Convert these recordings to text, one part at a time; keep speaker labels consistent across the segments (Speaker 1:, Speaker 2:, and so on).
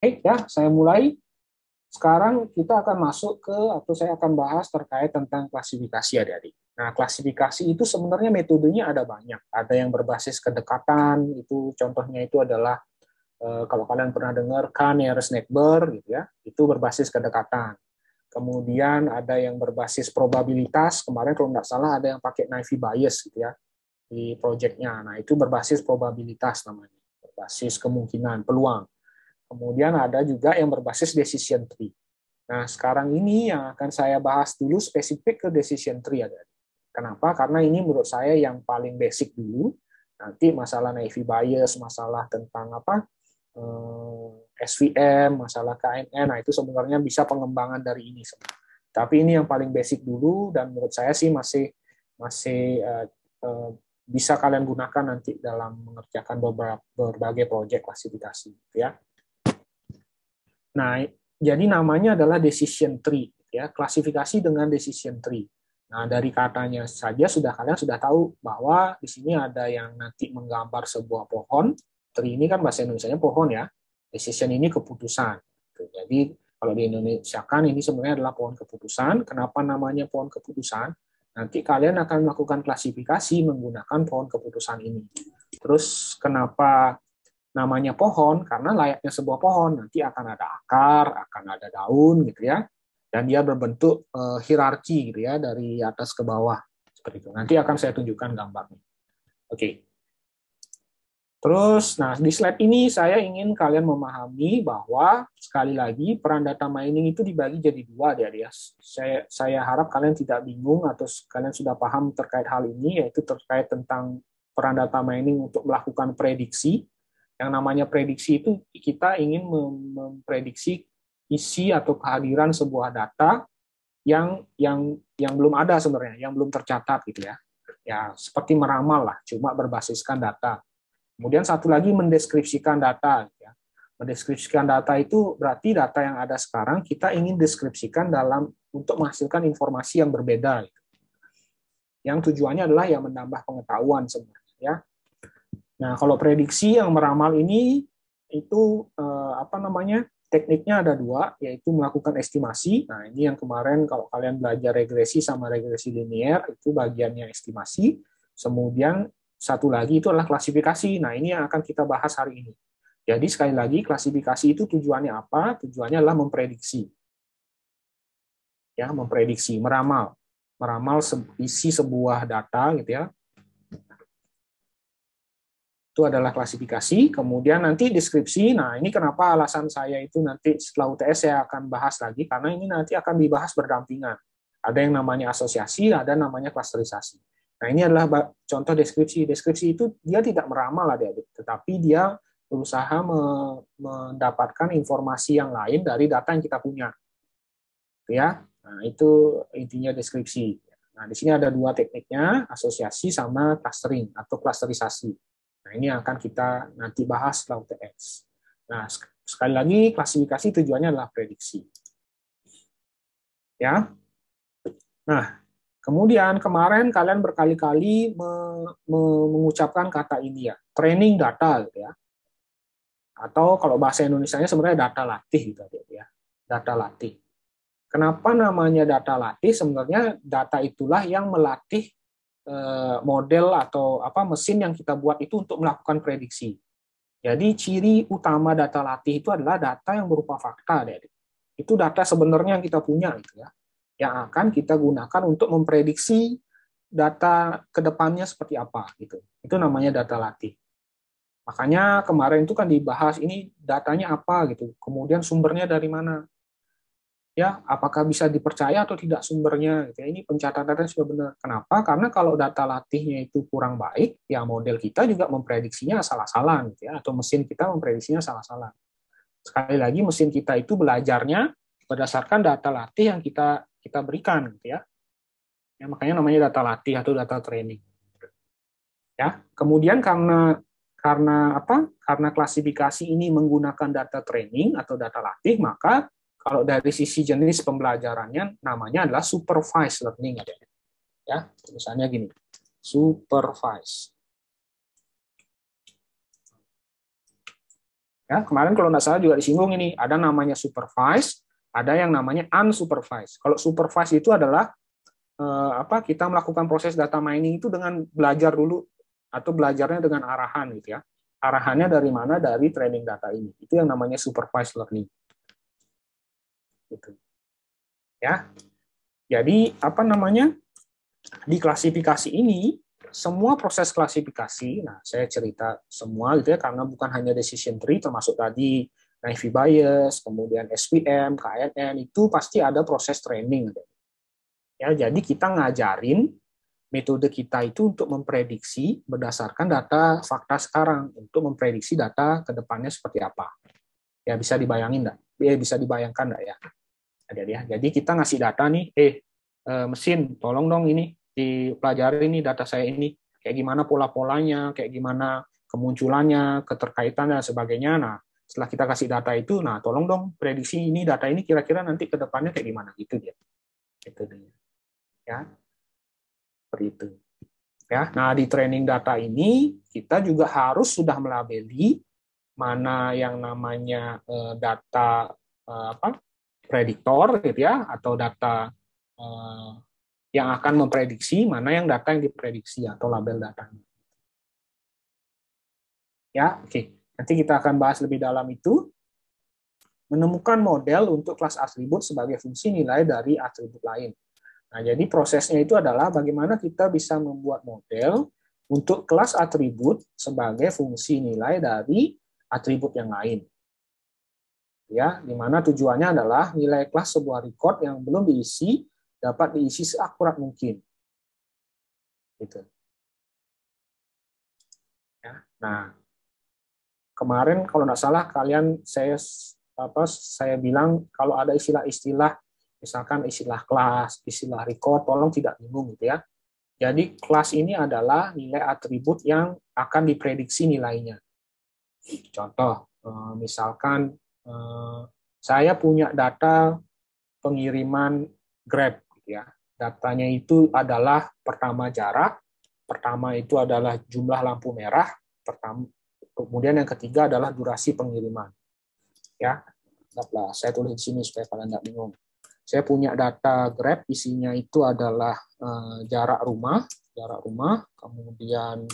Speaker 1: Oke, ya, saya mulai. Sekarang kita akan masuk ke, atau saya akan bahas terkait tentang klasifikasi adik-adik. Nah, klasifikasi itu sebenarnya metodenya ada banyak. Ada yang berbasis kedekatan, itu contohnya itu adalah, kalau kalian pernah dengar Kahn-Nearest-Neighbor, gitu ya, itu berbasis kedekatan. Kemudian ada yang berbasis probabilitas, kemarin kalau nggak salah ada yang pakai Naive Bayes, gitu ya, di proyeknya. Nah, itu berbasis probabilitas namanya, berbasis kemungkinan, peluang. Kemudian ada juga yang berbasis decision tree. Nah, sekarang ini yang akan saya bahas dulu spesifik ke decision tree. Kenapa? Karena ini menurut saya yang paling basic dulu. Nanti masalah naive bias, masalah tentang apa, SVM, masalah KNN, nah itu sebenarnya bisa pengembangan dari ini semua. Tapi ini yang paling basic dulu, dan menurut saya sih masih masih bisa kalian gunakan nanti dalam mengerjakan berbagai proyek klasifikasi, ya. Nah, jadi namanya adalah decision tree, ya, klasifikasi dengan decision tree. Nah, dari katanya saja kalian sudah tahu bahwa di sini ada yang nanti menggambar sebuah pohon. Tree ini kan bahasa Indonesianya pohon, ya. Decision ini keputusan. Jadi kalau di Indonesia kan ini sebenarnya adalah pohon keputusan. Kenapa namanya pohon keputusan? Nanti kalian akan melakukan klasifikasi menggunakan pohon keputusan ini. Terus kenapa namanya pohon? Karena layaknya sebuah pohon, nanti akan ada akar, akan ada daun, gitu ya, dan dia berbentuk hierarki, gitu ya, dari atas ke bawah seperti itu. Nanti akan saya tunjukkan gambarnya. Oke. Terus, nah, di slide ini saya ingin kalian memahami bahwa sekali lagi peran data mining itu dibagi jadi dua, ya. Saya harap kalian tidak bingung atau kalian sudah paham terkait hal ini, yaitu terkait tentang peran data mining untuk melakukan prediksi. Yang namanya prediksi itu kita ingin memprediksi isi atau kehadiran sebuah data yang belum ada sebenarnya, yang belum tercatat, gitu ya. Ya, seperti meramal lah, cuma berbasiskan data. Kemudian satu lagi mendeskripsikan data, gitu ya. Mendeskripsikan data itu berarti data yang ada sekarang kita ingin deskripsikan untuk menghasilkan informasi yang berbeda, gitu. Yang tujuannya adalah yang menambah pengetahuan sebenarnya, ya. Nah, kalau prediksi yang meramal ini itu apa namanya? Tekniknya ada dua, yaitu melakukan estimasi. Nah, ini yang kemarin kalau kalian belajar regresi sama regresi linear, itu bagiannya estimasi. Kemudian satu lagi itu adalah klasifikasi. Nah, ini yang akan kita bahas hari ini. Jadi sekali lagi klasifikasi itu tujuannya apa? Tujuannya adalah memprediksi. Ya, memprediksi, meramal. Meramal isi sebuah data, gitu ya. Itu adalah klasifikasi, kemudian nanti deskripsi. Nah, ini kenapa alasan saya itu nanti setelah UTS saya akan bahas lagi, karena ini nanti akan dibahas berdampingan. Ada yang namanya asosiasi, ada namanya klasterisasi. Nah, ini adalah contoh deskripsi. Deskripsi itu dia tidak meramal, adik-adik, tetapi dia berusaha mendapatkan informasi yang lain dari data yang kita punya. Ya, nah, itu intinya deskripsi. Nah, di sini ada dua tekniknya, asosiasi sama clustering atau klasterisasi. Nah, ini akan kita nanti bahas setelah UTS. Nah, sekali lagi, klasifikasi tujuannya adalah prediksi. Ya. Nah, kemudian kemarin kalian berkali-kali mengucapkan kata ini, ya, training data, gitu ya. Atau kalau bahasa Indonesianya sebenarnya data latih, gitu ya. Data latih. Kenapa namanya data latih? Sebenarnya data itulah yang melatih model atau mesin yang kita buat itu untuk melakukan prediksi. Jadi ciri utama data latih itu adalah data yang berupa fakta, itu data sebenarnya yang kita punya, gitu ya, yang akan kita gunakan untuk memprediksi data kedepannya seperti apa, gitu. Itu namanya data latih. Makanya kemarin itu kan dibahas ini datanya apa, gitu, kemudian sumbernya dari mana, ya, apakah bisa dipercaya atau tidak sumbernya, gitu ya. Ini pencatatannya sudah benar. Kenapa? Karena kalau data latihnya itu kurang baik, ya model kita juga memprediksinya salah-salah, gitu ya, atau mesin kita memprediksinya salah-salah. Sekali lagi, mesin kita itu belajarnya berdasarkan data latih yang kita berikan, gitu ya. Ya, makanya namanya data latih atau data training. Ya, kemudian karena klasifikasi ini menggunakan data training atau data latih, maka kalau dari sisi jenis pembelajarannya namanya adalah supervised learning, ya. Tulisannya gini, supervised. Ya, kemarin kalau nggak salah juga disinggung ini, ada namanya supervised, ada yang namanya unsupervised. Kalau supervised itu adalah kita melakukan proses data mining itu dengan belajar dulu atau belajarnya dengan arahan gitu ya. Arahannya dari mana? Dari training data ini. Itu yang namanya supervised learning. Gitu. Ya. Jadi apa namanya? Di klasifikasi ini semua proses klasifikasi, nah saya cerita semua gitu ya, karena bukan hanya decision tree, termasuk tadi naive Bayes, kemudian SVM, KNN, itu pasti ada proses training. Ya, jadi kita ngajarin metode kita itu untuk memprediksi berdasarkan data fakta sekarang, untuk memprediksi data ke depannya seperti apa. Ya bisa dibayangin enggak? Ya, bisa dibayangkan enggak ya? Jadi kita ngasih data nih, mesin, tolong dong ini dipelajari nih data saya ini, kayak gimana pola-polanya, kayak gimana kemunculannya, keterkaitan dan sebagainya. Nah, setelah kita kasih data itu, nah tolong dong prediksi ini data ini kira-kira nanti ke depannya kayak gimana gitu dia. Itu dia. Ya. Seperti itu. Ya. Nah, di training data ini kita juga harus sudah melabeli mana yang namanya data prediktor gitu ya, atau data yang akan memprediksi, mana yang data yang diprediksi atau label datanya. Ya, oke. Nanti kita akan bahas lebih dalam itu. Menemukan model untuk kelas atribut sebagai fungsi nilai dari atribut lain. Nah, jadi prosesnya itu adalah bagaimana kita bisa membuat model untuk kelas atribut sebagai fungsi nilai dari atribut yang lain. Ya, di mana tujuannya adalah nilai kelas sebuah record yang belum diisi dapat diisi seakurat mungkin. Gitu. Ya. Nah, kemarin kalau nggak salah kalian saya bilang kalau ada istilah-istilah misalkan istilah kelas, istilah record, tolong tidak bingung gitu ya. Jadi kelas ini adalah nilai atribut yang akan diprediksi nilainya. Contoh, misalkan saya punya data pengiriman Grab gitu ya. Datanya itu adalah pertama jarak, pertama itu adalah jumlah lampu merah, kemudian yang ketiga adalah durasi pengiriman. Ya, saya tulis di sini supaya kalian nggak bingung. Saya punya data Grab, isinya itu adalah jarak rumah, kemudian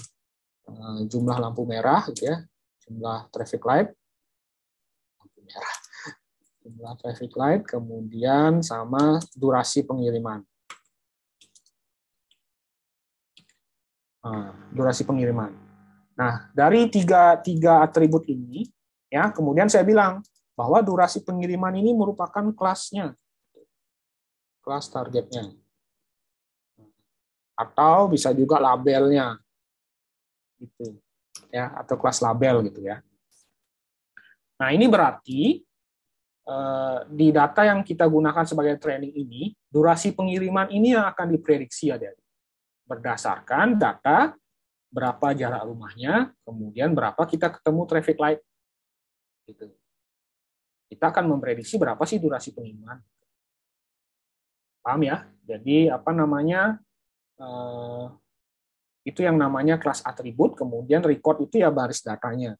Speaker 1: jumlah lampu merah, gitu ya, jumlah traffic light, kemudian sama durasi pengiriman. Durasi pengiriman. Nah, dari tiga atribut ini, ya, kemudian saya bilang bahwa durasi pengiriman ini merupakan kelasnya, kelas targetnya, atau bisa juga labelnya, gitu, ya, atau kelas label gitu ya. Nah, ini berarti di data yang kita gunakan sebagai training ini, durasi pengiriman ini yang akan diprediksi ya, berdasarkan data berapa jarak rumahnya, kemudian berapa kita ketemu traffic light. Gitu. Kita akan memprediksi berapa sih durasi pengiriman. Paham ya? Jadi apa namanya? Itu yang namanya kelas atribut, kemudian record itu ya baris datanya.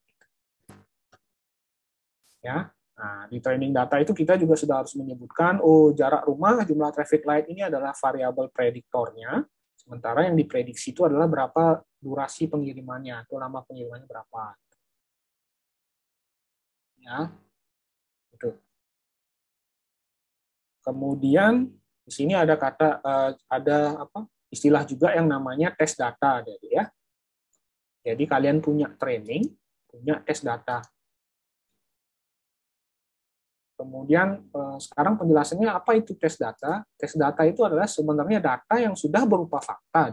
Speaker 1: Ya. Nah, di training data itu kita juga sudah harus menyebutkan, jarak rumah, jumlah traffic light ini adalah variabel prediktornya, sementara yang diprediksi itu adalah berapa durasi pengirimannya, atau lama pengirimannya berapa. Ya, itu. Kemudian di sini ada istilah juga yang namanya tes data, ya. Jadi kalian punya training, punya tes data. Kemudian sekarang penjelasannya apa itu tes data? Tes data itu adalah sebenarnya data yang sudah berupa fakta.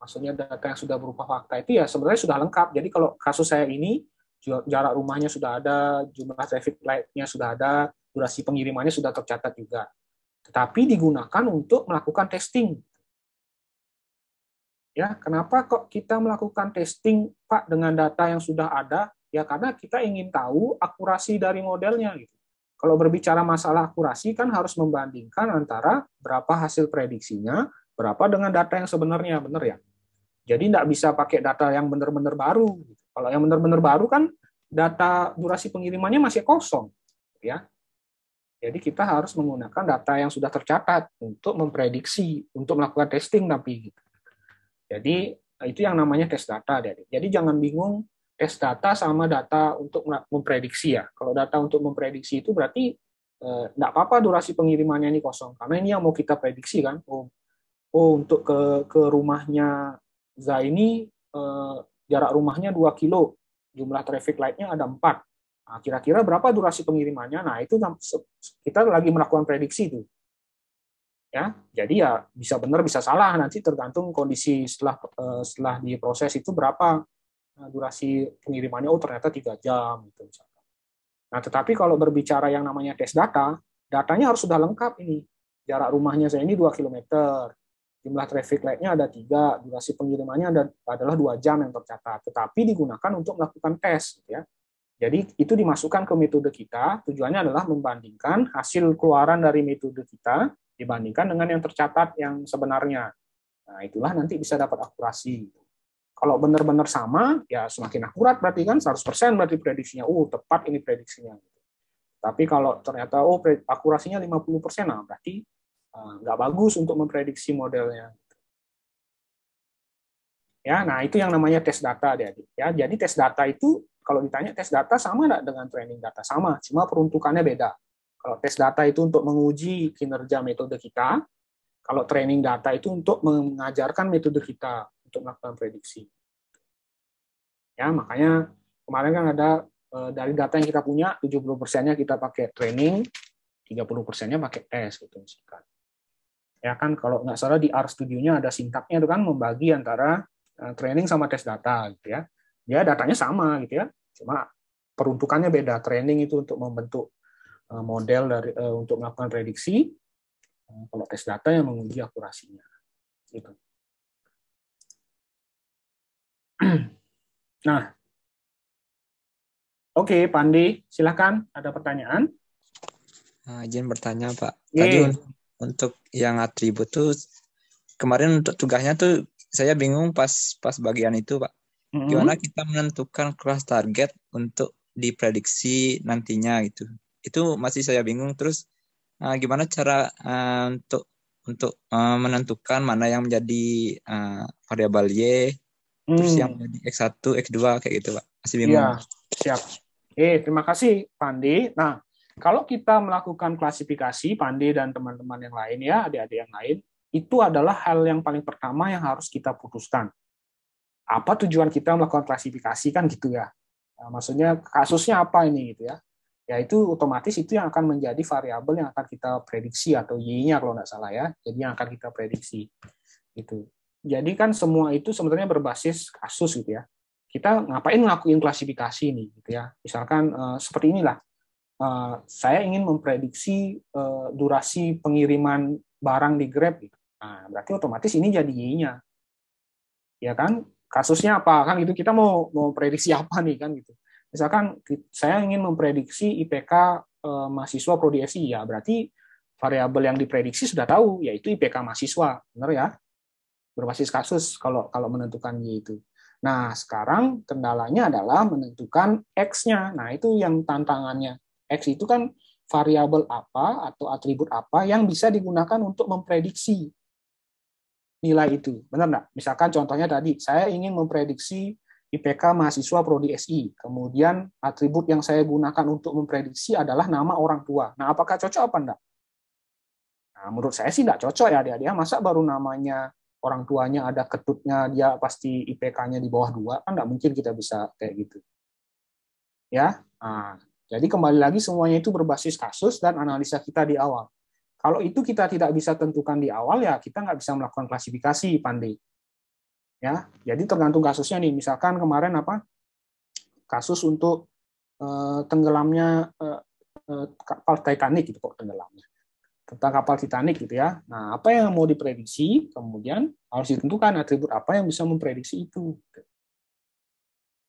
Speaker 1: Maksudnya data yang sudah berupa fakta itu ya sebenarnya sudah lengkap. Jadi kalau kasus saya ini, jarak rumahnya sudah ada, jumlah traffic light-nya sudah ada, durasi pengirimannya sudah tercatat juga. Tetapi digunakan untuk melakukan testing. Ya, kenapa kok kita melakukan testing, Pak, dengan data yang sudah ada? Ya karena kita ingin tahu akurasi dari modelnya. Gitu. Kalau berbicara masalah akurasi kan harus membandingkan antara berapa hasil prediksinya, berapa dengan data yang sebenarnya, benar ya? Jadi tidak bisa pakai data yang benar-benar baru. Kalau yang benar-benar baru kan data durasi pengirimannya masih kosong, ya. Jadi kita harus menggunakan data yang sudah tercatat untuk memprediksi, untuk melakukan testing tapi gitu. Jadi itu yang namanya tes data. Jadi jangan bingung tes data sama data untuk memprediksi ya. Kalau data untuk memprediksi itu berarti enggak apa-apa durasi pengirimannya ini kosong, karena ini yang mau kita prediksi kan. Untuk ke rumahnya Zaini jarak rumahnya 2 kilo, jumlah traffic light-nya ada 4. Nah, kira-kira berapa durasi pengirimannya? Nah, itu kita lagi melakukan prediksi itu. Ya, jadi ya bisa benar bisa salah, nanti tergantung kondisi setelah diproses itu berapa durasi pengirimannya. Oh, ternyata 3 jam gitu misalkan. Nah, tetapi kalau berbicara yang namanya tes data, datanya harus sudah lengkap ini. Jarak rumahnya saya ini 2 kilometer, jumlah traffic light-nya ada 3, durasi pengirimannya adalah 2 jam yang tercatat, tetapi digunakan untuk melakukan tes. Gitu ya. Jadi itu dimasukkan ke metode kita, tujuannya adalah membandingkan hasil keluaran dari metode kita dibandingkan dengan yang tercatat yang sebenarnya. Nah, itulah nanti bisa dapat akurasi. Kalau benar-benar sama, ya semakin akurat berarti kan 100% berarti prediksinya. Tepat ini prediksinya. Tapi kalau ternyata akurasinya 50%, nah berarti nggak bagus untuk memprediksi modelnya. Ya, nah itu yang namanya tes data, adik-adik. Ya, jadi tes data itu kalau ditanya tes data sama nggak dengan training data? Sama, cuma peruntukannya beda. Kalau tes data itu untuk menguji kinerja metode kita, kalau training data itu untuk mengajarkan metode kita untuk melakukan prediksi. Ya, makanya kemarin kan ada dari data yang kita punya, 70%-nya kita pakai training, 30%-nya pakai tes gitu misalkan. Ya kan kalau nggak salah di R Studio-nya ada sintaknya itu kan membagi antara training sama tes data gitu ya. Dia datanya sama gitu ya. Cuma peruntukannya beda. Training itu untuk membentuk model untuk melakukan prediksi. Kalau tes data yang menguji akurasinya. Gitu. Nah, oke, Pandi, silakan. Ada pertanyaan?
Speaker 2: Izin bertanya, Pak. Tadi untuk yang atribut tuh kemarin untuk tugasnya tuh saya bingung pas bagian itu, Pak. Gimana kita menentukan kelas target untuk diprediksi nantinya gitu. Itu masih saya bingung. Terus gimana cara untuk menentukan mana yang menjadi variabel Y, terus yang menjadi X1, X2 kayak gitu, Pak. Masih bingung.
Speaker 1: Iya, siap. Terima kasih, Pandi. Nah, kalau kita melakukan klasifikasi, Pandi dan teman-teman yang lain ya, adik-adik yang lain, itu adalah hal yang paling pertama yang harus kita putuskan. Apa tujuan kita melakukan klasifikasi kan gitu ya. Nah, maksudnya kasusnya apa ini gitu ya. Ya itu otomatis itu yang akan menjadi variabel yang akan kita prediksi atau Y-nya kalau nggak salah ya. Jadi yang akan kita prediksi. Gitu. Jadi kan semua itu sebenarnya berbasis kasus gitu ya. Kita ngapain ngelakuin klasifikasi ini gitu ya. Misalkan seperti inilah. Saya ingin memprediksi durasi pengiriman barang di Grab gitu. Nah, berarti otomatis ini jadi Y-nya. Ya kan? Kasusnya apa kan gitu, kita mau prediksi apa nih kan gitu. Misalkan saya ingin memprediksi IPK mahasiswa prodi SI, ya berarti variabel yang diprediksi sudah tahu, yaitu IPK mahasiswa, benar ya, berbasis kasus kalau menentukan Y itu. Nah sekarang kendalanya adalah menentukan X-nya. Nah itu yang tantangannya. X itu kan variabel apa atau atribut apa yang bisa digunakan untuk memprediksi nilai itu, benar nggak? Misalkan contohnya tadi, saya ingin memprediksi IPK mahasiswa prodi SI, kemudian atribut yang saya gunakan untuk memprediksi adalah nama orang tua. Nah, apakah cocok apa enggak? Nah, menurut saya sih enggak cocok ya, dia masa baru namanya orang tuanya ada ketutnya, dia pasti IPK-nya di bawah 2, kan enggak mungkin kita bisa kayak gitu. Ya, nah, jadi kembali lagi semuanya itu berbasis kasus dan analisa kita di awal. Kalau itu kita tidak bisa tentukan di awal, ya kita nggak bisa melakukan klasifikasi, Pandi. Ya, jadi tergantung kasusnya nih. Misalkan kemarin kasus untuk tenggelamnya kapal Titanic gitu kok tenggelamnya. Tentang kapal Titanic gitu ya. Nah, apa yang mau diprediksi, kemudian harus ditentukan atribut apa yang bisa memprediksi itu.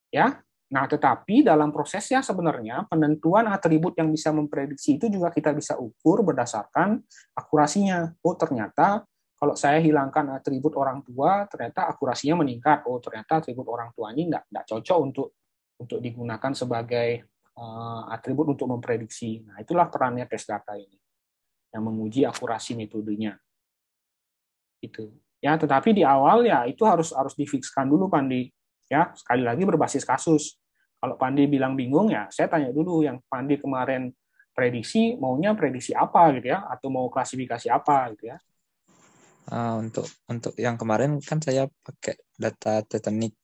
Speaker 1: Ya. Nah, tetapi dalam prosesnya sebenarnya penentuan atribut yang bisa memprediksi itu juga kita bisa ukur berdasarkan akurasinya. Oh, ternyata kalau saya hilangkan atribut orang tua, ternyata akurasinya meningkat. Oh, ternyata atribut orang tua ini nggak cocok untuk untuk digunakan sebagai atribut untuk memprediksi. Nah, itulah perannya tes data ini, yang menguji akurasi metodenya. Itu. Ya, tetapi di awal ya itu harus difikskan dulu, Pandi. Ya, sekali lagi berbasis kasus. Kalau Pandi bilang bingung, ya saya tanya dulu yang Pandi kemarin prediksi, maunya prediksi apa gitu ya, atau mau klasifikasi apa gitu ya.
Speaker 2: Untuk yang kemarin kan saya pakai data Titanic.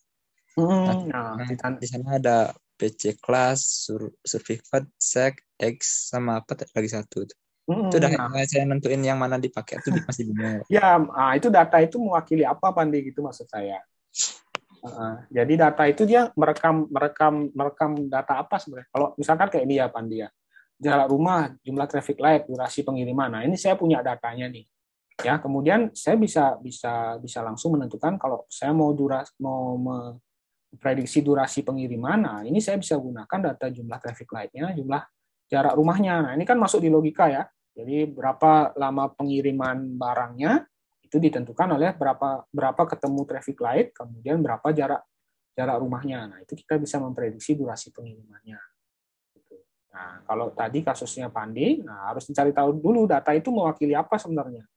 Speaker 2: Di sana ada PC class, certificate, sec, X, sama apa lagi satu. Itu udah saya nentuin yang mana dipakai, itu masih bingung.
Speaker 1: Ya, itu data itu mewakili apa, Pandi, gitu maksud saya. Jadi data itu dia merekam data apa sebenarnya. Kalau misalkan kayak ini ya, Pandi ya, jarak rumah, jumlah traffic light, durasi pengiriman. Nah, ini saya punya datanya nih. Ya, kemudian saya bisa langsung menentukan kalau saya mau prediksi durasi pengiriman. Nah, ini saya bisa gunakan data jumlah traffic light-nya, jumlah jarak rumahnya. Nah, ini kan masuk di logika ya. Jadi berapa lama pengiriman barangnya itu ditentukan oleh berapa ketemu traffic light, kemudian berapa jarak rumahnya. Nah, itu kita bisa memprediksi durasi pengirimannya. Nah, kalau tadi kasusnya Pandi, nah harus dicari tahu dulu data itu mewakili apa sebenarnya.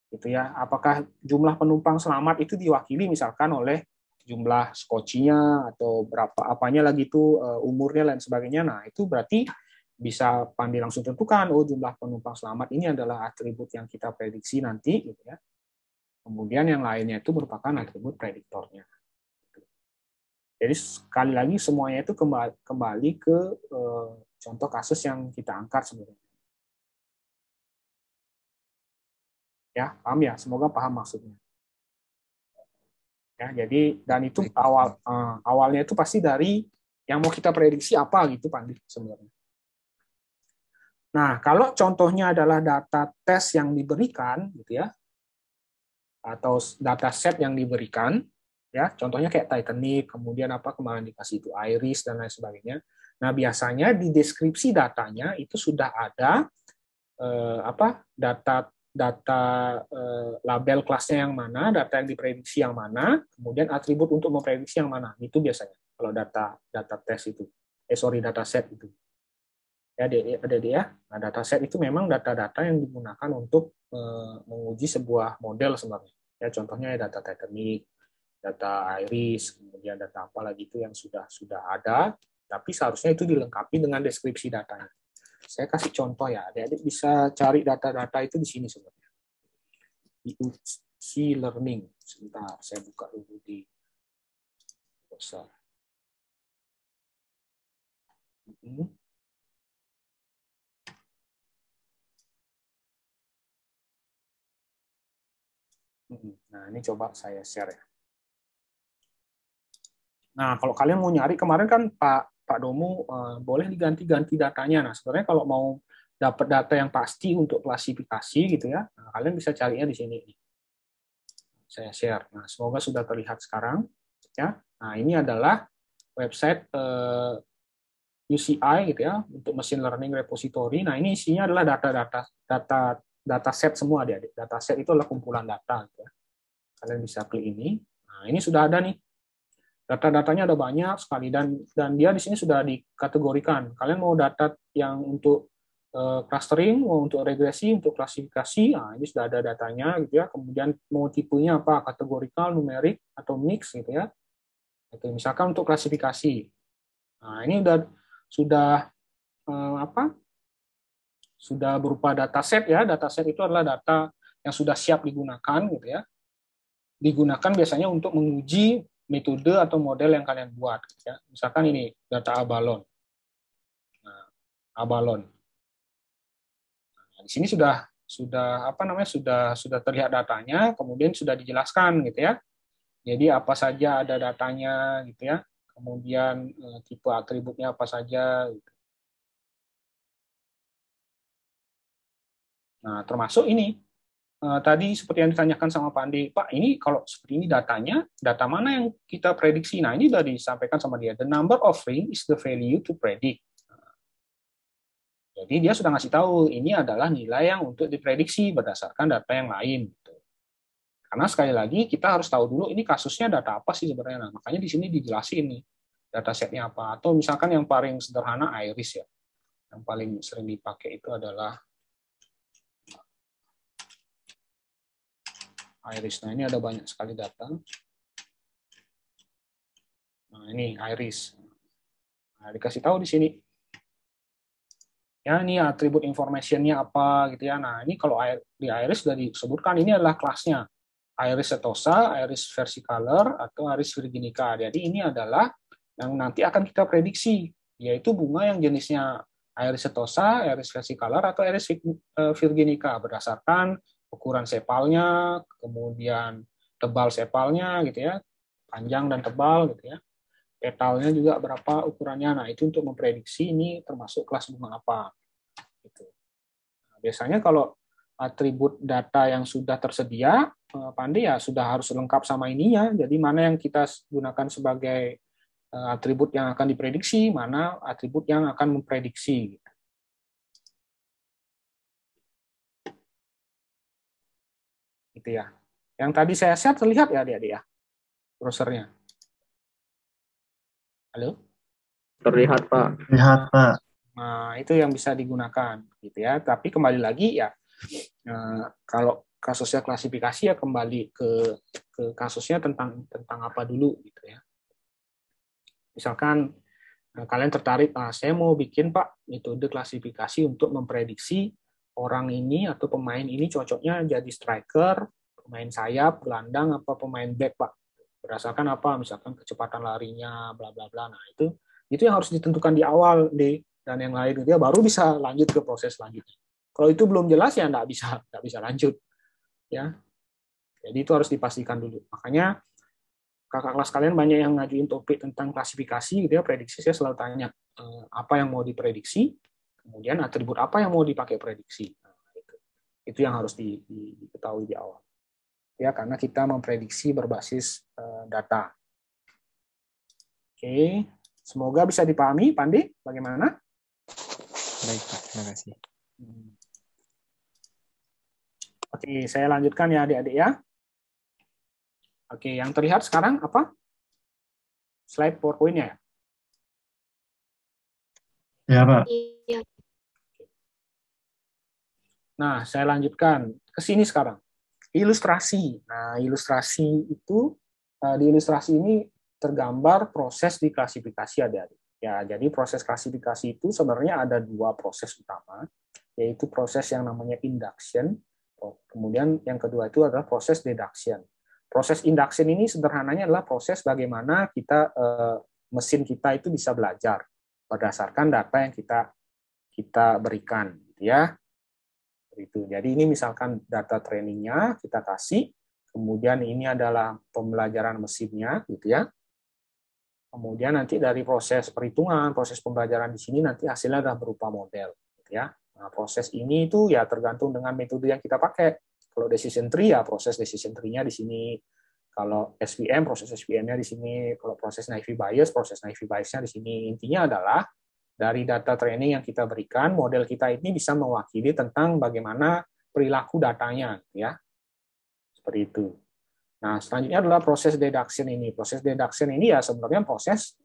Speaker 1: Gitu ya. Apakah jumlah penumpang selamat itu diwakili misalkan oleh jumlah skocinya atau berapa apanya lagi itu umurnya dan sebagainya. Nah, itu berarti bisa Pandi langsung tentukan, oh jumlah penumpang selamat ini adalah atribut yang kita prediksi nanti gitu ya. Kemudian yang lainnya itu merupakan atribut prediktornya. Jadi sekali lagi semuanya itu kembali ke contoh kasus yang kita angkat sebenarnya. Ya, paham ya? Semoga paham maksudnya. Ya, jadi dan itu awalnya itu pasti dari yang mau kita prediksi apa gitu, Pandi, sebenarnya. Nah, kalau contohnya adalah data tes yang diberikan gitu ya, atau data set yang diberikan, ya, contohnya kayak Titanic, kemudian apa kemarin dikasih itu Iris dan lain sebagainya. Nah, biasanya di deskripsi datanya itu sudah ada data label kelasnya yang mana, data yang diprediksi yang mana, kemudian atribut untuk memprediksi yang mana. Itu biasanya kalau data tes itu. Data set itu. Ya, ada dia. Nah, data set itu memang data-data yang digunakan untuk menguji sebuah model sebenarnya. Ya, contohnya data Titanic, data Iris, kemudian data apa lagi itu yang sudah ada, tapi seharusnya itu dilengkapi dengan deskripsi datanya. Saya kasih contoh ya, adik-adik bisa cari data-data itu di sini sebenarnya. Di UC Learning. Sebentar, saya buka dulu di browser. Nah, ini coba saya share ya. Nah, kalau kalian mau nyari, kemarin kan Pak Domu boleh diganti-ganti datanya. Nah, sebenarnya kalau mau dapat data yang pasti untuk klasifikasi gitu ya, nah, kalian bisa carinya di sini. Saya share. Nah, semoga sudah terlihat sekarang. Ya. Nah, ini adalah website UCI gitu ya, untuk Machine Learning Repository. Nah, ini isinya adalah data set semua, adik-adik. Data set itu adalah kumpulan data. Gitu ya. Kalian bisa klik ini. Nah, ini sudah ada nih. Data-datanya ada banyak sekali dan dia di sini sudah dikategorikan. Kalian mau data yang untuk clustering, mau untuk regresi, untuk klasifikasi, nah ini sudah ada datanya gitu ya. Kemudian mau tipenya apa? Kategorikal, numerik atau mix gitu ya. Oke, misalkan untuk klasifikasi. Nah, ini sudah sudah berupa dataset ya. Dataset itu adalah data yang sudah siap digunakan gitu ya. Digunakan biasanya untuk menguji metode atau model yang kalian buat. Ya. Misalkan ini data Abalon. Nah, Abalon. Nah, di sini sudah terlihat datanya, kemudian sudah dijelaskan gitu ya. Jadi apa saja ada datanya gitu ya. Kemudian tipe atributnya apa saja. Gitu. Nah, termasuk ini. Tadi seperti yang ditanyakan sama Pak Andi, Pak, ini kalau seperti ini datanya, data mana yang kita prediksi? Nah, ini sudah disampaikan sama dia. The number of ring is the value to predict. Jadi dia sudah ngasih tahu, ini adalah nilai yang untuk diprediksi berdasarkan data yang lain. Karena sekali lagi, kita harus tahu dulu, ini kasusnya data apa sih sebenarnya. Nah, makanya di sini dijelasin nih. datasetnya apa. Atau misalkan yang paling sederhana iris ya. Yang paling sering dipakai itu adalah iris. Nah, ini ada banyak sekali data. Nah, ini iris. Nah, dikasih tahu di sini. Ya, ini atribut information-nya apa gitu ya. Nah, ini kalau di iris sudah disebutkan ini adalah kelasnya. Iris setosa, iris versicolor, atau iris virginica. Jadi ini adalah yang nanti akan kita prediksi, yaitu bunga yang jenisnya iris setosa, iris versicolor, atau iris virginica berdasarkan ukuran sepalnya, kemudian tebal sepalnya gitu ya, panjang dan tebal gitu ya. Petalnya juga berapa ukurannya. Nah, itu untuk memprediksi ini termasuk kelas bunga apa. Gitu. Nah, biasanya kalau atribut data yang sudah tersedia, Pandi ya sudah harus lengkap sama ininya. Jadi mana yang kita gunakan sebagai atribut yang akan diprediksi, mana atribut yang akan memprediksi. Gitu ya. Yang tadi saya share terlihat ya adik-adik ya, browsernya. Halo?
Speaker 3: Terlihat, Pak. Terlihat, Pak.
Speaker 1: Nah, itu yang bisa digunakan gitu ya. Tapi kembali lagi ya, kalau kasusnya klasifikasi ya kembali ke kasusnya tentang apa dulu gitu ya. Misalkan kalian tertarik, saya mau bikin Pak metode klasifikasi untuk memprediksi orang ini atau pemain ini cocoknya jadi striker, pemain sayap, gelandang, apa pemain back Pak. Berdasarkan apa? Misalkan kecepatan larinya, bla bla bla. Nah, itu yang harus ditentukan di awal deh, dan yang lain gitu ya, baru bisa lanjut ke proses selanjutnya. Kalau itu belum jelas ya nggak bisa lanjut ya. Jadi itu harus dipastikan dulu. Makanya kakak kelas kalian banyak yang ngajuin topik tentang klasifikasi gitu ya, prediksi. Saya selalu tanya apa yang mau diprediksi, kemudian atribut apa yang mau dipakai prediksi. Nah, itu yang harus diketahui di awal ya, karena kita memprediksi berbasis data. Oke, semoga bisa dipahami. Pandi, bagaimana?
Speaker 2: Baik Pak, terima kasih.
Speaker 1: Oke, saya lanjutkan ya adik-adik ya. Oke, yang terlihat sekarang apa? Slide PowerPoint-nya ya?
Speaker 3: Ya, Pak.
Speaker 4: Iya.
Speaker 1: Nah, saya lanjutkan ke sini sekarang. Ilustrasi. Nah, ilustrasi itu, di ilustrasi ini tergambar proses di klasifikasi adik-adik. Ya, jadi proses klasifikasi itu sebenarnya ada dua proses utama, yaitu proses yang namanya induction, kemudian yang kedua itu adalah proses deduction. Proses induction ini sederhananya adalah proses bagaimana mesin kita itu bisa belajar berdasarkan data yang kita berikan, gitu ya. Itu. Jadi ini misalkan data trainingnya kita kasih, kemudian ini adalah pembelajaran mesinnya, gitu ya. Kemudian nanti dari proses perhitungan, proses pembelajaran di sini nanti hasilnya adalah berupa model, gitu ya. Nah, proses ini itu ya tergantung dengan metode yang kita pakai. Kalau decision tree ya proses decision tree-nya di sini. Kalau SVM, proses SVM-nya di sini. Kalau proses naive Bayes, proses naive Bayes-nya di sini. Intinya adalah dari data training yang kita berikan, model kita ini bisa mewakili tentang bagaimana perilaku datanya, ya. Seperti itu. Nah, selanjutnya adalah proses deduction ini. Proses deduction ini ya sebenarnya proses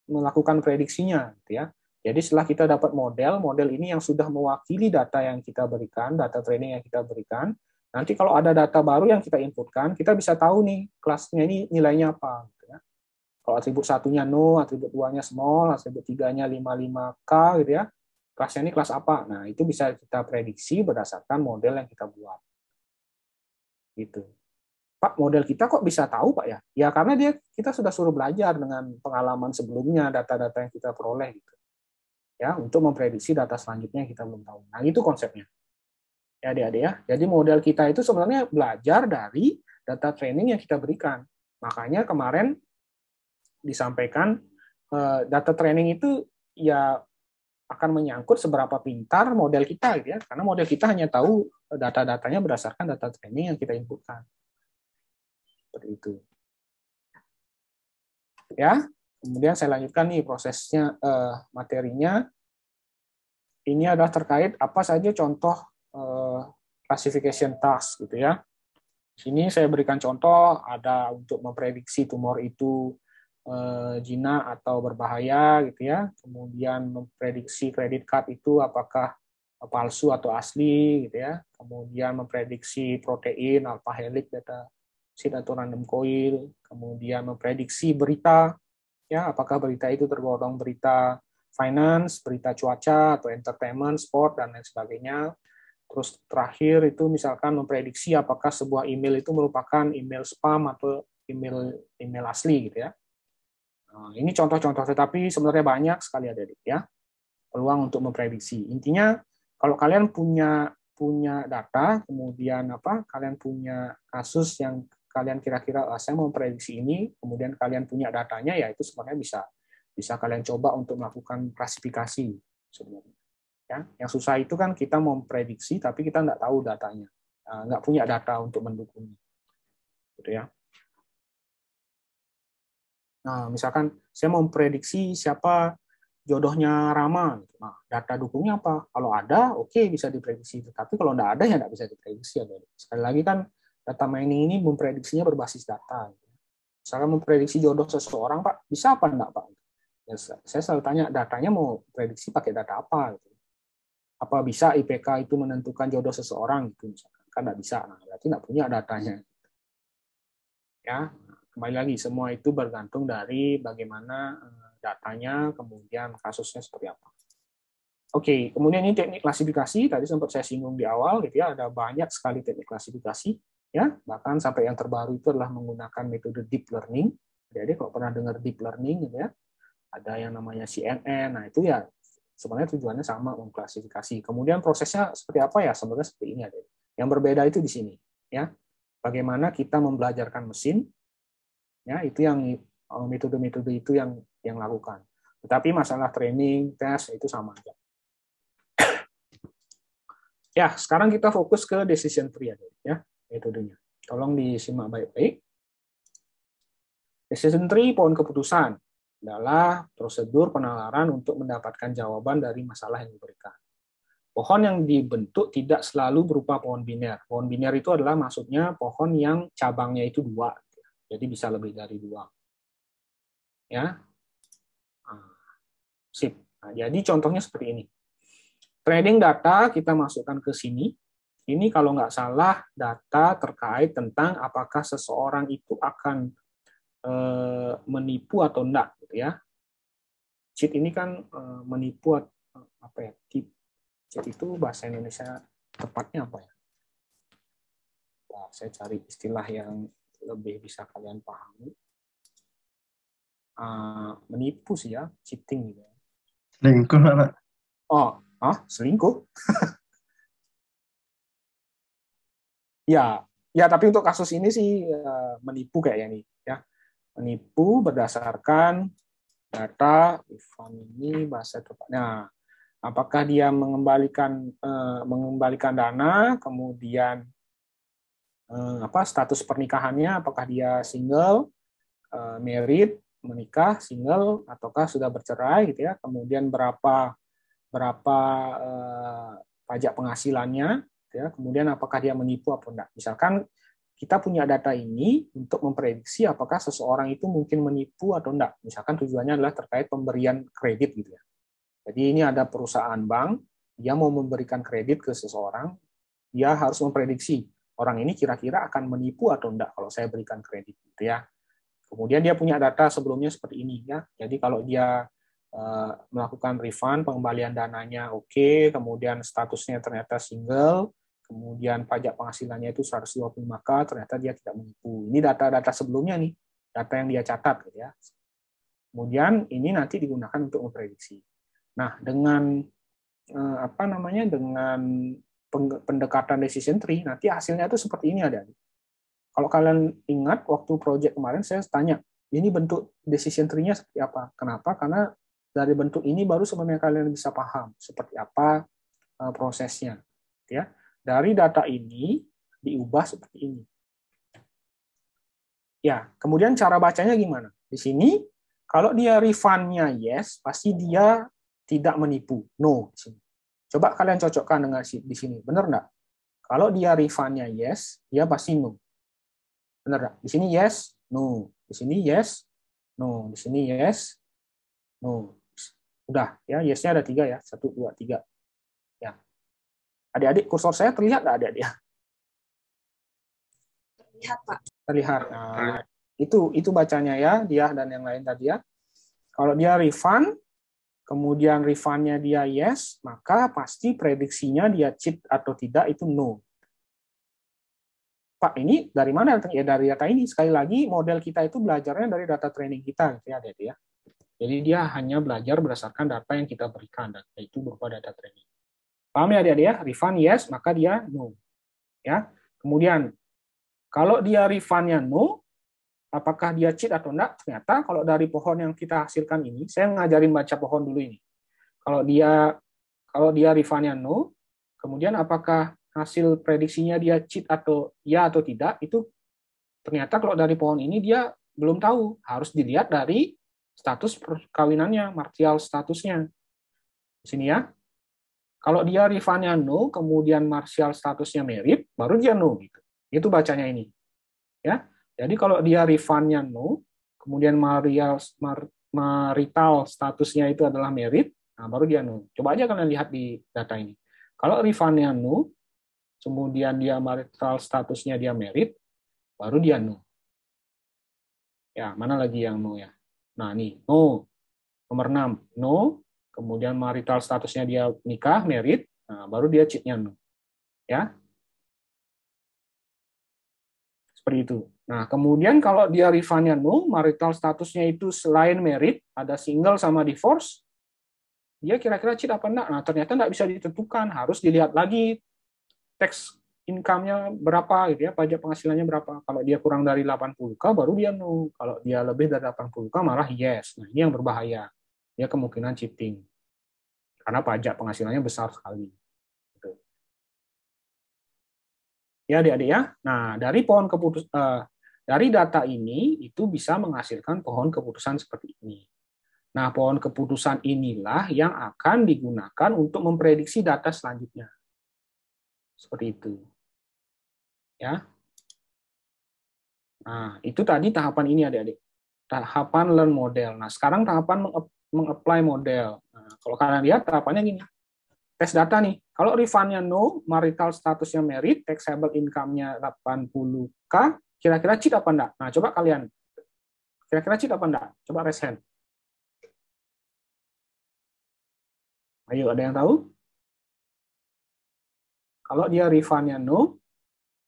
Speaker 1: melakukan prediksinya, gitu ya. Jadi setelah kita dapat model ini yang sudah mewakili data yang kita berikan, data training yang kita berikan, nanti kalau ada data baru yang kita inputkan, kita bisa tahu nih kelasnya ini nilainya apa. Gitu ya. Kalau atribut satunya no, atribut 2-nya small, atribut 3-nya 55K, gitu ya. Kelasnya ini kelas apa? Nah, itu bisa kita prediksi berdasarkan model yang kita buat. Gitu. Pak, model kita kok bisa tahu, Pak ya? Ya karena kita sudah suruh belajar dengan pengalaman sebelumnya, data-data yang kita peroleh gitu. Ya, untuk memprediksi data selanjutnya yang kita belum tahu. Nah, itu konsepnya. Ya, adik-adik ya. Jadi model kita itu sebenarnya belajar dari data training yang kita berikan. Makanya kemarin disampaikan data training itu ya akan menyangkut seberapa pintar model kita gitu ya. Karena model kita hanya tahu data-datanya berdasarkan data training yang kita inputkan. Seperti itu. Ya, kemudian saya lanjutkan nih prosesnya, materinya. Ini adalah terkait apa saja contoh classification task gitu ya. Sini saya berikan contoh, ada untuk memprediksi tumor itu jinak atau berbahaya gitu ya. Kemudian memprediksi kredit card itu apakah palsu atau asli gitu ya. Kemudian memprediksi protein, alpha helix, beta sheet atau random coil. Kemudian memprediksi berita ya, apakah berita itu tergolong berita finance, berita cuaca atau entertainment, sport dan lain sebagainya. Terus terakhir itu misalkan memprediksi apakah sebuah email itu merupakan email spam atau email asli gitu ya. Nah, ini contoh-contoh, tetapi sebenarnya banyak sekali adik-adik ya peluang untuk memprediksi. Intinya kalau kalian punya data, kemudian kalian punya kasus yang kalian kira-kira saya mau memprediksi ini, kemudian kalian punya datanya, ya itu sebenarnya bisa kalian coba untuk melakukan klasifikasi sebenarnya. Ya, yang susah itu kan kita mau memprediksi tapi kita nggak tahu datanya, nggak punya data untuk mendukungnya, gitu ya. Nah, misalkan saya mau memprediksi siapa jodohnya Rama. Nah, data dukungnya apa? Kalau ada, oke, bisa diprediksi. Tapi kalau nggak ada, ya nggak bisa diprediksi. Sekali lagi kan, data mining ini memprediksinya berbasis data. Misalkan memprediksi jodoh seseorang, Pak, bisa apa enggak, Pak? Ya, saya selalu tanya, datanya mau prediksi pakai data apa? Apa bisa IPK itu menentukan jodoh seseorang? Gitu, misalkan. Kan nggak bisa. Nah, berarti nggak punya datanya. Ya, kembali lagi, semua itu bergantung dari bagaimana datanya, kemudian kasusnya seperti apa. Oke, kemudian ini teknik klasifikasi, tadi sempat saya singgung di awal, gitu ya, ada banyak sekali teknik klasifikasi, ya, bahkan sampai yang terbaru itu adalah menggunakan metode deep learning. Jadi kalau pernah dengar deep learning, gitu ya, ada yang namanya CNN, nah itu ya sebenarnya tujuannya sama, mengklasifikasi. Kemudian prosesnya seperti apa ya? Sebenarnya seperti ini ada. Yang berbeda itu di sini, ya. Bagaimana kita membelajarkan mesin, ya itu yang metode-metode itu yang lakukan. Tetapi masalah training, tes itu sama aja. Ya, sekarang kita fokus ke decision tree ya, metodenya. Tolong disimak baik-baik. Decision tree, pohon keputusan, adalah prosedur penalaran untuk mendapatkan jawaban dari masalah yang diberikan. Pohon yang dibentuk tidak selalu berupa pohon biner. Pohon biner itu adalah maksudnya pohon yang cabangnya itu 2. Jadi bisa lebih dari 2. Ya. Sip. Nah, jadi contohnya seperti ini. Trading data kita masukkan ke sini. Ini kalau nggak salah data terkait tentang apakah seseorang itu akan menipu atau enggak gitu ya. Cheat ini kan menipu apa ya? Cheat itu bahasa Indonesia tepatnya apa ya? Nah, saya cari istilah yang lebih bisa kalian pahami. Menipu sih ya, cheating gitu.
Speaker 3: Selingkuh, Pak.
Speaker 1: Oh, selingkuh? Ya, tapi untuk kasus ini sih menipu kayaknya nih, ya. Menipu berdasarkan data Ivan ini bahasa tepatnya. Apakah dia mengembalikan dana, kemudian status pernikahannya, apakah dia single, married, menikah, single, ataukah sudah bercerai gitu ya. Kemudian berapa pajak penghasilannya, gitu ya. Kemudian apakah dia menipu atau enggak. Misalkan kita punya data ini untuk memprediksi apakah seseorang itu mungkin menipu atau enggak. Misalkan tujuannya adalah terkait pemberian kredit gitu ya. Jadi ini ada perusahaan bank, dia mau memberikan kredit ke seseorang, dia harus memprediksi orang ini kira-kira akan menipu atau enggak kalau saya berikan kredit gitu ya. Kemudian dia punya data sebelumnya seperti ini ya. Jadi kalau dia melakukan refund, pengembalian dananya oke, kemudian statusnya ternyata single, kemudian pajak penghasilannya itu 125K, ternyata dia tidak menipu. Ini data-data sebelumnya nih, data yang dia catat gitu ya. Kemudian ini nanti digunakan untuk memprediksi. Nah, dengan dengan pendekatan decision tree, nanti hasilnya itu seperti ini ada. Kalau kalian ingat waktu project kemarin saya tanya, ini bentuk decision tree-nya seperti apa? Kenapa? Karena dari bentuk ini baru sebenarnya kalian bisa paham seperti apa prosesnya. Ya, dari data ini diubah seperti ini. Ya, kemudian cara bacanya gimana? Di sini, kalau dia refund-nya yes, pasti dia tidak menipu. No. Coba kalian cocokkan dengan di sini. Benar nggak? Kalau dia refund-nya yes, dia pasti no. Benar nggak? Di sini yes, no. Di sini yes, no. Di sini yes, no. Udah ya, yesnya ada 3 ya, 1, 2, 3. Ya. Adik-adik, kursor saya terlihat nggak adik-adik?
Speaker 4: Terlihat, Pak.
Speaker 1: Terlihat. Nah, itu bacanya ya, dia dan yang lain tadi ya. Kalau dia refund, kemudian refundnya dia yes, maka pasti prediksinya dia cheat atau tidak itu no. Pak, ini dari mana? Ya dari data ini. Sekali lagi, model kita itu belajarnya dari data training kita, gitu ya, adik-adik ya. Jadi dia hanya belajar berdasarkan data yang kita berikan, dan itu berupa data training. Paham ya adik-adik ya? Refund yes, maka dia no. Ya. Kemudian kalau dia refundnya no, apakah dia cheat atau enggak? Ternyata kalau dari pohon yang kita hasilkan ini, saya ngajarin baca pohon dulu ini. Kalau dia refundnya no, kemudian apakah hasil prediksinya dia cheat atau ya atau tidak, itu ternyata kalau dari pohon ini dia belum tahu. Harus dilihat dari status perkawinannya, martial statusnya. Di sini ya. Kalau dia refundnya no, kemudian martial statusnya merit, baru dia no gitu. Itu bacanya ini. Ya. Jadi kalau dia refundnya no, kemudian marital statusnya itu adalah merit, nah baru dia no. Coba aja kalian lihat di data ini. Kalau refundnya no, kemudian dia marital statusnya dia merit, baru dia no. Ya, mana lagi yang no ya? Nah, nih, no. Nomor 6, no. Kemudian marital statusnya dia nikah, merit, nah, baru dia cheat-nya no. Ya. Seperti itu. Nah, kemudian kalau dia refund-nya no, marital statusnya itu selain merit, ada single sama divorce, dia kira-kira cheat apa enggak? Nah, ternyata enggak bisa ditentukan. Harus dilihat lagi tax income-nya berapa gitu ya, pajak penghasilannya berapa. Kalau dia kurang dari 80K baru dia no. Kalau dia lebih dari 80K malah yes. Nah, ini yang berbahaya. Dia kemungkinan cheating. Karena pajak penghasilannya besar sekali. Gitu. Ya, adik-adik ya. Nah, dari data ini itu bisa menghasilkan pohon keputusan seperti ini. Nah, pohon keputusan inilah yang akan digunakan untuk memprediksi data selanjutnya. Seperti itu. Ya. Nah, itu tadi tahapan ini adik-adik. Tahapan learn model. Nah, sekarang tahapan meng-apply model. Nah, kalau kalian lihat tahapannya gini. Tes data nih. Kalau refundnya no, marital statusnya merit, taxable income-nya 80K, kira-kira cheat apa enggak? Nah, coba kalian. Kira-kira cheat apa enggak? Coba raise hand. Ayo, ada yang tahu? Kalau dia refundnya no,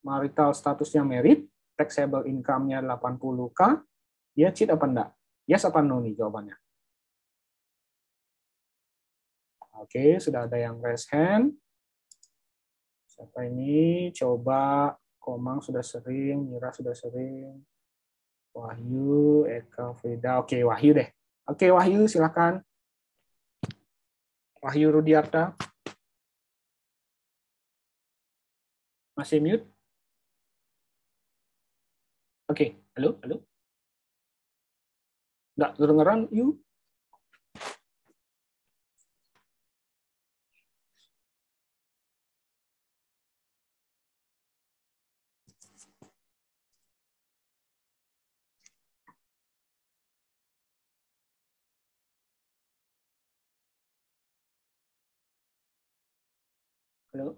Speaker 1: marital statusnya merit, taxable income-nya 80K, dia cheat apa enggak? Yes apa no nih jawabannya? Oke, sudah ada yang raise hand. Siapa ini? Coba, Komang sudah sering, Mira sudah sering, Wahyu, Eka, Frida. Oke, Wahyu deh. Oke, Wahyu silakan. Wahyu Rudiarta. Masih mute? Oke, halo, halo. Nggak kedengeran, you? Halo.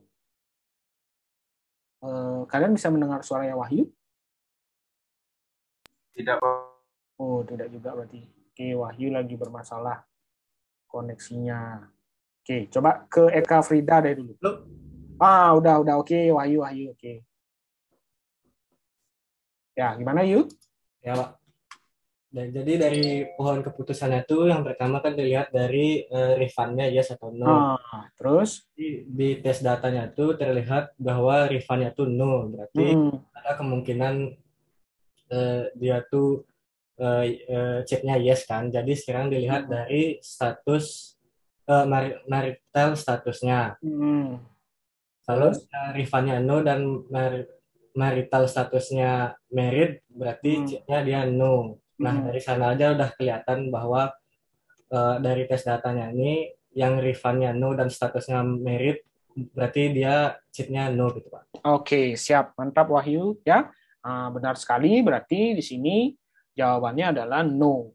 Speaker 1: Kalian bisa mendengar suaranya Wahyu?
Speaker 3: Tidak,
Speaker 1: Oh, tidak juga berarti. Oke, Wahyu lagi bermasalah koneksinya. Oke, coba ke Eka Frida deh dulu. Ah, udah. Oke, Wahyu. Oke. Ya, gimana, Yu?
Speaker 5: Ya, Pak. Jadi dari pohon keputusannya itu yang pertama kan dilihat dari refundnya yes atau no.
Speaker 1: Terus?
Speaker 5: Di tes datanya itu terlihat bahwa refundnya itu no. Berarti ada kemungkinan dia tuh cheatnya yes kan. Jadi sekarang dilihat dari status marital statusnya. Kalau refundnya no dan marital statusnya merit, berarti cheatnya dia no. Nah, dari sana aja udah kelihatan bahwa dari tes datanya ini yang refundnya no dan statusnya merit, berarti dia cheatnya no gitu, Pak.
Speaker 1: Oke, siap. Mantap, Wahyu. Ya, benar sekali. Berarti di sini jawabannya adalah no.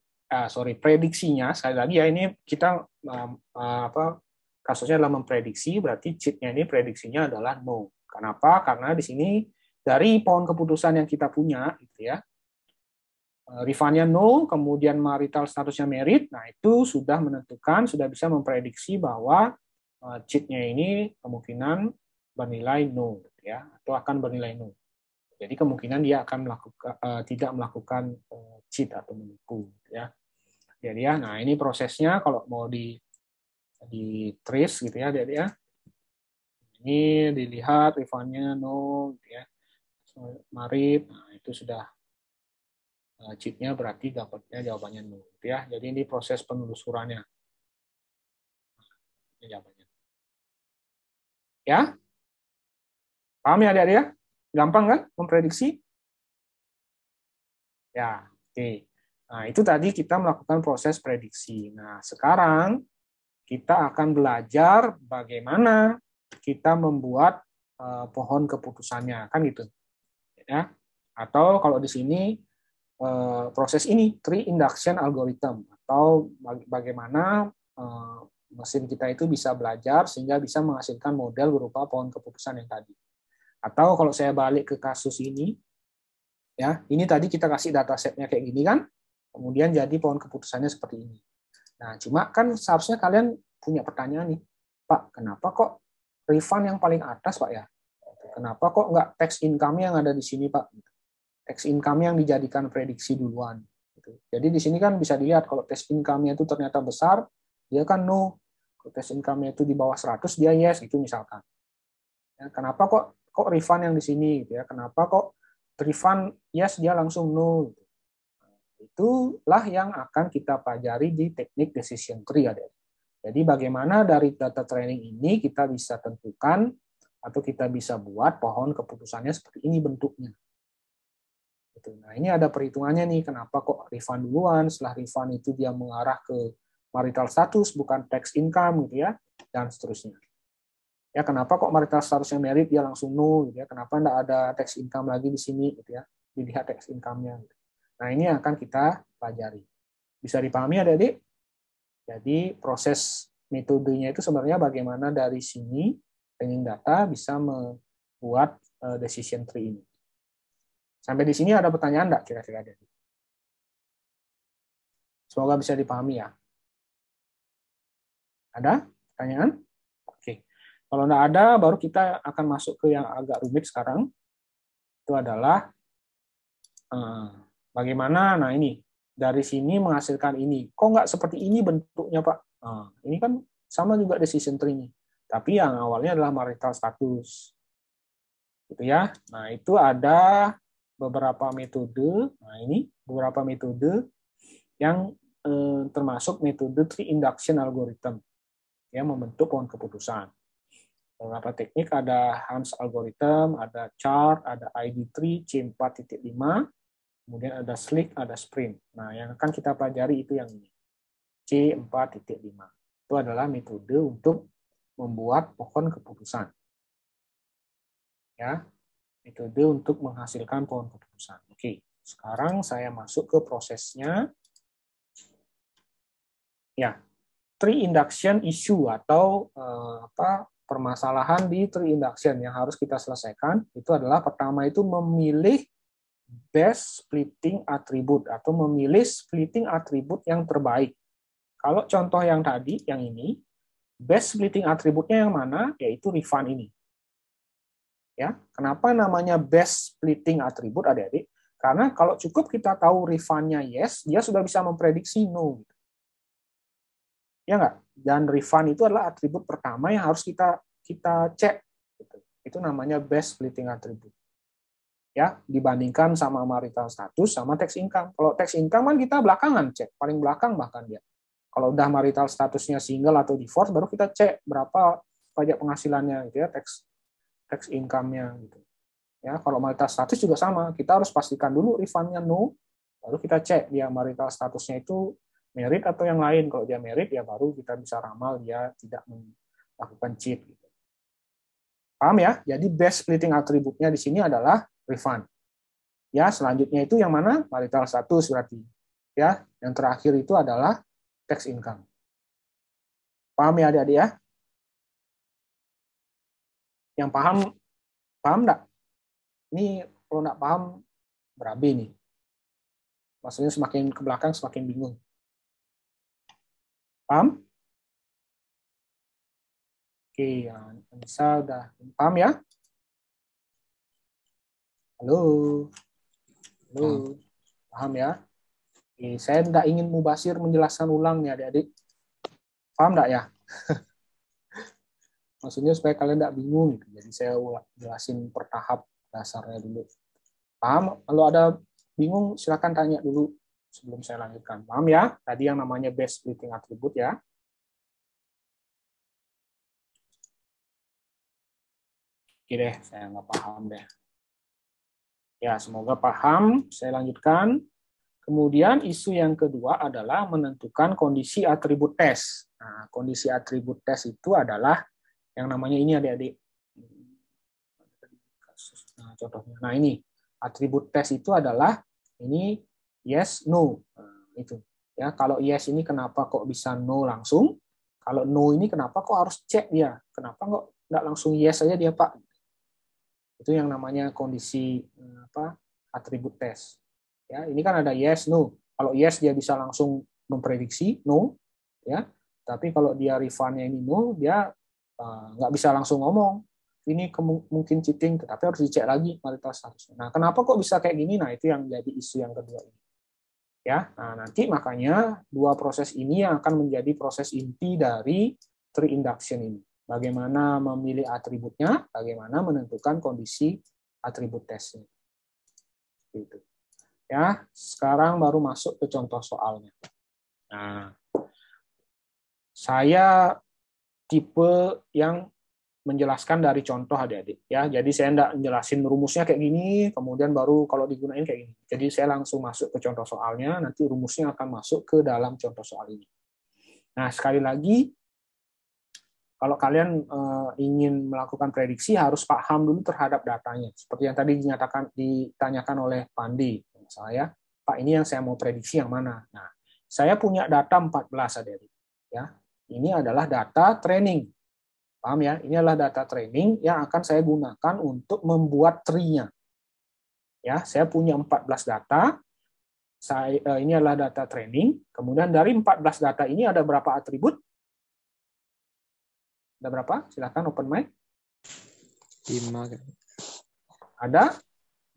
Speaker 1: prediksinya, sekali lagi ya, ini kita kasusnya adalah memprediksi, berarti cheatnya ini prediksinya adalah no. Kenapa? Karena di sini dari pohon keputusan yang kita punya, gitu ya, Rifannya no, kemudian marital statusnya merit, nah itu sudah menentukan, sudah bisa memprediksi bahwa cheatnya ini kemungkinan bernilai no, gitu ya, atau akan bernilai no. Jadi kemungkinan dia akan tidak melakukan cheat atau menipu, gitu ya. Jadi ya, nah ini prosesnya kalau mau di trace gitu ya, jadi ya. Ini dilihat Rifannya no, gitu ya. Marit, nah itu sudah cheatnya berarti dapatnya jawabannya no, gitu ya. Jadi ini proses penelusurannya. Ini jawabannya. Ya, paham ya adik-adik ya? Gampang kan memprediksi? Ya, oke. Nah itu tadi kita melakukan proses prediksi. Nah sekarang kita akan belajar bagaimana kita membuat pohon keputusannya, kan gitu. Ya. Atau kalau di sini proses ini tree induction algorithm, atau bagaimana mesin kita itu bisa belajar sehingga bisa menghasilkan model berupa pohon keputusan yang tadi. Atau kalau saya balik ke kasus ini, ya ini tadi kita kasih datasetnya kayak gini kan, kemudian jadi pohon keputusannya seperti ini. Nah cuma kan seharusnya kalian punya pertanyaan nih, Pak, kenapa kok refund yang paling atas Pak ya? Kenapa kok nggak tax income yang ada di sini Pak? Tax income yang dijadikan prediksi duluan. Jadi di sini kan bisa dilihat kalau tax income-nya itu ternyata besar, dia kan no. Kalau tax income-nya itu di bawah 100, dia yes, itu misalkan. Ya, kenapa kok refund yang di sini? Gitu ya? Kenapa kok refund yes, dia langsung no? Gitu. Itulah yang akan kita pelajari di teknik decision tree. Jadi bagaimana dari data training ini kita bisa tentukan atau kita bisa buat pohon keputusannya seperti ini bentuknya. Nah, ini ada perhitungannya nih, kenapa kok refund duluan, setelah refund itu dia mengarah ke marital status, bukan tax income, gitu ya, dan seterusnya. Ya, kenapa kok marital statusnya merit, dia langsung no, gitu ya, kenapa enggak ada tax income lagi di sini, gitu ya, dilihat tax income-nya. Nah, ini yang akan kita pelajari. Bisa dipahami adik-adik? Jadi, proses metodenya itu sebenarnya bagaimana dari sini, training data bisa membuat decision tree ini. Sampai di sini ada pertanyaan enggak kira-kira? Semoga bisa dipahami ya. Ada pertanyaan? Oke. Kalau enggak ada, baru kita akan masuk ke yang agak rumit sekarang. Itu adalah bagaimana, nah ini, dari sini menghasilkan ini. Kok enggak seperti ini bentuknya, Pak? Ini kan sama juga decision tree ini. Tapi yang awalnya adalah marital status. Gitu ya. Nah, itu ada beberapa metode. Nah, ini beberapa metode yang termasuk metode tree induction algorithm yang membentuk pohon keputusan. Beberapa teknik ada Hans algorithm, ada chart, ada ID tree, C4.5, kemudian ada slick, ada sprint. Nah, yang akan kita pelajari itu yang ini. C4.5. Itu adalah metode untuk membuat pohon keputusan. Ya. Metode untuk menghasilkan pohon keputusan. Oke, sekarang saya masuk ke prosesnya. Ya, tree induction issue atau permasalahan di tree induction yang harus kita selesaikan itu adalah pertama itu memilih best splitting attribute atau memilih splitting attribute yang terbaik. Kalau contoh yang tadi, yang ini, best splitting attribute-nya yang mana? Yaitu refund ini. Ya, kenapa namanya best splitting attribute adik-adik? Karena kalau cukup kita tahu refund-nya yes, dia sudah bisa memprediksi no. Ya nggak? Dan refund itu adalah atribut pertama yang harus kita cek. Itu namanya best splitting attribute. Ya, dibandingkan sama marital status sama tax income. Kalau tax income kan kita belakangan cek, paling belakang bahkan dia. Kalau udah marital statusnya single atau divorce, baru kita cek berapa pajak penghasilannya, gitu ya, tax income-nya gitu. Ya, kalau marital status juga sama, kita harus pastikan dulu refund-nya no, baru kita cek dia marital statusnya itu merit atau yang lain. Kalau dia merit ya baru kita bisa ramal dia tidak melakukan cheat gitu. Paham ya? Jadi best splitting attribute-nya di sini adalah refund. Ya, selanjutnya itu yang mana? Marital status berarti. Ya, Yang terakhir itu adalah tax income. Paham ya adik-adik ya? Yang paham enggak? Ini kalau enggak paham berabe nih. Maksudnya semakin ke belakang semakin bingung. Paham? Oke, Anissa udah paham ya? Halo? Halo? Paham ya? Oke, saya tidak ingin Mubasir menjelaskan ulang nih adik-adik. Paham enggak ya? Maksudnya supaya kalian tidak bingung. Jadi saya jelasin per tahap dasarnya dulu. Paham? Kalau ada bingung silakan tanya dulu sebelum saya lanjutkan. Paham ya? Tadi yang namanya base splitting attribute ya. Oke deh, saya nggak paham deh. Ya, semoga paham. Saya lanjutkan. Kemudian isu yang kedua adalah menentukan kondisi atribut tes. Nah, kondisi atribut tes itu adalah yang namanya ini adik-adik. Nah, contohnya. Nah, ini atribut tes itu adalah ini yes, no. Nah, itu. Ya, kalau yes ini kenapa kok bisa no langsung? Kalau no ini kenapa kok harus cek dia? Kenapa kok nggak langsung yes saja dia, Pak? Itu yang namanya kondisi atribut tes. Ya, ini kan ada yes, no. Kalau yes dia bisa langsung memprediksi no, ya. Tapi kalau dia refund-nya ini no, dia nggak bisa langsung ngomong. Ini mungkin cheating, tetapi harus dicek lagi kualitas statusnya. Nah, kenapa kok bisa kayak gini? Nah, itu yang jadi isu yang kedua ini. Ya, nah nanti makanya dua proses ini yang akan menjadi proses inti dari tree induction ini. Bagaimana memilih atributnya, bagaimana menentukan kondisi atribut tesnya. Gitu. Ya, sekarang baru masuk ke contoh soalnya. Nah, saya tipe yang menjelaskan dari contoh adik-adik. Ya, jadi saya enggak menjelasin rumusnya kayak gini, kemudian baru kalau digunain kayak gini. Jadi saya langsung masuk ke contoh soalnya, nanti rumusnya akan masuk ke dalam contoh soal ini. Nah, sekali lagi, kalau kalian ingin melakukan prediksi harus paham dulu terhadap datanya. Seperti yang tadi ditanyakan oleh Pandi, saya, Pak ini yang saya mau prediksi yang mana? Nah, saya punya data 14 adik-adik. Ya, ini adalah data training. Paham ya? Ini adalah data training yang akan saya gunakan untuk membuat tree-nya. Ya, saya punya 14 data. Ini adalah data training. Kemudian dari 14 data ini ada berapa atribut? Ada berapa? Silakan open mic.
Speaker 2: 5.
Speaker 1: Ada?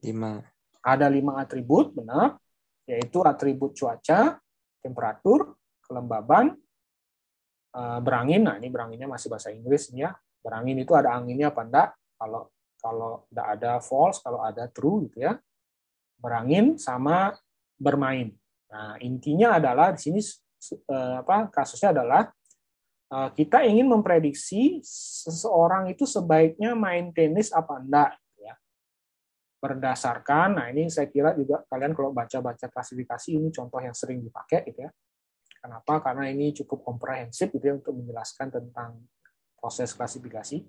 Speaker 2: 5.
Speaker 1: Ada 5 atribut, benar. Yaitu atribut cuaca, temperatur, kelembaban, berangin. Nah, ini beranginnya masih bahasa Inggris ya. Berangin itu ada anginnya apa enggak? Kalau enggak ada false, kalau ada true gitu ya. Berangin sama bermain. Nah, intinya adalah di sini kasusnya adalah kita ingin memprediksi seseorang itu sebaiknya main tenis apa enggak ya. Berdasarkan, nah ini saya kira juga kalian kalau baca-baca klasifikasi ini contoh yang sering dipakai gitu ya. Kenapa? Karena ini cukup komprehensif gitu ya untuk menjelaskan tentang proses klasifikasi.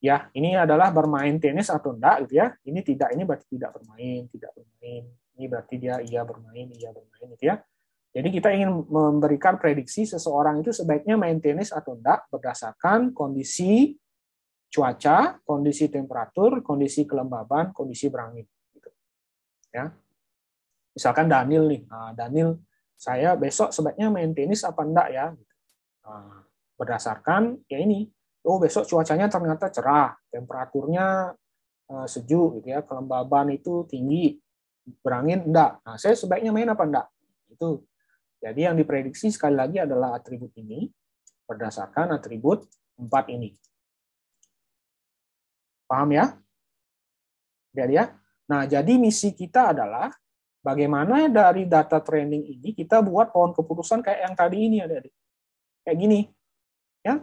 Speaker 1: Ya, ini adalah bermain tenis atau enggak gitu ya. Ini tidak, ini berarti tidak bermain, tidak bermain. Ini berarti dia iya bermain gitu ya. Jadi kita ingin memberikan prediksi seseorang itu sebaiknya main tenis atau enggak berdasarkan kondisi cuaca, kondisi temperatur, kondisi kelembaban, kondisi berangin. Gitu. Ya. Misalkan Daniel nih, nah, Daniel saya besok sebaiknya main tenis apa enggak ya? Nah, berdasarkan ya ini, besok cuacanya ternyata cerah, temperaturnya sejuk gitu ya, kelembaban itu tinggi, berangin enggak. Nah, saya sebaiknya main apa enggak? Itu. Jadi yang diprediksi sekali lagi adalah atribut ini berdasarkan atribut 4 ini. Paham ya? Jadi ya. Nah, jadi misi kita adalah bagaimana dari data training ini kita buat pohon keputusan kayak yang tadi ini adik-adik. Kayak gini. Ya.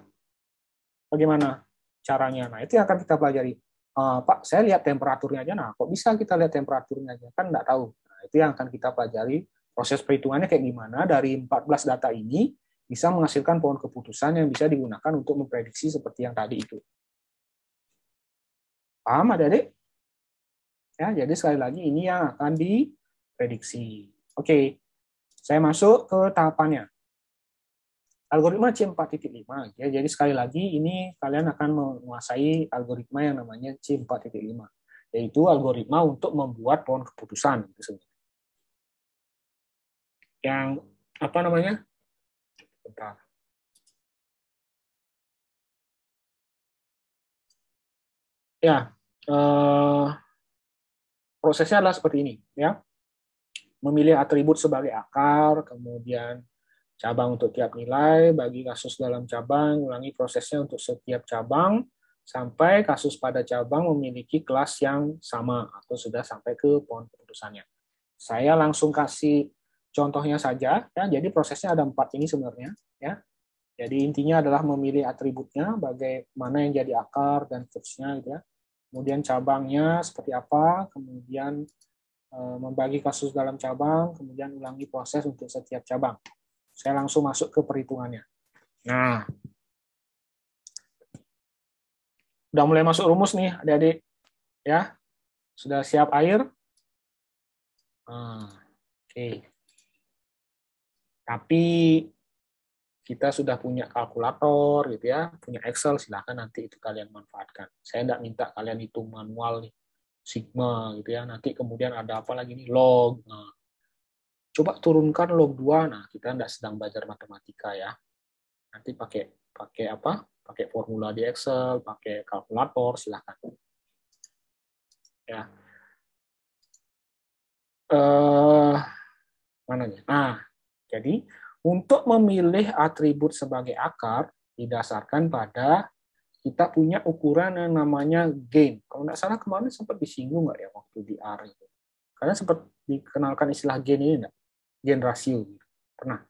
Speaker 1: Bagaimana caranya? Nah, itu yang akan kita pelajari. Pak, saya lihat temperaturnya aja. Nah, kok bisa kita lihat temperaturnya aja? Kan nggak tahu. Nah, itu yang akan kita pelajari. Proses perhitungannya kayak gimana dari 14 data ini bisa menghasilkan pohon keputusan yang bisa digunakan untuk memprediksi seperti yang tadi itu. Paham adik-adik? Ya, jadi sekali lagi ini yang akan diprediksi. Oke. Saya masuk ke tahapannya. Algoritma C4.5. Ya, jadi sekali lagi ini kalian akan menguasai algoritma yang namanya C4.5, yaitu algoritma untuk membuat pohon keputusan. Yang apa namanya? Bentar. Ya, prosesnya adalah seperti ini, ya. Memilih atribut sebagai akar, kemudian cabang untuk tiap nilai, bagi kasus dalam cabang, ulangi prosesnya untuk setiap cabang, sampai kasus pada cabang memiliki kelas yang sama, atau sudah sampai ke pohon keputusannya. Saya langsung kasih contohnya saja, ya. Jadi prosesnya ada 4 ini sebenarnya, ya. Jadi intinya adalah memilih atributnya, bagaimana yang jadi akar, dan seterusnya, gitu ya. Kemudian cabangnya seperti apa, kemudian membagi kasus dalam cabang, kemudian ulangi proses untuk setiap cabang. Saya langsung masuk ke perhitungannya. Nah, udah mulai masuk rumus nih, adik-adik. Ya, sudah siap air? Oke. Tapi kita sudah punya kalkulator, gitu ya, punya Excel, silahkan nanti itu kalian manfaatkan. Saya tidak minta kalian hitung manual nih, sigma, gitu ya. Nanti kemudian ada apa lagi nih, log. Nah, coba turunkan log 2. Nah, kita tidak sedang belajar matematika ya. Nanti pakai apa? Pakai formula di Excel, pakai kalkulator, silakan. Ya. Mana nih? Nah, jadi untuk memilih atribut sebagai akar didasarkan pada kita punya ukuran yang namanya gain. Kalau nggak salah kemarin sempat disinggung nggak ya waktu di R itu? Karena sempat dikenalkan istilah gain ini nggak? Gain rasio. Pernah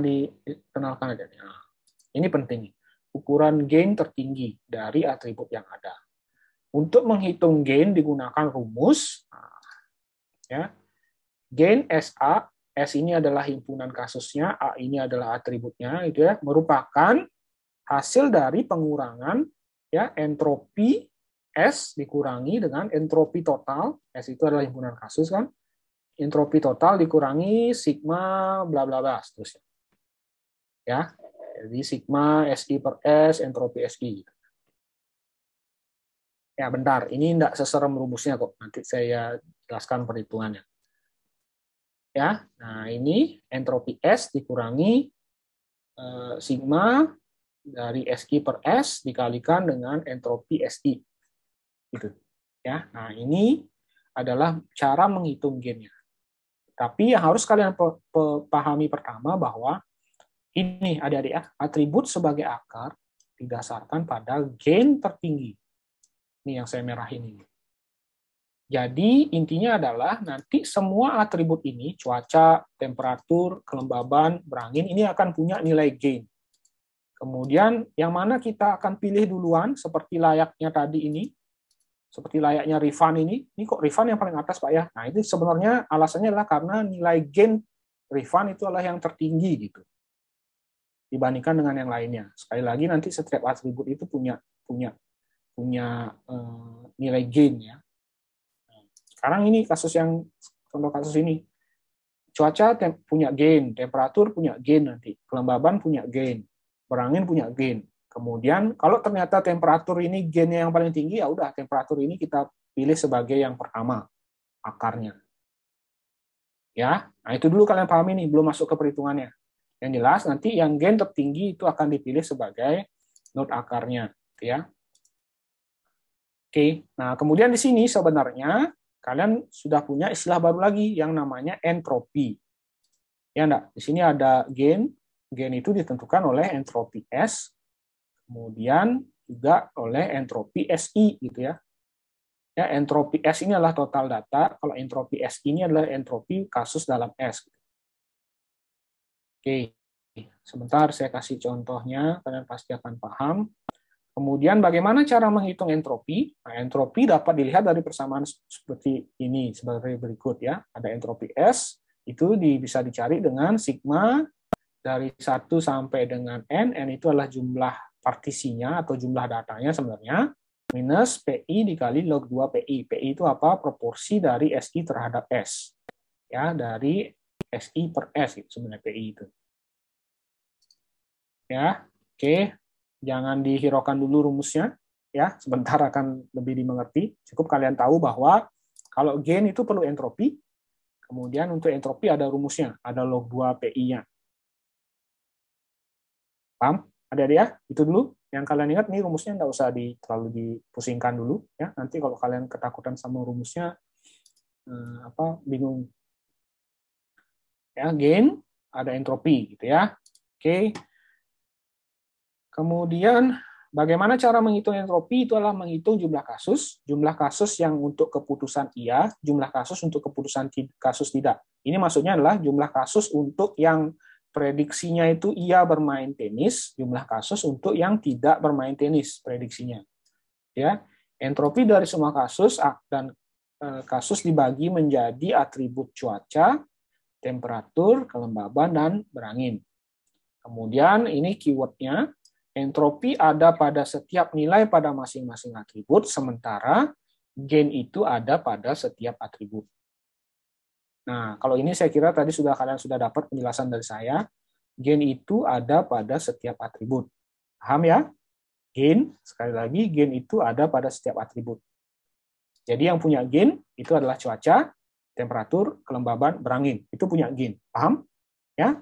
Speaker 1: dikenalkan aja. Nah, ini penting. Ukuran gain tertinggi dari atribut yang ada. Untuk menghitung gain digunakan rumus. Ya, gain SA, S ini adalah himpunan kasusnya, A ini adalah atributnya, itu ya, merupakan hasil dari pengurangan ya entropi S dikurangi dengan entropi total. S itu adalah himpunan kasus kan. Entropi total dikurangi sigma bla bla bla seterusnya. Ya. Jadi sigma SI per S entropi SI. Ya, bentar. Ini tidak seserem rumusnya kok. Nanti saya jelaskan perhitungannya. Ya. Nah, ini entropi S dikurangi sigma dari SI per S dikalikan dengan entropi SI. Gitu. Ya. Nah, ini adalah cara menghitung gain-nya. Tapi yang harus kalian pahami pertama bahwa ini adik-adik ya, atribut sebagai akar didasarkan pada gain tertinggi. Ini yang saya merahin ini. Jadi intinya adalah nanti semua atribut ini, cuaca, temperatur, kelembaban, berangin, ini akan punya nilai gain. Kemudian yang mana kita akan pilih duluan, seperti layaknya tadi ini, seperti layaknya Rifan ini kok Rifan yang paling atas Pak ya? Nah itu sebenarnya alasannya adalah karena nilai gain Rifan itu adalah yang tertinggi gitu dibandingkan dengan yang lainnya. Sekali lagi nanti setiap atribut itu punya nilai gain ya. Sekarang ini contoh kasus ini, cuaca punya gain, temperatur punya gain nanti, kelembaban punya gain, berangin punya gain. Kemudian kalau ternyata temperatur ini gainnya yang paling tinggi, ya udah temperatur ini kita pilih sebagai yang pertama akarnya. Ya, nah itu dulu kalian pahami nih, belum masuk ke perhitungannya. Yang jelas nanti yang gain tertinggi itu akan dipilih sebagai node akarnya, ya. Oke, nah kemudian di sini sebenarnya kalian sudah punya istilah baru lagi yang namanya entropi. Ya enggak? Di sini ada gain itu ditentukan oleh entropi S, kemudian juga oleh entropi SI gitu ya. Ya, entropi S ini adalah total data, kalau entropi SI ini adalah entropi kasus dalam S. Oke, sebentar saya kasih contohnya, kalian pasti akan paham. Kemudian bagaimana cara menghitung entropi? Nah, entropi dapat dilihat dari persamaan seperti ini, sebagai berikut ya. Ada entropi S, itu bisa dicari dengan sigma dari 1 sampai dengan N itu adalah jumlah partisinya atau jumlah datanya sebenarnya, minus PI dikali log 2 PI. PI itu apa? Proporsi dari SI terhadap S. ya dari SI per S itu sebenarnya PI itu. Ya, oke. Jangan dihiraukan dulu rumusnya, ya. Sebentar akan lebih dimengerti. Cukup kalian tahu bahwa kalau gain itu perlu entropi. Kemudian untuk entropi ada rumusnya, ada log 2 PI-nya. Paham? Adik-adik ya? Itu dulu. Yang kalian ingat nih rumusnya nggak usah terlalu dipusingkan dulu, ya. Nanti kalau kalian ketakutan sama rumusnya, bingung. Ya, gain ada entropi, gitu ya. Oke. Kemudian bagaimana cara menghitung entropi? Itu adalah menghitung jumlah kasus yang untuk keputusan iya, jumlah kasus untuk keputusan kasus tidak. Ini maksudnya adalah jumlah kasus untuk yang prediksinya itu iya bermain tenis, jumlah kasus untuk yang tidak bermain tenis prediksinya. Ya, entropi dari semua kasus dan kasus dibagi menjadi atribut cuaca, temperatur, kelembaban, dan berangin. Kemudian ini keywordnya, entropi ada pada setiap nilai pada masing-masing atribut, sementara gain itu ada pada setiap atribut. Nah, kalau ini saya kira tadi kalian sudah dapat penjelasan dari saya. Gain itu ada pada setiap atribut. Paham ya? Gain, sekali lagi, gain itu ada pada setiap atribut. Jadi yang punya gain itu adalah cuaca, temperatur, kelembaban, berangin. Itu punya gain. Paham? Ya?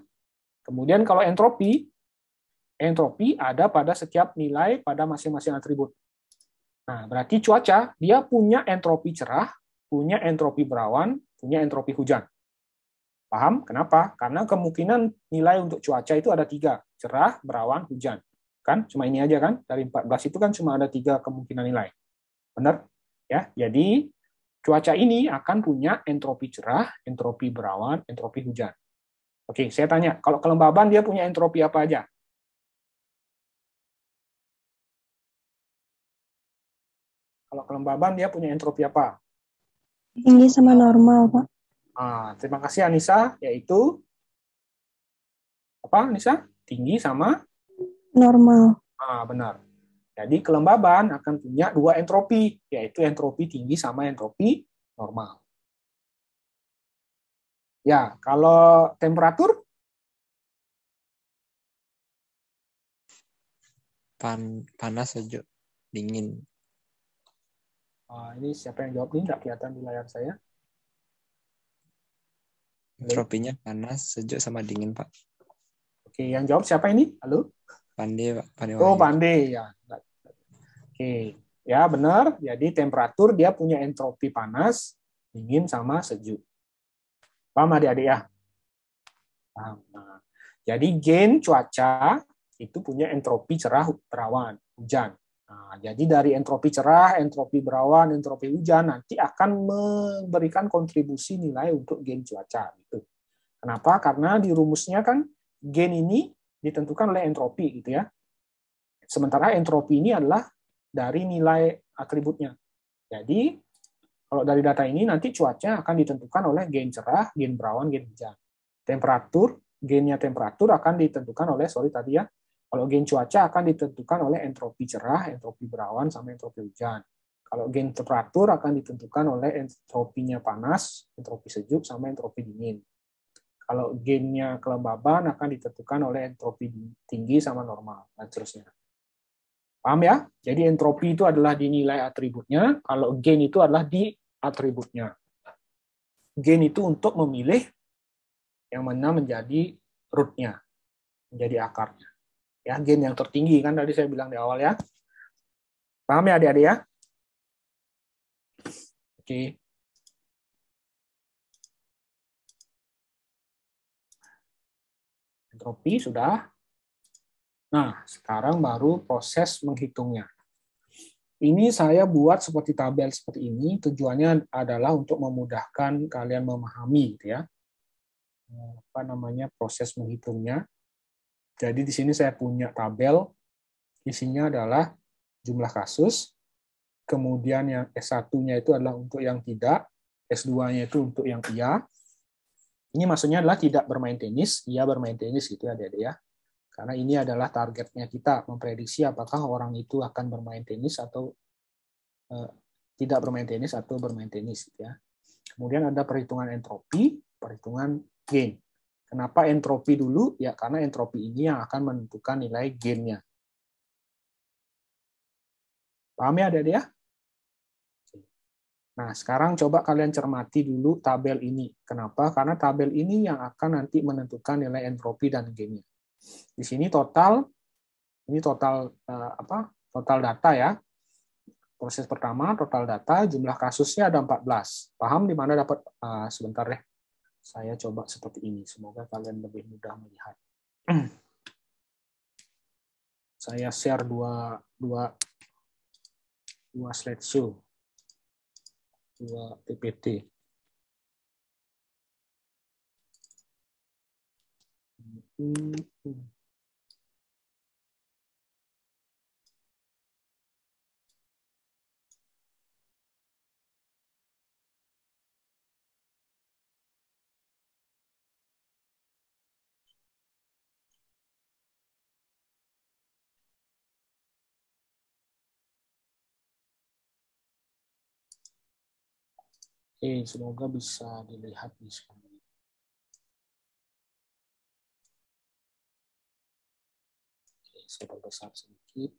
Speaker 1: Kemudian kalau entropi ada pada setiap nilai pada masing-masing atribut. Nah, berarti cuaca, dia punya entropi cerah, punya entropi berawan, punya entropi hujan. Paham? Kenapa? Karena kemungkinan nilai untuk cuaca itu ada 3, cerah, berawan, hujan. Kan? Cuma ini aja kan? Dari 14 itu kan cuma ada 3 kemungkinan nilai. Benar? Ya, jadi cuaca ini akan punya entropi cerah, entropi berawan, entropi hujan. Oke, saya tanya, kalau kelembaban dia punya entropi apa aja? Kalau kelembaban dia punya entropi apa?
Speaker 4: Tinggi sama normal, Pak.
Speaker 1: Terima kasih Anissa, yaitu apa Anissa? Tinggi sama
Speaker 4: normal.
Speaker 1: Benar. Jadi kelembaban akan punya 2 entropi, yaitu entropi tinggi sama entropi normal. Ya, kalau temperatur?
Speaker 2: Panas, sejuk, dingin.
Speaker 1: Ini siapa yang jawab ini? Nggak kelihatan di layar saya.
Speaker 2: Entropinya panas, sejuk, sama dingin, Pak.
Speaker 1: Oke, yang jawab siapa ini? Halo?
Speaker 2: Pande, Pak.
Speaker 1: Oh, Pande, ya. Oke, ya benar. Jadi temperatur dia punya entropi panas, dingin, sama sejuk. Paham adik-adik ya? Paham. Nah, jadi gain cuaca itu punya entropi cerah, berawan, hujan. Nah, jadi dari entropi cerah, entropi berawan, entropi hujan nanti akan memberikan kontribusi nilai untuk gain cuaca. Gitu. Kenapa? Karena di rumusnya kan gain ini ditentukan oleh entropi, gitu ya. Sementara entropi ini adalah dari nilai atributnya. Jadi kalau dari data ini nanti cuaca akan ditentukan oleh gain cerah, gain berawan, gain hujan. Temperatur, gainnya temperatur akan ditentukan oleh tadi ya. Kalau gain cuaca akan ditentukan oleh entropi cerah, entropi berawan, sama entropi hujan. Kalau gain temperatur akan ditentukan oleh entropinya panas, entropi sejuk, sama entropi dingin. Kalau gainnya kelembaban akan ditentukan oleh entropi tinggi sama normal, dan seterusnya. Paham ya? Jadi entropi itu adalah di nilai atributnya, kalau gain itu adalah di atributnya. Gain itu untuk memilih yang mana menjadi root-nya, menjadi akarnya. Ya, gain yang tertinggi kan tadi saya bilang di awal ya. Paham ya adik-adik ya? Oke. Entropi sudah. Nah, sekarang baru proses menghitungnya. Ini saya buat seperti tabel seperti ini, tujuannya adalah untuk memudahkan kalian memahami gitu ya. Proses menghitungnya. Jadi di sini saya punya tabel, isinya adalah jumlah kasus, kemudian yang S1-nya itu adalah untuk yang tidak, S2-nya itu untuk yang iya. Ini maksudnya adalah tidak bermain tenis, iya bermain tenis gitu ya adik-adik ya. Karena ini adalah targetnya kita, memprediksi apakah orang itu akan bermain tenis atau tidak bermain tenis atau bermain tenis gitu ya. Kemudian ada perhitungan entropi, perhitungan gain. Kenapa entropi dulu? Ya karena entropi ini yang akan menentukan nilai gain-nya. Paham ya adik-adik ya? Nah, sekarang coba kalian cermati dulu tabel ini. Kenapa? Karena tabel ini yang akan nanti menentukan nilai entropi dan gain-nya. Di sini total total data ya. Proses pertama total data, jumlah kasusnya ada 14. Paham di mana dapat sebentar deh. Saya coba seperti ini, semoga kalian lebih mudah melihat. Saya share dua slideshow. 2 PPT. Semoga bisa dilihat di sini. Saya perbesar sedikit.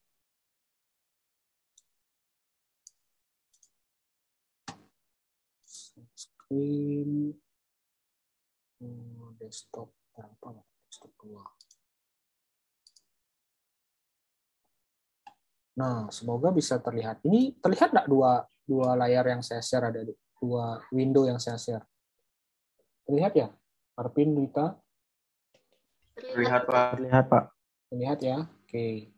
Speaker 1: Screen desktop berapa? Desktop 2. Nah, semoga bisa terlihat. Ini terlihat nggak dua layar yang saya share, ada dua window yang saya share? Terlihat ya? Arvin, Rita?
Speaker 3: Terlihat, Pak. Terlihat, Pak.
Speaker 1: Terlihat ya? Oke.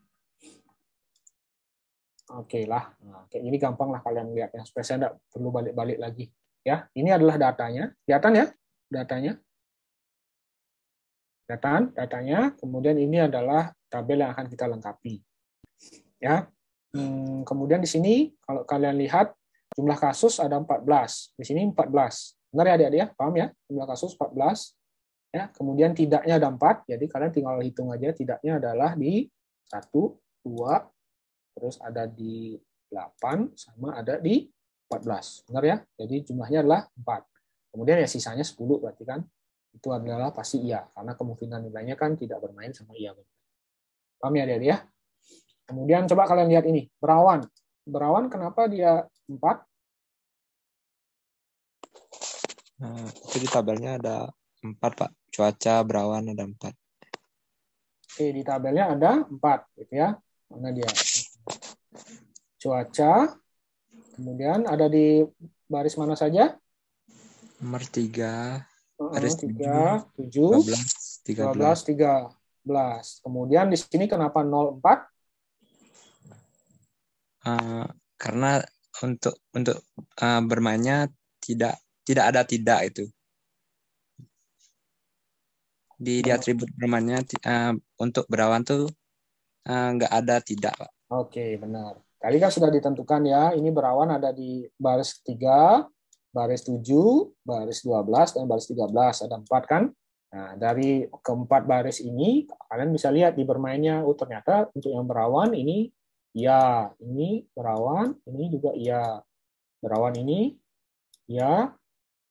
Speaker 1: Oke lah. Nah, kayak gini gampang lah kalian lihatnya. Supaya saya nggak perlu balik-balik lagi. Ya, ini adalah datanya. Kelihatan ya? Datanya. Kelihatan datanya. Kemudian ini adalah tabel yang akan kita lengkapi. Ya. Kemudian di sini kalau kalian lihat jumlah kasus ada 14. Di sini 14. Benar ya adik-adik ya? Paham ya? Jumlah kasus 14. Ya, kemudian tidaknya ada 4. Jadi kalian tinggal hitung aja tidaknya adalah di 1, 2, terus ada di 8 sama ada di 14. Benar ya? Jadi jumlahnya adalah 4. Kemudian ya sisanya 10 berarti kan itu adalah pasti iya karena kemungkinan nilainya kan tidak bermain sama iya. Paham ya adik-adik ya? Kemudian coba kalian lihat ini, berawan. Berawan kenapa dia 4?
Speaker 2: Nah, itu di tabelnya ada 4, Pak. Cuaca, berawan ada 4.
Speaker 1: Oke, di tabelnya ada 4, gitu ya. Mana dia? Cuaca. Kemudian ada di baris mana saja?
Speaker 2: Nomor 3,
Speaker 1: baris
Speaker 2: 3,
Speaker 1: 7,
Speaker 2: 12,
Speaker 1: 13. Kemudian di sini kenapa 04?
Speaker 2: Karena untuk bermainnya tidak ada itu di atribut bermainnya untuk berawan tuh nggak ada tidak, Pak.
Speaker 1: Oke, benar. Tadi kan sudah ditentukan ya, ini berawan ada di baris 3, baris 7, baris 12, dan baris 13. Ada 4 kan? Nah, dari keempat baris ini, kalian bisa lihat di bermainnya, ternyata untuk yang berawan ini ya, ini berawan, ini juga iya. Berawan ini ya,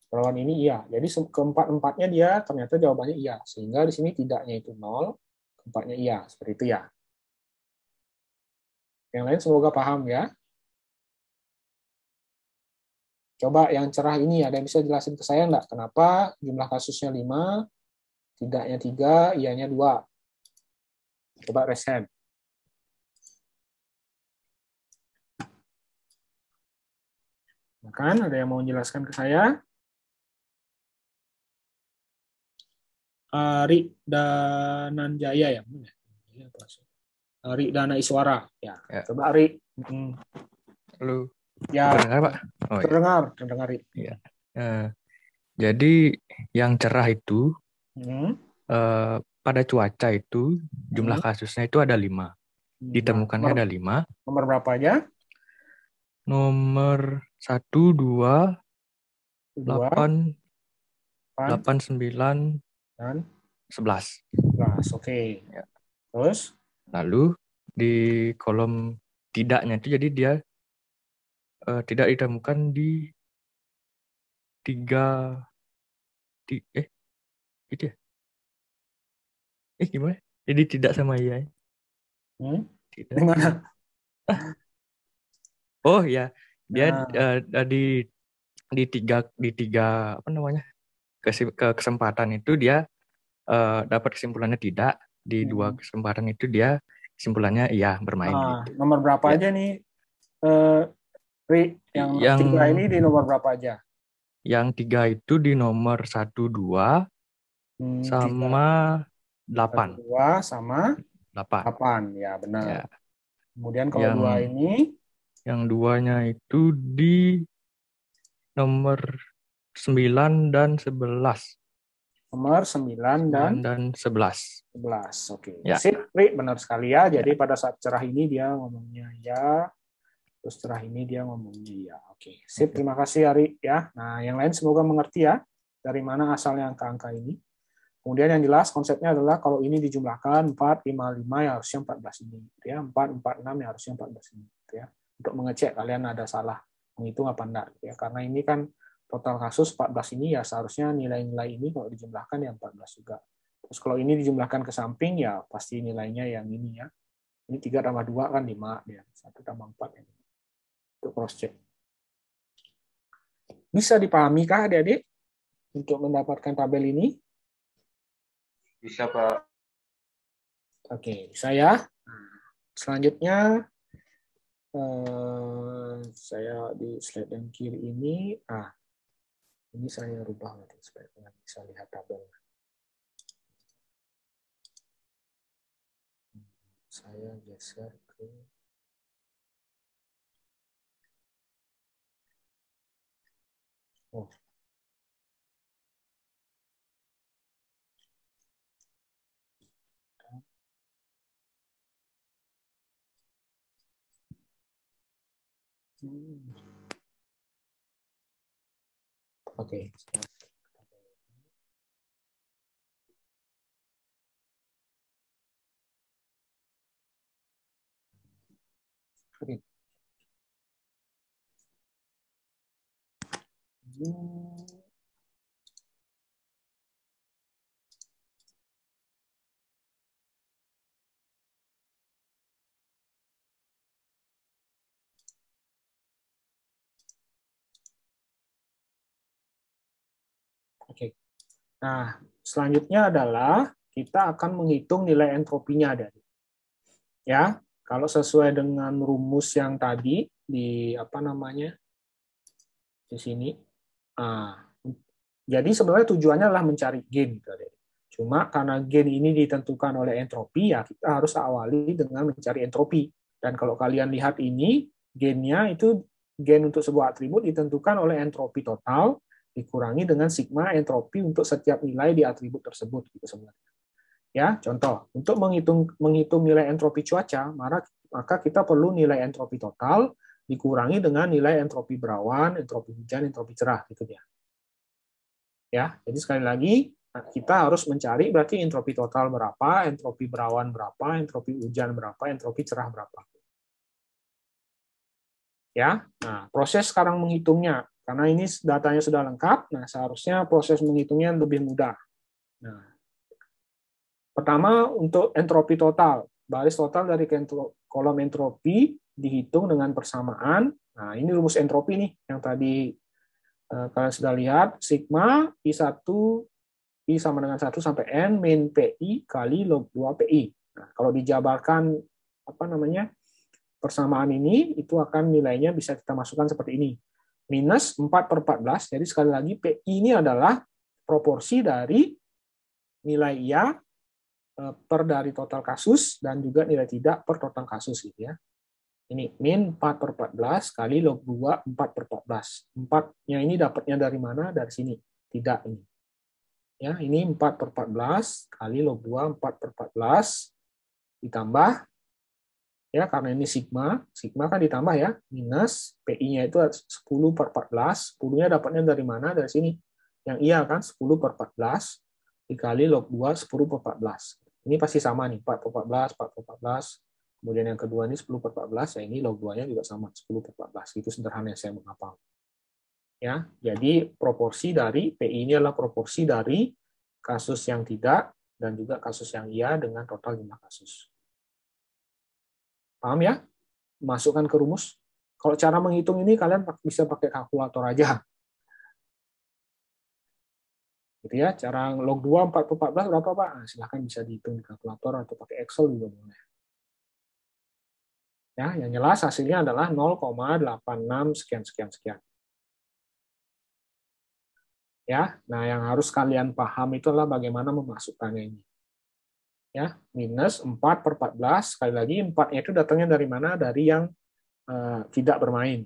Speaker 1: berawan ini iya. Jadi keempat-empatnya dia ternyata jawabannya iya. Sehingga di sini tidaknya itu 0, keempatnya iya. Seperti itu ya. Yang lain semoga paham ya. Coba yang cerah ini ada yang bisa jelasin ke saya enggak? Kenapa jumlah kasusnya 5, tidaknya 3, iyanya 2? Coba raise hand. Kan ada yang mau menjelaskan ke saya? Ari Dananjaya ya? Ari Dana Iswara. Ya. Coba Ari.
Speaker 6: Halo.
Speaker 1: Ya.
Speaker 6: Terdengar, Pak? Oh,
Speaker 1: terdengar.
Speaker 6: Iya. Jadi yang cerah itu pada cuaca itu jumlah kasusnya itu ada 5. Ditemukannya ada 5.
Speaker 1: Nomor berapa aja?
Speaker 6: Nomor 1, 2, 8, 9,
Speaker 1: dan
Speaker 6: 11.
Speaker 1: Oke. Ya. Terus?
Speaker 6: Lalu di kolom tidaknya itu jadi dia tidak ditemukan di 3 gitu ya. Gimana? Jadi tidak sama iya. Tidak.
Speaker 1: Gimana?
Speaker 6: Oh ya, dia
Speaker 1: Nah.
Speaker 6: di tiga apa namanya kesempatan itu dia dapat kesimpulannya tidak, di dua kesempatan itu dia kesimpulannya iya bermain gitu.
Speaker 1: Nomor berapa
Speaker 6: Ya.
Speaker 1: aja nih, Ri? Yang tiga ini di nomor berapa aja?
Speaker 6: Yang 3 itu di nomor 1, 2 sama 8.
Speaker 1: 2 sama
Speaker 6: 8.
Speaker 1: 8, ya benar.
Speaker 6: Ya.
Speaker 1: Kemudian kalau 2 ini?
Speaker 6: Yang 2-nya itu di nomor 9 dan 11.
Speaker 1: Nomor 9
Speaker 6: dan 11.
Speaker 1: 11. Oke.
Speaker 6: Ya.
Speaker 1: Sip, Ri, benar sekali ya. Jadi pada saat cerah ini dia ngomongnya ya, terus cerah ini dia ngomongnya ya. Oke. Sip, terima kasih Ari ya. Nah, yang lain semoga mengerti ya dari mana asalnya angka-angka ini. Kemudian yang jelas konsepnya adalah kalau ini dijumlahkan 4, 5, 5 ya harusnya 14 ini. Ya, 4, 4, 6 ya harusnya 14 ini. Ya. Untuk mengecek kalian ada salah menghitung apa enggak. Ya. Karena ini kan total kasus 14 ini ya seharusnya nilai-nilai ini kalau dijumlahkan ya 14 juga. Terus kalau ini dijumlahkan ke samping ya pasti nilainya yang ini ya. Ini 3 tambah 2 kan 5 ya. 1 tambah 4 ya. Untuk cross check. Bisa dipahami kah adik-adik untuk mendapatkan tabel ini?
Speaker 3: Bisa, Pak.
Speaker 1: Oke, bisa ya. Selanjutnya saya di slide yang kiri ini, ini saya rubah nanti supaya kalian bisa lihat tabelnya. Saya geser ke Oke. Oke. Nah, selanjutnya adalah kita akan menghitung nilai entropinya dari. Ya, kalau sesuai dengan rumus yang tadi di apa namanya? Di sini. Jadi sebenarnya tujuannya adalah mencari gain. Cuma karena gain ini ditentukan oleh entropi, ya kita harus awali dengan mencari entropi. Dan kalau kalian lihat ini, gainnya itu gain untuk sebuah atribut ditentukan oleh entropi total dikurangi dengan sigma entropi untuk setiap nilai di atribut tersebut gitu sebenarnya. Ya, contoh, untuk menghitung nilai entropi cuaca, maka kita perlu nilai entropi total dikurangi dengan nilai entropi berawan, entropi hujan, entropi cerah gitu ya. Ya, jadi sekali lagi kita harus mencari berarti entropi total berapa, entropi berawan berapa, entropi hujan berapa, entropi cerah berapa. Ya, nah proses sekarang menghitungnya karena ini datanya sudah lengkap, nah seharusnya proses menghitungnya lebih mudah. Nah, pertama untuk entropi total, baris total dari kolom entropi dihitung dengan persamaan. Nah, ini rumus entropi nih yang tadi kalian sudah lihat, sigma I1 I sama dengan 1 sampai N min PI kali log 2 PI. Nah, kalau dijabarkan apa namanya persamaan ini, itu akan nilainya bisa kita masukkan seperti ini. Minus 4/14, jadi sekali lagi PI ini adalah proporsi dari nilai iya per dari total kasus dan juga nilai tidak per total kasus gitu ya. Ini min 4/14 kali log 2 4/14. 4-nya ini dapatnya dari mana? Dari sini. Tidak ini. Ya, ini 4/14 kali log 2 4/14 ditambah ya karena ini sigma kan ditambah ya minus PI-nya itu 10/14. 10-nya dapatnya dari mana? Dari sini. Yang iya kan 10/14 dikali log 2 10/14. Ini pasti sama nih 4/14 4/14. Kemudian yang kedua ini 10/14, ya ini log 2-nya juga sama 10/14. Itu sederhana yang saya menghafal. Ya, jadi proporsi dari PI ini adalah proporsi dari kasus yang tidak dan juga kasus yang iya dengan total jumlah kasus. Paham ya? Masukkan ke rumus. Kalau cara menghitung ini kalian bisa pakai kalkulator aja. Gitu ya, cara log 2 4 per 14 berapa, Pak? Nah, silahkan bisa dihitung di kalkulator atau pakai Excel juga boleh. Ya, yang jelas hasilnya adalah 0,86 sekian sekian sekian. Ya, nah yang harus kalian paham itu adalah bagaimana memasukkannya ini. Ya, minus 4 per 14, sekali lagi 4-nya itu datangnya dari mana? Dari yang tidak bermain.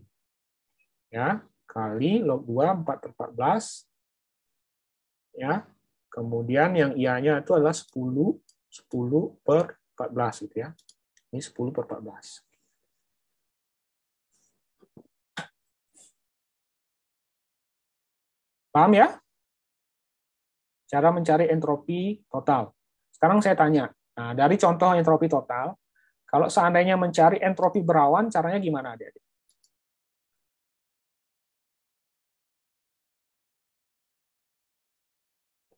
Speaker 1: Ya, kali log 2 4 per 14. Ya, kemudian yang ianya itu adalah 10 per 14 gitu ya. Ini 10 per 14. Paham ya? Cara mencari entropi total. Sekarang saya tanya, nah, dari contoh entropi total, kalau seandainya mencari entropi berawan, caranya gimana, adik-adik?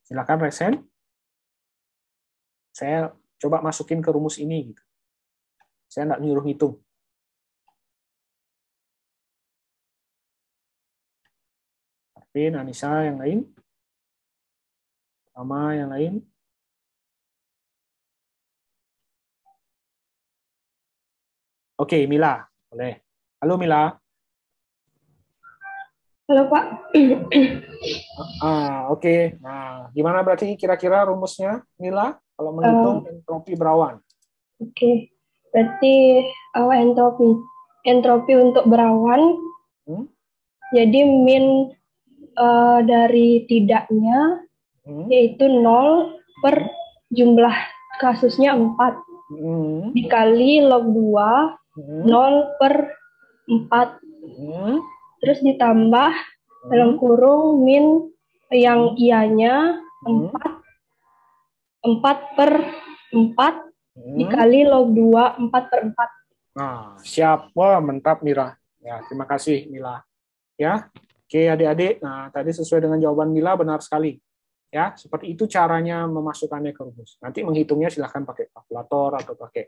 Speaker 1: Silakan resen. Saya coba masukin ke rumus ini. Gitu. Saya nggak nyuruh hitung. Tapi Anissa yang lain? Sama yang lain? Oke, Mila. Boleh. Halo, Mila.
Speaker 4: Halo, Pak.
Speaker 1: Oke. Nah, gimana berarti kira-kira rumusnya, Mila, kalau menghitung entropi berawan?
Speaker 4: Oke. Berarti entropi untuk berawan, jadi min dari tidaknya, yaitu 0 per jumlah kasusnya 4. Dikali log 2, 0 per 4. Terus ditambah dalam kurung min yang ianya 4 per 4 dikali log 2 4 per 4.
Speaker 1: Nah, siap. Wah, mantap Mira. Ya, terima kasih Mila. Ya. Oke, adik-adik. Nah, tadi sesuai dengan jawaban Mila benar sekali. Ya, seperti itu caranya memasukkannya ke rumus. Nanti menghitungnya silahkan pakai kalkulator atau pakai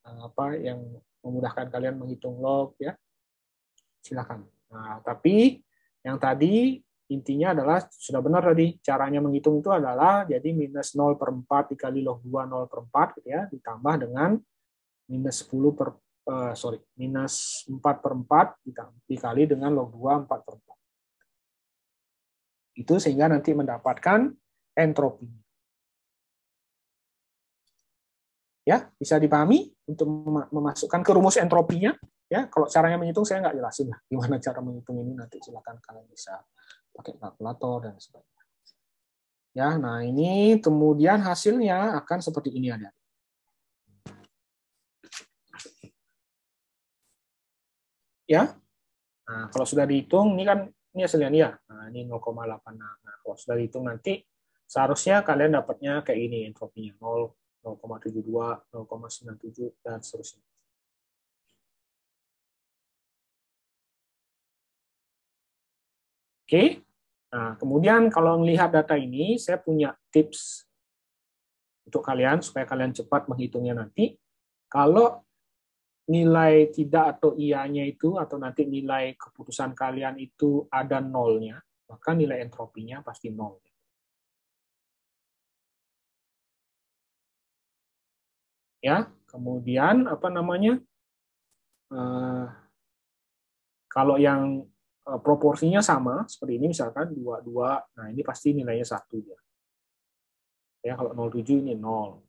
Speaker 1: apa yang memudahkan kalian menghitung log ya. Silakan. Nah, tapi yang tadi intinya adalah sudah benar tadi caranya menghitung itu adalah jadi minus 0 per 4 dikali log 2 0 per 4 gitu ya, ditambah dengan minus 10 per minus 4 per 4 dikali dengan log 2 4 per 4. Itu sehingga nanti mendapatkan entropi. Ya, bisa dipahami untuk memasukkan ke rumus entropinya. Ya, kalau caranya menghitung saya nggak jelasin lah gimana cara menghitung ini, nanti silakan kalian bisa pakai kalkulator dan sebagainya. Ya, nah ini kemudian hasilnya akan seperti ini ada. Ya, nah kalau sudah dihitung ini kan ini hasilnya nih ya. Nah ini 0,86. Nah kalau sudah dihitung nanti seharusnya kalian dapatnya kayak ini entropinya 0,72, 0,97 dan seterusnya. Oke, nah kemudian kalau melihat data ini, saya punya tips untuk kalian supaya kalian cepat menghitungnya nanti. Kalau nilai tidak atau iya-nya itu atau nanti nilai keputusan kalian itu ada nolnya, maka nilai entropinya pasti nol. Ya, kemudian apa namanya? Kalau yang proporsinya sama seperti ini misalkan 22, nah ini pasti nilainya 1 ya. Ya, kalau 07 ini 0.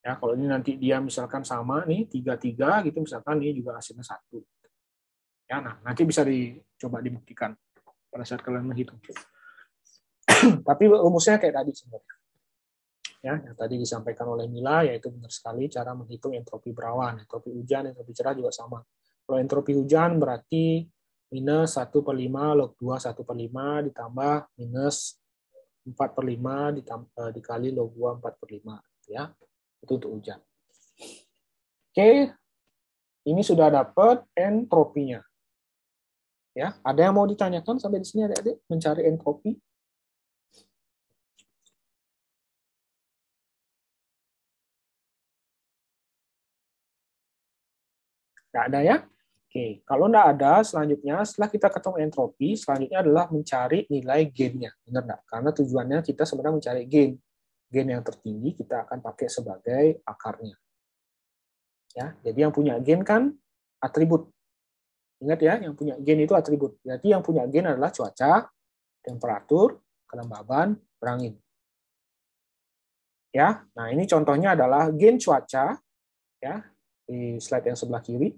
Speaker 1: Ya, kalau ini nanti dia misalkan sama nih 33 gitu misalkan ini juga hasilnya 1. Ya, nah nanti bisa dicoba dibuktikan pada saat kalian menghitung. Tapi rumusnya kayak tadi sebenarnya. Ya, yang tadi disampaikan oleh Mila yaitu benar sekali cara menghitung entropi berawan, entropi hujan, entropi cerah juga sama. Kalau entropi hujan berarti minus 1 per 5 log 2 1 per 5 ditambah minus 4 per 5 dikali log 2 4 per 5. Ya. Itu untuk hujan. Oke, ini sudah dapat entropinya. Ya, ada yang mau ditanyakan sampai di sini adik-adik mencari entropi? Nggak ada ya? Oke, kalau nggak ada, selanjutnya setelah kita ketemu entropi, selanjutnya adalah mencari nilai gainnya. Benar nggak? Karena tujuannya kita sebenarnya mencari gain. Gain yang tertinggi kita akan pakai sebagai akarnya. Ya, jadi yang punya gain kan atribut. Ingat ya, yang punya gain itu atribut. Jadi yang punya gain adalah cuaca, temperatur, kelembaban, berangin. Ya, nah ini contohnya adalah gain cuaca, ya di slide yang sebelah kiri.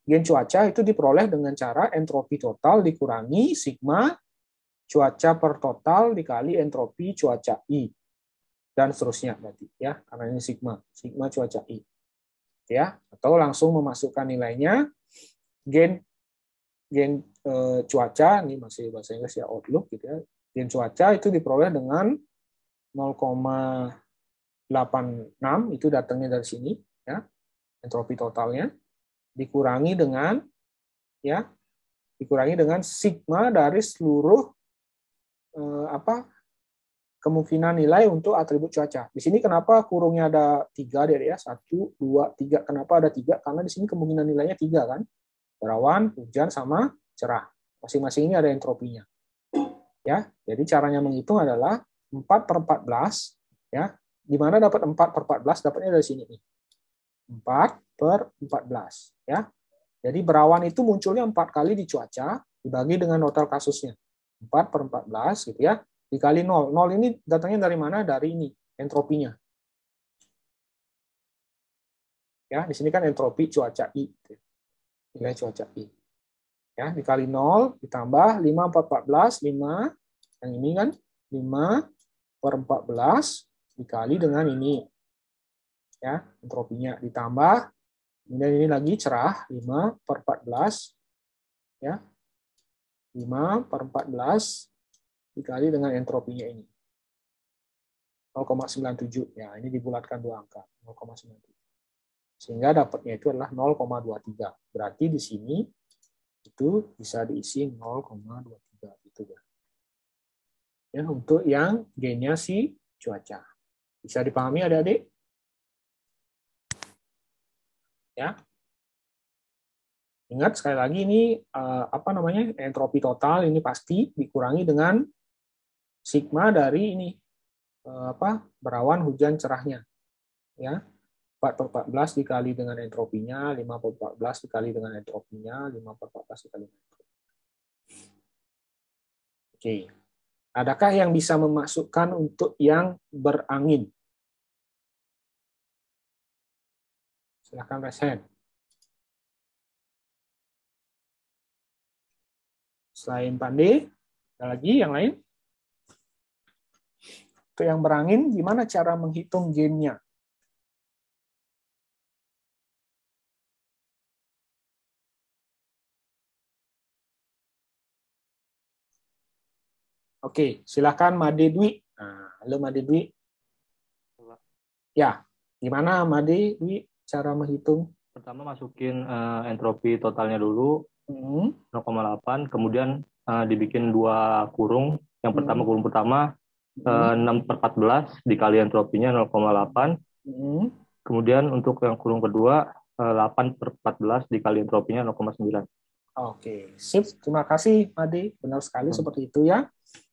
Speaker 1: Gain cuaca itu diperoleh dengan cara entropi total dikurangi sigma cuaca per total dikali entropi cuaca I dan seterusnya berarti ya, karena ini sigma cuaca I. Ya, atau langsung memasukkan nilainya gain cuaca, ini masih bahasa Inggris ya, outlook gitu ya. Gain cuaca itu diperoleh dengan 0,86 itu datangnya dari sini ya, entropi totalnya dikurangi dengan sigma dari seluruh kemungkinan nilai untuk atribut cuaca. Di sini kenapa kurungnya ada 3 ya? 1, 2, 3. Kenapa ada 3? Karena di sini kemungkinan nilainya 3 kan. Berawan, hujan sama cerah. Masing-masing ini ada entropinya. Ya, jadi caranya menghitung adalah 4/14 ya. Di mana dapat 4/14? Dapatnya dari sini nih. 4/14 ya. Jadi berawan itu munculnya 4 kali di cuaca, dibagi dengan total kasusnya. 4/14 gitu ya, dikali 0. 0 ini datangnya dari mana? Dari ini, entropinya. Ya, di sini kan entropi cuaca I. Nilai cuaca I. Ya, dikali 0, ditambah 5/14, 5. Yang ini kan 5/14 dikali dengan ini. Ya, entropinya ditambah. Kemudian ini lagi cerah, 5/14. Ya, 5/14 dikali dengan entropinya ini. 0,97. Ya, ini dibulatkan 2 angka. 0,97. Sehingga dapatnya itu adalah 0,23. Berarti di sini itu bisa diisi 0,23. Gitu ya. Ya, untuk yang gainnya si cuaca. Bisa dipahami adik-adik? Ya. Ingat sekali lagi ini entropi total ini pasti dikurangi dengan sigma dari ini berawan hujan cerahnya. Ya. 4/14 dikali dengan entropinya, 5/14 dikali dengan entropinya, 5/14 dikali dengan entropinya. Oke. Adakah yang bisa memasukkan untuk yang berangin? Silakan raise hand. Selain Pande, ada lagi yang lain? Untuk yang berangin, gimana cara menghitung gain-nya? Oke, silakan Made Dwi. Nah, halo Made Dwi. Ya, gimana Made Dwi cara menghitung?
Speaker 3: Pertama masukin entropi totalnya dulu 0,8, kemudian dibikin 2 kurung. Yang pertama kurung pertama 6/14 dikali entropinya 0,8. Kemudian untuk yang kurung kedua 8/14 dikali entropinya 0,9.
Speaker 1: Oke, sip. Terima kasih Made. Benar sekali seperti itu ya.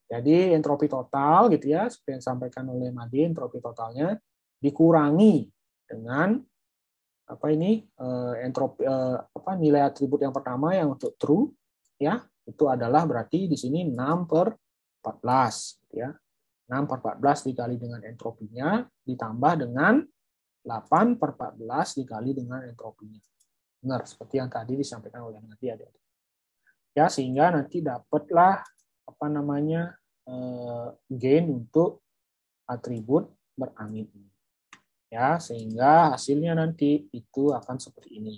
Speaker 1: Jadi entropi total gitu ya, seperti yang disampaikan oleh Made, entropi totalnya dikurangi dengan nilai atribut yang pertama yang untuk true ya, itu adalah berarti di sini 6/14 gitu ya. 6/14 dikali dengan entropinya ditambah dengan 8/14 dikali dengan entropinya. Benar seperti yang tadi disampaikan oleh Made ya. Ya, sehingga nanti dapatlah gain untuk atribut berangin ini. Ya, sehingga hasilnya nanti itu akan seperti ini.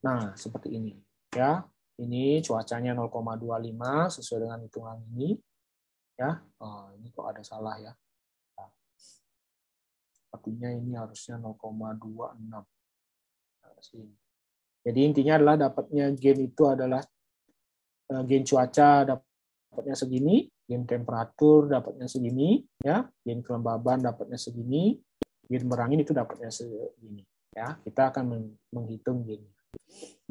Speaker 1: Nah, seperti ini. Ya, ini cuacanya 0,25 sesuai dengan hitungan ini. Ya, ini kok ada salah ya. Nah, sepertinya ini harusnya 0,26. Nah, sini. Jadi intinya adalah dapatnya gain itu adalah gain cuaca dapatnya segini, gain temperatur dapatnya segini, ya, gain kelembaban dapatnya segini, gain berangin itu dapatnya segini. Ya, kita akan menghitung gain.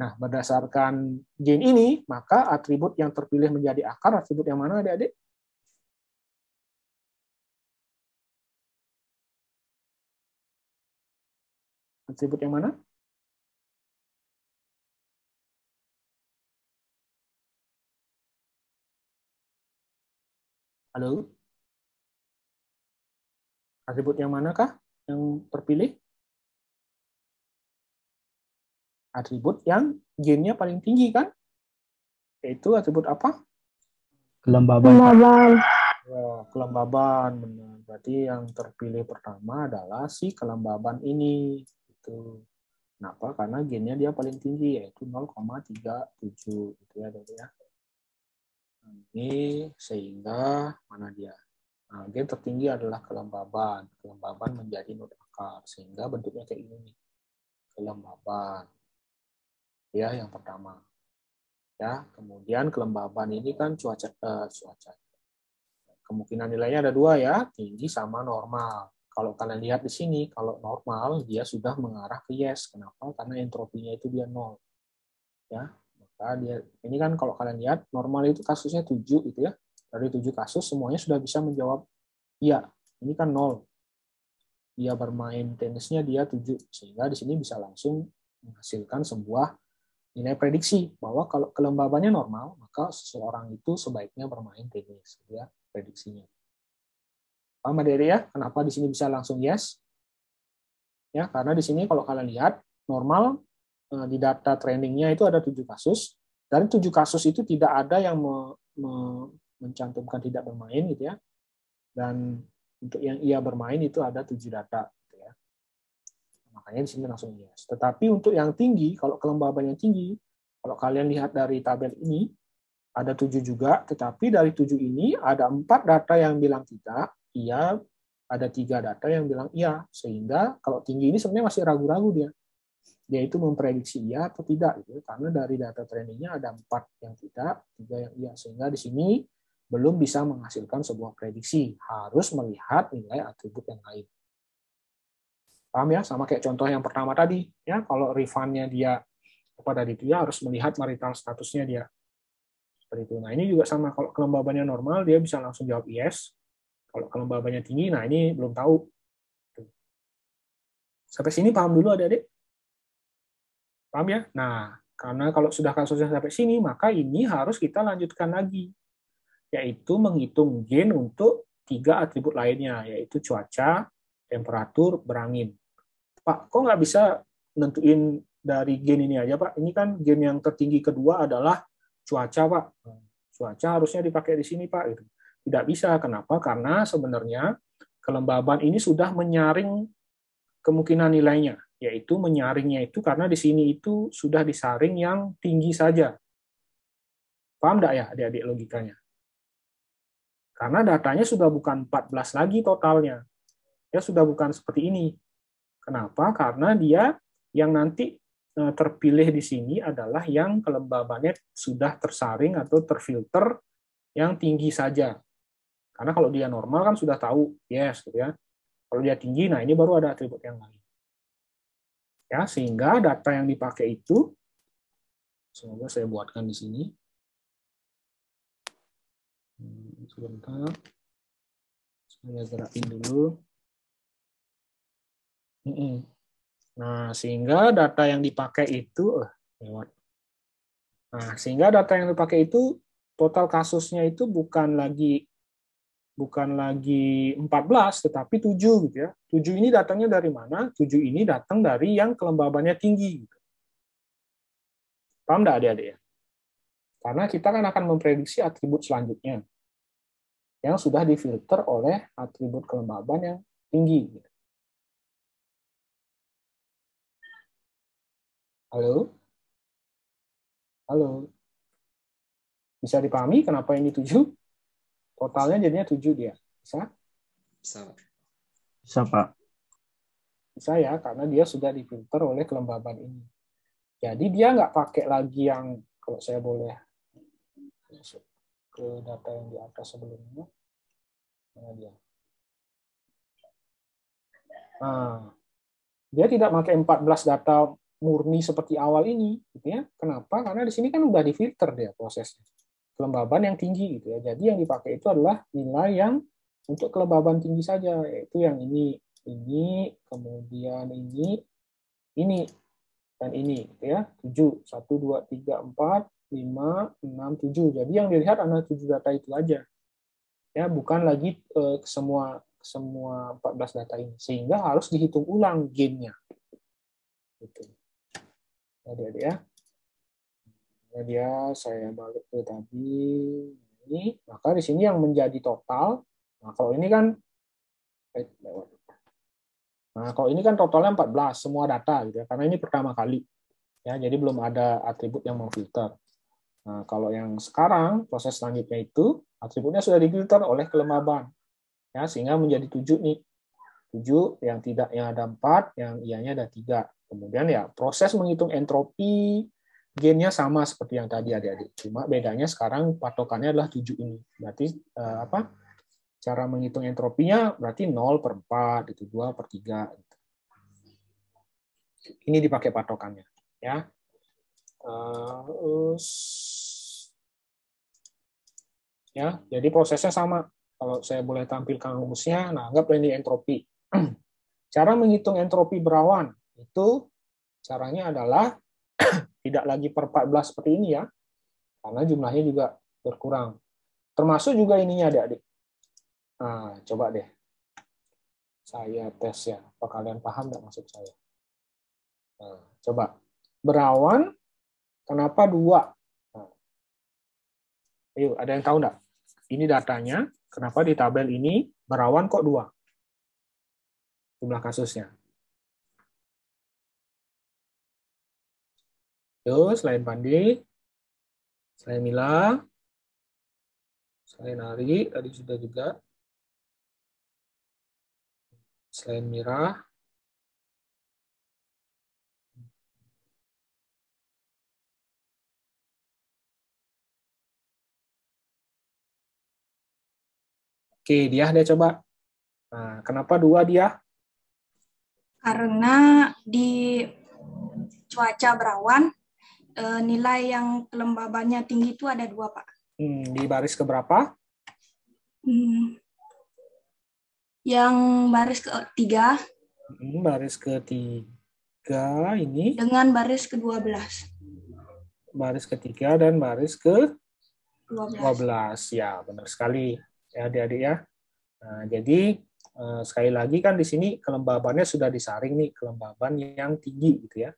Speaker 1: Nah, berdasarkan gain ini, maka atribut yang terpilih menjadi akar, atribut yang mana, adik-adik? Atribut yang mana? Halo? Atribut yang manakah yang terpilih? Atribut yang gainnya paling tinggi, kan? Yaitu atribut apa?
Speaker 5: Kelembaban.
Speaker 1: Ya, kelembaban, benar. Berarti yang terpilih pertama adalah si kelembaban ini. Itu. Kenapa? Karena gainnya dia paling tinggi, yaitu 0,37. Gitu ya, ya. Ini sehingga mana dia? Nah, gain tertinggi adalah kelembaban. Kelembaban menjadi not akar, sehingga bentuknya kayak ini. Kelembaban. Ya, yang pertama. Ya, kemudian kelembaban ini kan cuaca. Kemungkinan nilainya ada dua ya, tinggi sama normal. Kalau kalian lihat di sini, kalau normal dia sudah mengarah ke yes. Kenapa? Karena entropinya itu dia 0. Ya, maka dia ini kan kalau kalian lihat normal itu kasusnya 7 gitu ya. Dari 7 kasus semuanya sudah bisa menjawab iya. Ini kan 0. Dia bermain tenisnya dia 7, sehingga di sini bisa langsung menghasilkan sebuah nilai prediksi bahwa kalau kelembabannya normal, maka seseorang itu sebaiknya bermain tenis, ya, prediksinya. Paham adik-adik ya? Kenapa di sini bisa langsung yes? Ya, karena di sini kalau kalian lihat normal di data trainingnya itu ada 7 kasus. Dari 7 kasus itu tidak ada yang mencantumkan tidak bermain gitu ya. Dan untuk yang ia bermain itu ada 7 data gitu ya. Makanya di sini langsung yes. Tetapi untuk yang tinggi, kalau kelembaban yang tinggi, kalau kalian lihat dari tabel ini, ada 7 juga, tetapi dari 7 ini ada 4 data yang bilang tidak, iya, ada 3 data yang bilang iya. Sehingga kalau tinggi ini sebenarnya masih ragu-ragu dia. Dia itu memprediksi iya atau tidak. Gitu. Karena dari data trainingnya ada 4 yang tidak, 3 yang iya. Sehingga di sini belum bisa menghasilkan sebuah prediksi. Harus melihat nilai atribut yang lain. Paham ya? Sama kayak contoh yang pertama tadi. Ya, kalau Rifannya dia kepada dia harus melihat marital statusnya dia. Seperti itu. Nah, ini juga sama. Kalau kelembabannya normal, dia bisa langsung jawab yes. Kalau kelembabannya tinggi, nah ini belum tahu. Sampai sini paham dulu adik-adik? Paham ya? Nah, karena kalau sudah kasusnya sampai sini, maka ini harus kita lanjutkan lagi. Yaitu menghitung gain untuk 3 atribut lainnya, yaitu cuaca, temperatur, berangin. Pak, kok nggak bisa nentuin dari gain ini aja, Pak? Ini kan gain yang tertinggi kedua adalah cuaca, Pak. Cuaca harusnya dipakai di sini, Pak. Tidak bisa. Kenapa? Karena sebenarnya kelembaban ini sudah menyaring kemungkinan nilainya, yaitu menyaringnya itu karena di sini itu sudah disaring yang tinggi saja. Paham nggak ya adik-adik logikanya? Karena datanya sudah bukan 14 lagi totalnya. Ya sudah bukan seperti ini. Kenapa? Karena dia yang nanti terpilih di sini adalah yang kelembabannya sudah tersaring atau terfilter yang tinggi saja. Karena kalau dia normal kan sudah tahu, yes, gitu ya. Kalau dia tinggi, nah ini baru ada atribut yang lain. Ya, sehingga data yang dipakai itu, semoga saya buatkan di sini. Sebentar. Saya gerakin dulu. Nah, sehingga data yang dipakai itu, Nah, sehingga data yang dipakai itu, total kasusnya itu bukan lagi 14, tetapi 7 gitu ya. 7 ini datangnya dari mana? 7 ini datang dari yang kelembabannya tinggi. Gitu. Paham nggak adik-adik ya? Karena kita kan akan memprediksi atribut selanjutnya yang sudah difilter oleh atribut kelembaban yang tinggi. Gitu. Halo? Halo? Bisa dipahami kenapa ini 7? Totalnya jadinya 7 dia. Bisa?
Speaker 2: Bisa, Pak.
Speaker 5: Bisa, Pak.
Speaker 1: Bisa ya, karena dia sudah difilter oleh kelembaban ini. Jadi dia nggak pakai lagi yang, kalau saya boleh masuk ke data yang di atas sebelumnya. Mana dia? Nah, dia tidak pakai 14 data murni seperti awal ini, gitu ya. Kenapa? Karena di sini kan udah difilter dia prosesnya. Kelembaban yang tinggi, gitu ya. Jadi yang dipakai itu adalah nilai yang untuk kelembaban tinggi saja, yaitu yang ini, kemudian ini, dan ini, gitu ya. 7, 1, 2, 3, 4, 5, 6, 7. Jadi yang dilihat adalah 7 data itu aja. Ya, bukan lagi semua 14 data ini, sehingga harus dihitung ulang gain-nya. Gitu. Adik-adik ya. Dia saya balik ke tadi ini, maka di sini yang menjadi total. Nah, kalau ini kan totalnya 14 semua data gitu ya, karena ini pertama kali. Ya, jadi belum ada atribut yang memfilter. Nah, kalau yang sekarang proses selanjutnya itu atributnya sudah difilter oleh kelembaban. Ya, sehingga menjadi 7 nih. 7 yang tidaknya ada 4, yang ianya ada 3. Kemudian ya proses menghitung entropi gain-nya sama seperti yang tadi adik-adik. Cuma bedanya sekarang patokannya adalah 7 ini. Berarti cara menghitung entropinya berarti 0/4, itu 2/3. Ini dipakai patokannya. Ya. Ya, jadi prosesnya sama. Kalau saya boleh tampilkan rumusnya, nah anggaplah ini entropi. Cara menghitung entropi berawan itu caranya adalah tidak lagi per 14 seperti ini ya, karena jumlahnya juga berkurang. Termasuk juga ininya adik-adik. Nah, coba deh. Saya tes ya. Apa kalian paham nggak maksud saya? Nah, coba. Berawan, kenapa 2? Nah, ayo, ada yang tahu nggak? Ini datanya, kenapa di tabel ini berawan kok 2? Jumlah kasusnya. Yo, selain Pandi, selain Mila, selain Ari, tadi sudah juga. Selain Mira. Oke, dia coba. Nah, kenapa 2 dia?
Speaker 7: Karena di cuaca berawan, nilai yang kelembabannya tinggi itu ada 2, Pak.
Speaker 1: Di baris keberapa?
Speaker 7: Yang baris ke-3.
Speaker 1: Baris ke-3 ini.
Speaker 7: Dengan baris ke-12.
Speaker 1: Baris ke-3 dan baris ke-12. Ya, benar sekali. Ya, adik-adik ya. Nah, jadi sekali lagi kan di sini kelembabannya sudah disaring nih, kelembaban yang tinggi gitu ya.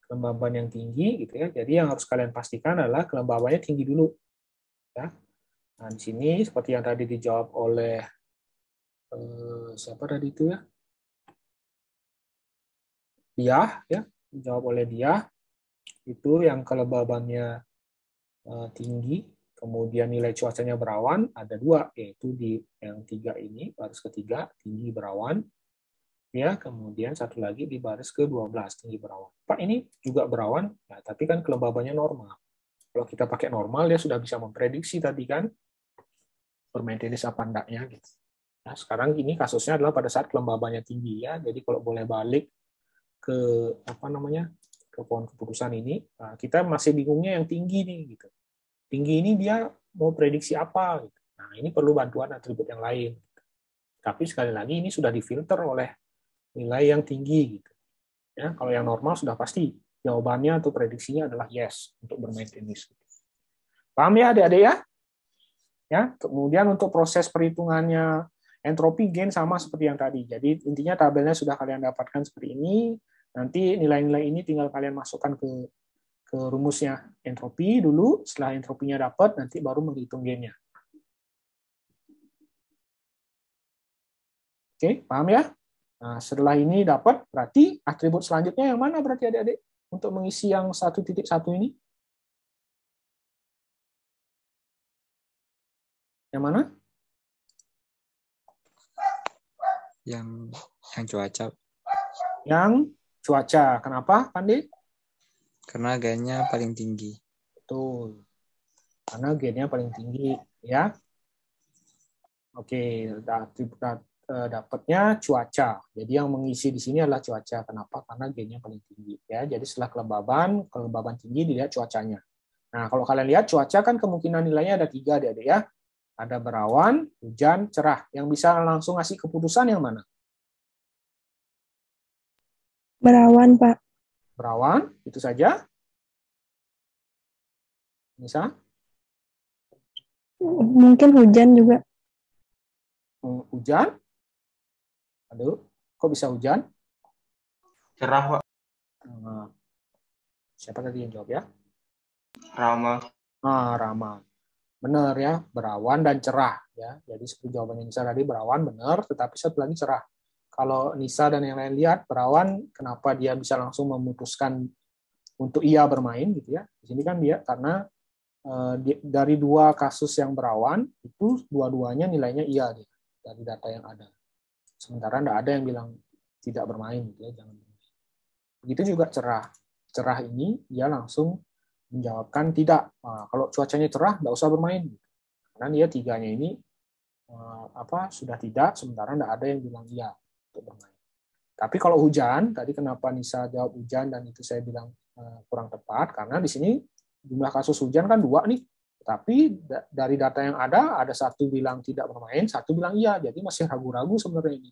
Speaker 1: Kelembaban yang tinggi gitu ya. Jadi yang harus kalian pastikan adalah kelembabannya tinggi dulu. Ya. Nah, di sini seperti yang tadi dijawab oleh siapa tadi itu ya? Dia ya, dijawab oleh dia. Itu yang kelembabannya tinggi. Kemudian nilai cuacanya berawan, ada 2, yaitu di yang 3 ini, baris ke-3, tinggi berawan. Ya, kemudian satu lagi di baris ke-12, tinggi berawan. Pak, ini juga berawan, nah, tapi kan kelembabannya normal. Kalau kita pakai normal, dia sudah bisa memprediksi tadi kan, bermaintenis apa enggaknya. Gitu. Nah, sekarang ini kasusnya adalah pada saat kelembabannya tinggi. Ya, jadi kalau boleh balik ke ke pohon keputusan ini, nah, kita masih bingungnya yang tinggi nih. Gitu. Tinggi ini dia mau prediksi apa? Nah, ini perlu bantuan atribut yang lain. Tapi sekali lagi ini sudah difilter oleh nilai yang tinggi. Gitu. Ya, kalau yang normal sudah pasti jawabannya atau prediksinya adalah yes untuk bermain tenis. Paham ya adik-adik ya? Ya. Kemudian untuk proses perhitungannya entropi gain sama seperti yang tadi. Jadi intinya tabelnya sudah kalian dapatkan seperti ini. Nanti nilai-nilai ini tinggal kalian masukkan ke rumusnya entropi dulu, setelah entropinya dapat, nanti baru menghitung gain-nya. Oke, paham ya? Nah, setelah ini dapat, berarti atribut selanjutnya yang mana berarti adik-adik? Untuk mengisi yang 1.1 ini? Yang mana?
Speaker 2: Yang cuaca.
Speaker 1: Yang cuaca. Kenapa, Pandi?
Speaker 2: Karena gainnya paling tinggi.
Speaker 1: Betul. Karena gainnya paling tinggi, ya. Oke, dapatnya cuaca. Jadi yang mengisi di sini adalah cuaca. Kenapa? Karena gainnya paling tinggi. Ya, jadi setelah kelembaban tinggi dilihat cuacanya. Nah, kalau kalian lihat cuaca kan kemungkinan nilainya ada 3, adik-adik ya. Ada berawan, hujan, cerah. Yang bisa langsung ngasih keputusan yang mana?
Speaker 4: Berawan, Pak.
Speaker 1: Berawan, itu saja. Bisa?
Speaker 4: Mungkin hujan juga.
Speaker 1: Hujan? Aduh, kok bisa hujan?
Speaker 8: Cerah, Pak.
Speaker 1: Siapa tadi yang jawab ya?
Speaker 8: Rama.
Speaker 1: Rama. Benar ya, berawan dan cerah ya. Jadi seperti jawabannya Nisa tadi, berawan benar, tetapi satu lagi cerah. Kalau Nisa dan yang lain lihat berawan, kenapa dia bisa langsung memutuskan untuk iya bermain gitu ya? Di sini kan dia karena dari 2 kasus yang berawan itu dua-duanya nilainya iya dia, dari data yang ada. Sementara tidak ada yang bilang tidak bermain gitu ya, jangan bermain. Begitu juga cerah. Cerah ini dia langsung menjawabkan tidak. Nah, kalau cuacanya cerah, tidak usah bermain. Karena dia 3-nya ini sudah tidak, sementara tidak ada yang bilang iya untuk bermain. Tapi kalau hujan, tadi kenapa Nisa jawab hujan dan itu saya bilang kurang tepat, karena di sini jumlah kasus hujan kan 2 nih. Tapi dari data yang ada 1 bilang tidak bermain, 1 bilang iya. Jadi masih ragu-ragu sebenarnya ini.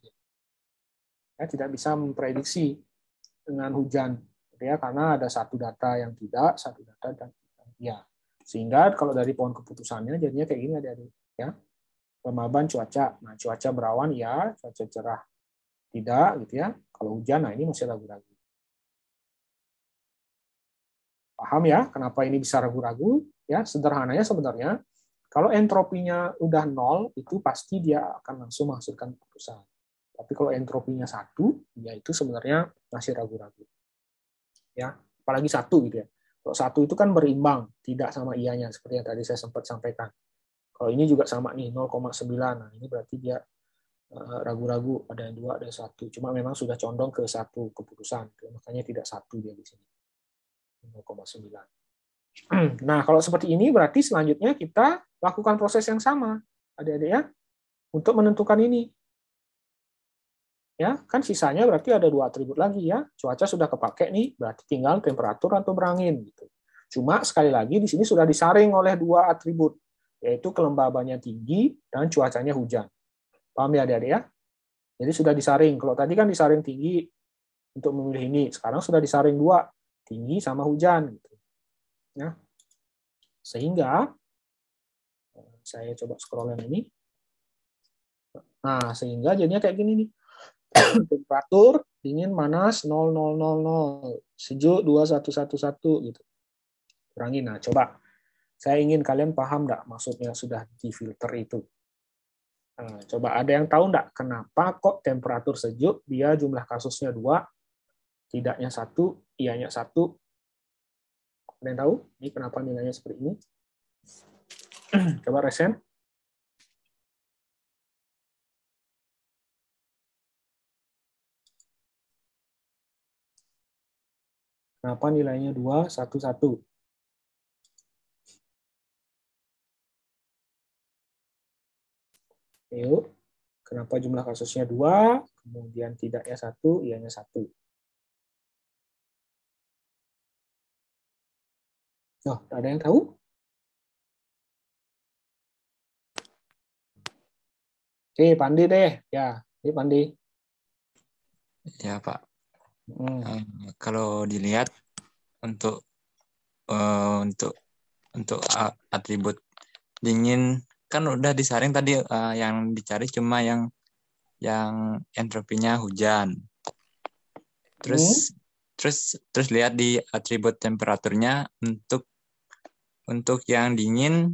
Speaker 1: Ya, tidak bisa memprediksi dengan hujan. Ya, karena ada 1 data yang tidak, 1 data dan ya. Sehingga kalau dari pohon keputusannya jadinya kayak gini adik-adik ya. Kelembaban cuaca. Nah, cuaca berawan ya, cuaca cerah tidak gitu ya. Kalau hujan nah ini masih ragu-ragu. Paham ya kenapa ini bisa ragu-ragu? Ya, sederhananya sebenarnya kalau entropinya udah 0 itu pasti dia akan langsung menghasilkan keputusan. Tapi kalau entropinya 1, ya itu sebenarnya masih ragu-ragu. Ya, apalagi 1 gitu ya. Kalau 1 itu kan berimbang, tidak sama ianya seperti yang tadi saya sempat sampaikan. Kalau ini juga sama nih 0,9. Nah, ini berarti dia ragu-ragu, ada yang 2, ada yang 1. Cuma memang sudah condong ke 1 keputusan. Makanya tidak 1 dia di sini. 0,9. Nah, kalau seperti ini berarti selanjutnya kita lakukan proses yang sama, adik-adik ya, untuk menentukan ini. Ya, kan sisanya berarti ada 2 atribut lagi ya. Cuaca sudah kepake nih, berarti tinggal temperatur atau berangin gitu. Cuma sekali lagi di sini sudah disaring oleh 2 atribut, yaitu kelembabannya tinggi dan cuacanya hujan. Paham ya adik-adik ya? Jadi sudah disaring. Kalau tadi kan disaring tinggi untuk memilih ini, sekarang sudah disaring 2, tinggi sama hujan gitu. Ya. Sehingga saya coba scroll yang ini. Nah, sehingga jadinya kayak gini nih. Temperatur dingin panas 0000, sejuk 2111 gitu. Kurangi. Nah, coba saya ingin kalian paham enggak maksudnya sudah difilter itu. Nah, coba ada yang tahu enggak kenapa kok temperatur sejuk dia jumlah kasusnya 2, tidaknya 1, ianya 1. Ada yang tahu? Ini kenapa nilainya seperti ini? Coba resen. Kenapa nilainya 2, 1, 1? Yuk. Kenapa jumlah kasusnya 2, kemudian tidaknya 1, ianya 1? Oh, ada yang tahu? Oke, Pandi deh. Ya, ini Pandi.
Speaker 2: Ya, Pak. Kalau dilihat untuk atribut dingin kan udah disaring tadi, yang dicari cuma yang entropinya hujan. Terus lihat di atribut temperaturnya untuk yang dingin,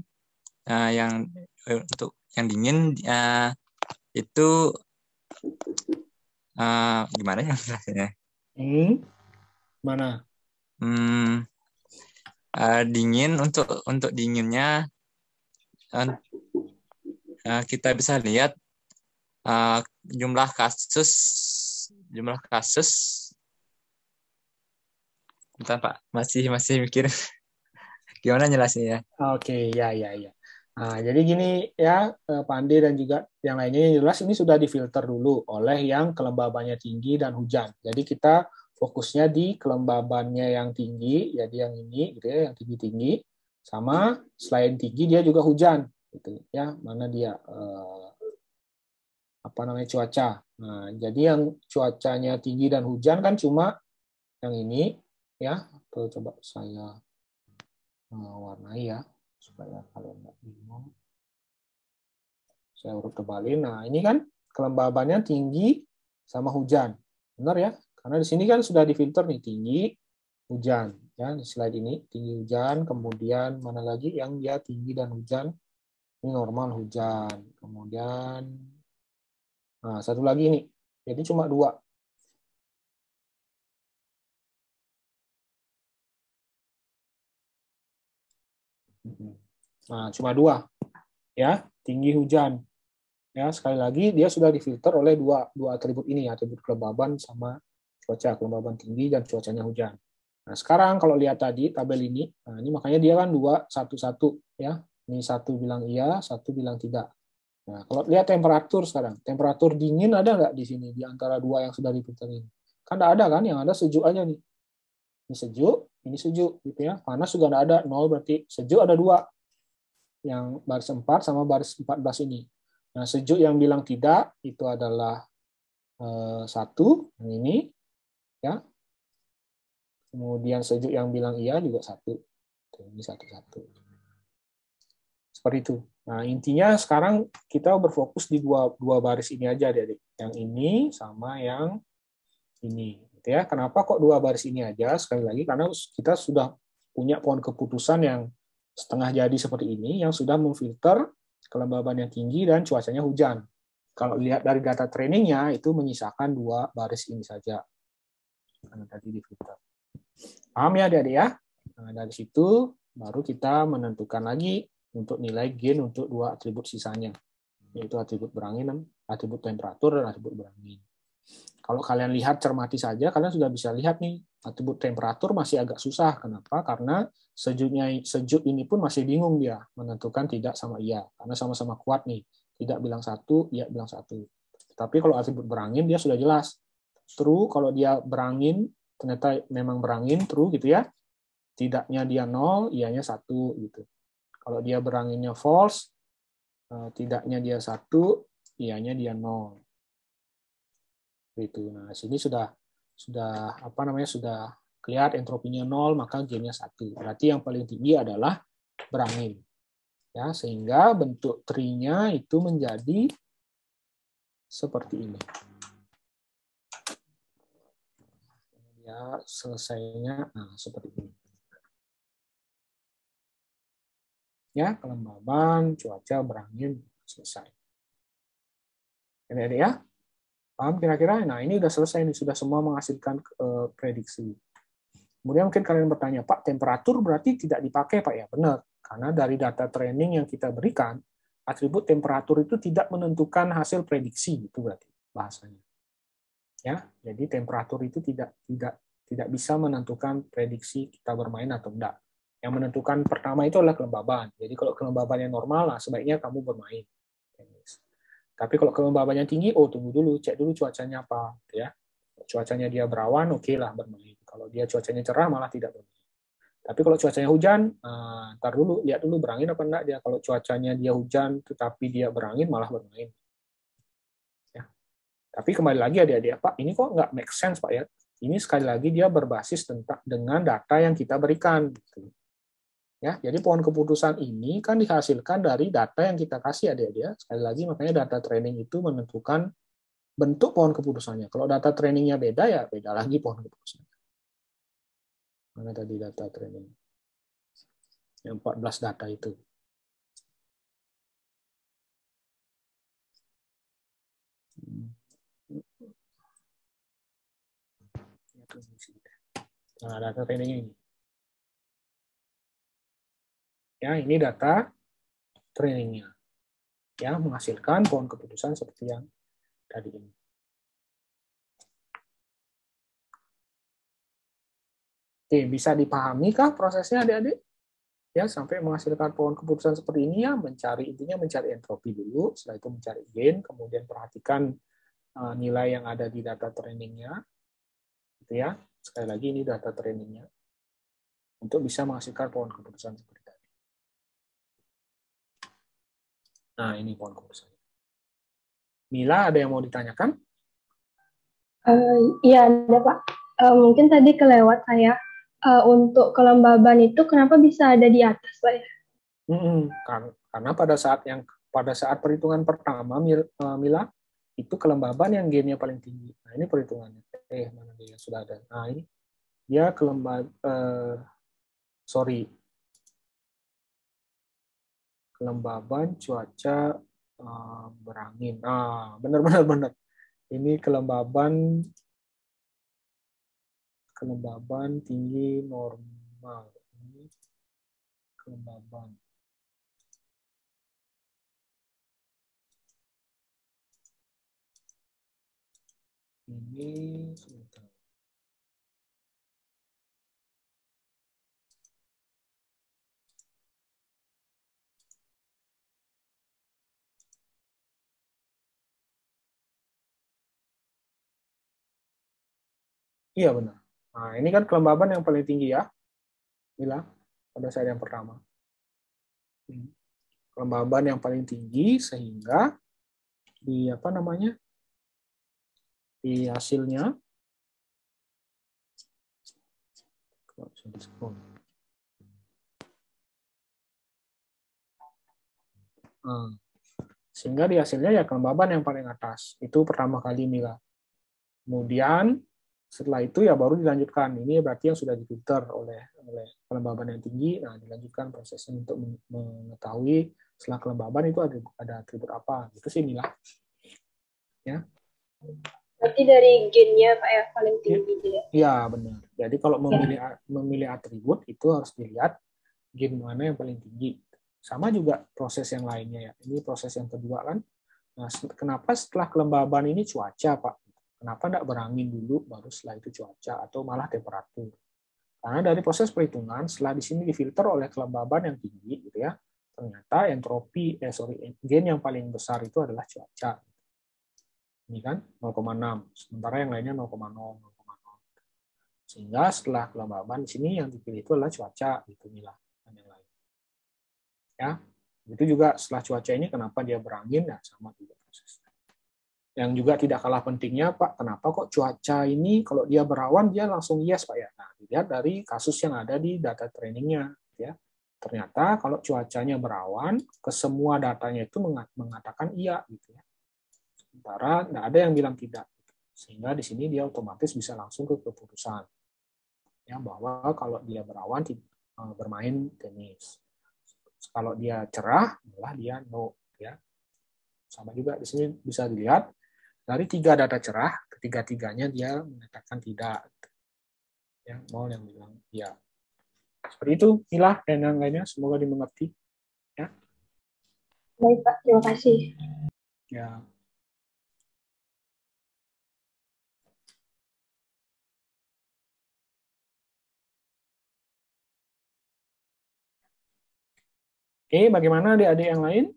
Speaker 2: untuk yang dingin itu gimana ya rasanya?
Speaker 1: Mana?
Speaker 2: Dingin untuk dinginnya kita bisa lihat jumlah kasus Bentar, Pak. Masih mikir gimana jelasnya ya.
Speaker 1: Oke, ya. Nah, jadi gini ya, Pak Andi dan juga yang lainnya, yang jelas ini sudah difilter dulu oleh yang kelembabannya tinggi dan hujan. Jadi kita fokusnya di kelembabannya yang tinggi, jadi yang ini gitu ya, yang tinggi-tinggi, sama selain tinggi dia juga hujan gitu ya. Mana dia cuaca. Nah, jadi yang cuacanya tinggi dan hujan kan cuma yang ini ya. Tuh, coba saya warnai ya supaya kalian nggak bingung. Saya urut tebalin. Nah, ini kan kelembabannya tinggi sama hujan. Benar ya? Karena di sini kan sudah difilter nih tinggi, hujan. Ya, di slide ini tinggi hujan, kemudian mana lagi yang dia tinggi dan hujan? Ini normal hujan. Kemudian nah, satu lagi nih. Jadi cuma 2. Nah, cuma 2. Ya, tinggi hujan. Ya, sekali lagi dia sudah difilter oleh dua atribut ini, atribut kelembaban sama cuaca, kelembaban tinggi dan cuacanya hujan. Nah, sekarang kalau lihat tadi tabel ini, nah ini makanya dia kan 2 1 1 ya. Ini 1 bilang iya, 1 bilang tidak. Nah, kalau lihat temperatur sekarang, temperatur dingin ada nggak di sini di antara 2 yang sudah difilter ini? Kan nggak ada kan, yang ada sejuk aja nih. Ini sejuk gitu ya. Panas juga nggak ada, 0 berarti sejuk ada 2. Yang baris 4 sama baris 14 ini. Nah, sejuk yang bilang tidak itu adalah 1, yang ini ya. Kemudian sejuk yang bilang iya juga 1. Ini 1. Seperti itu. Nah, intinya sekarang kita berfokus di dua baris ini aja, Adik. Yang ini sama yang ini. Gitu ya. Kenapa kok 2 baris ini aja? Sekali lagi, karena kita sudah punya pohon keputusan yang setengah jadi seperti ini, yang sudah memfilter kelembaban yang tinggi dan cuacanya hujan. Kalau lihat dari data trainingnya, itu menyisakan 2 baris ini saja. Karena tadi difilter. Paham ya, Adik-adik ya? Nah, dari situ baru kita menentukan lagi untuk nilai gain untuk 2 atribut sisanya, yaitu atribut berangin, atribut temperatur, dan atribut berangin. Kalau kalian lihat cermati saja, kalian sudah bisa lihat nih, atribut temperatur masih agak susah. Kenapa? Karena sejuk ini pun masih bingung dia menentukan tidak sama iya, karena sama-sama kuat nih. Tidak bilang 1, iya bilang 1. Tapi kalau atribut berangin dia sudah jelas. True kalau dia berangin, ternyata memang berangin, true gitu ya. Tidaknya dia 0, iyanya 1 gitu. Kalau dia beranginnya false, tidaknya dia 1, iyanya dia 0. Gitu. Nah, sini sudah sudah clear entropinya 0, maka gainnya 1. Berarti yang paling tinggi adalah berangin. Ya, sehingga bentuk tree-nya itu menjadi seperti ini. Ya, selesainya seperti ini. Ya, kelembaban, cuaca, berangin, selesai. Ini ya. Paham kira-kira? Nah, ini sudah selesai, ini sudah semua menghasilkan prediksi. Kemudian mungkin kalian bertanya, Pak, temperatur berarti tidak dipakai, Pak? Ya, benar. Karena dari data training yang kita berikan, atribut temperatur itu tidak menentukan hasil prediksi, itu berarti bahasanya. Ya, jadi temperatur itu tidak bisa menentukan prediksi kita bermain atau enggak. Yang menentukan pertama itu adalah kelembaban. Jadi kalau kelembabannya normal, lah sebaiknya kamu bermain tenis. Tapi kalau kelembabannya tinggi, tunggu dulu, cek dulu cuacanya apa, ya. Cuacanya dia berawan, oke lah bermain. Kalau dia cuacanya cerah, malah tidak bermain. Tapi kalau cuacanya hujan, ntar dulu, lihat dulu berangin apa enggak dia. Kalau cuacanya dia hujan, tetapi dia berangin, malah bermain. Ya. Tapi kembali lagi adik-adik, Pak, ini kok nggak make sense, Pak ya. Ini sekali lagi dia berbasis dengan data yang kita berikan. Ya, jadi pohon keputusan ini kan dihasilkan dari data yang kita kasih adik-adik. Sekali lagi, makanya data training itu menentukan bentuk pohon keputusannya. Kalau data trainingnya beda, ya beda lagi pohon keputusannya. Mana tadi data training? Yang 14 data itu. Nah, data training ini. Ya, ini data trainingnya. Ya, menghasilkan pohon keputusan seperti yang tadi ini. 3 Oke, bisa dipahami kah prosesnya adik-adik? Ya, sampai menghasilkan pohon keputusan seperti ini ya, intinya mencari entropi dulu, setelah itu mencari gain, kemudian perhatikan nilai yang ada di data trainingnya, gitu ya. Sekali lagi ini data trainingnya, untuk bisa menghasilkan pohon keputusan seperti tadi. Nah, ini pohon keputusan. Mila, ada yang mau ditanyakan?
Speaker 4: Iya, ada Pak. Mungkin tadi kelewat saya. Untuk kelembaban itu kenapa bisa ada di atas, Pak ya?
Speaker 1: Karena pada saat perhitungan pertama, Mila, itu kelembaban yang gainnya paling tinggi. Nah, ini perhitungannya. Mana dia sudah ada. Nah, ini dia kelembaban cuaca berangin. Benar. Ini kelembaban tinggi normal. Ini kelembaban. Ini sebentar. Iya benar. Nah, ini kan kelembaban yang paling tinggi ya, Mila, pada saat yang pertama. Kelembaban yang paling tinggi sehingga di di hasilnya sehingga di hasilnya ya kelembaban yang paling atas. Itu pertama kali, Mila. Kemudian setelah itu ya baru dilanjutkan. Ini berarti yang sudah difilter oleh kelembaban yang tinggi. Nah, dilanjutkan prosesnya untuk mengetahui setelah kelembaban itu ada atribut apa. Itu sih, Mila. Ya.
Speaker 4: Berarti dari gainnya Pak ya paling tinggi dia.
Speaker 1: Iya, benar. Jadi kalau memilih atribut itu harus dilihat gain mana yang paling tinggi. Sama juga proses yang lainnya ya. Ini proses yang kedua kan. Nah, kenapa setelah kelembaban ini cuaca, Pak? Kenapa tidak berangin dulu, baru setelah itu cuaca, atau malah temperatur? Karena dari proses perhitungan, setelah di sini difilter oleh kelembaban yang tinggi, gitu ya, ternyata gain yang paling besar itu adalah cuaca. Ini kan 0,6, sementara yang lainnya 0,0. Sehingga setelah kelembaban di sini yang dipilih itu adalah cuaca, gitu Mila, dan yang lain. Ya, itu juga setelah cuaca ini kenapa dia berangin, ya sama juga prosesnya. Yang juga tidak kalah pentingnya, Pak, kenapa kok cuaca ini kalau dia berawan dia langsung yes, Pak ya? Nah, dilihat dari kasus yang ada di data trainingnya, ya. Ternyata kalau cuacanya berawan, ke semua datanya itu mengatakan iya, gitu ya. Sementara tidak ada yang bilang tidak, sehingga di sini dia otomatis bisa langsung ke keputusan, ya bahwa kalau dia berawan bermain tenis. Kalau dia cerah, malah dia no, ya. Sama juga di sini bisa dilihat dari 3 data cerah, ketiga-tiganya dia mengatakan tidak. Ya, 0 yang bilang ya. Seperti itu, Mila dan yang lainnya, semoga dimengerti. Ya.
Speaker 4: Baik Pak, terima kasih.
Speaker 1: Ya. Oke, bagaimana adik-adik yang lain?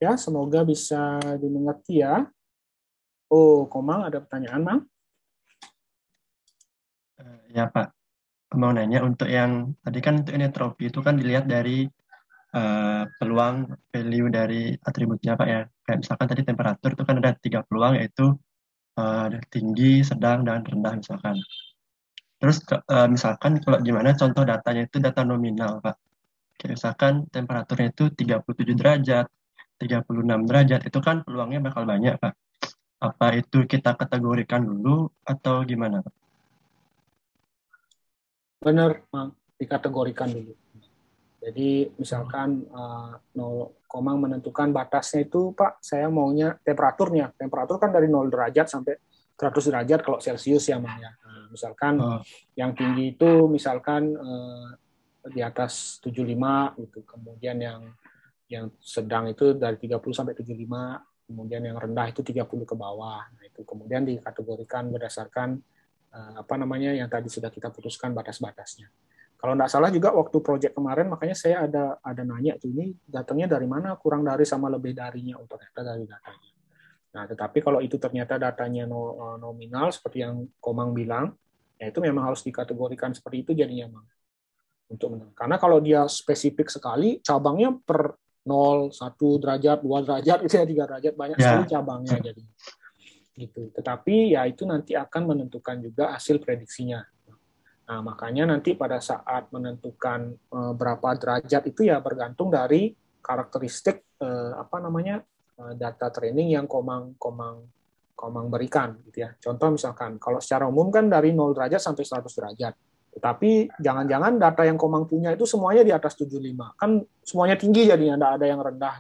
Speaker 1: Ya, semoga bisa dimengerti ya. Oh, Komang ada pertanyaan, Mang?
Speaker 9: Ya, Pak. Mau nanya untuk yang tadi kan untuk entropi itu kan dilihat dari peluang value dari atributnya, Pak ya. Kayak misalkan tadi temperatur itu kan ada 3 peluang, yaitu tinggi, sedang, dan rendah misalkan. Terus misalkan kalau gimana contoh datanya itu data nominal, Pak. Kayak misalkan temperaturnya itu 37 derajat, 36 derajat, itu kan peluangnya bakal banyak, Pak. Apa itu kita kategorikan dulu atau gimana, Pak?
Speaker 1: Benar, Mang. Dikategorikan dulu. Jadi misalkan Komang menentukan batasnya itu, Pak, saya maunya temperaturnya. Temperatur kan dari 0 derajat sampai 100 derajat kalau Celcius ya, Mang ya. Nah, misalkan yang tinggi itu misalkan di atas 75 gitu. Kemudian yang sedang itu dari 30 sampai 75, kemudian yang rendah itu 30 ke bawah. Nah, itu kemudian dikategorikan berdasarkan apa namanya yang tadi sudah kita putuskan batas-batasnya. Kalau nggak salah juga waktu proyek kemarin, makanya saya ada nanya tuh, ini datangnya dari mana, kurang dari sama lebih darinya untuk data dari datanya. Nah, tetapi kalau itu ternyata datanya nominal seperti yang Komang bilang, ya itu memang harus dikategorikan seperti itu jadinya, Mang. Karena kalau dia spesifik sekali, cabangnya per 0, 1 derajat, 2 derajat, 3 derajat, banyak sekali cabangnya jadi. Gitu. Tetapi ya itu nanti akan menentukan juga hasil prediksinya. Nah, makanya nanti pada saat menentukan berapa derajat itu ya bergantung dari karakteristik data training yang Komang berikan gitu ya. Contoh misalkan kalau secara umum kan dari 0 derajat sampai 100 derajat. Tetapi jangan-jangan data yang Komang punya itu semuanya di atas 75. Kan semuanya tinggi jadinya, tidak ada yang rendah.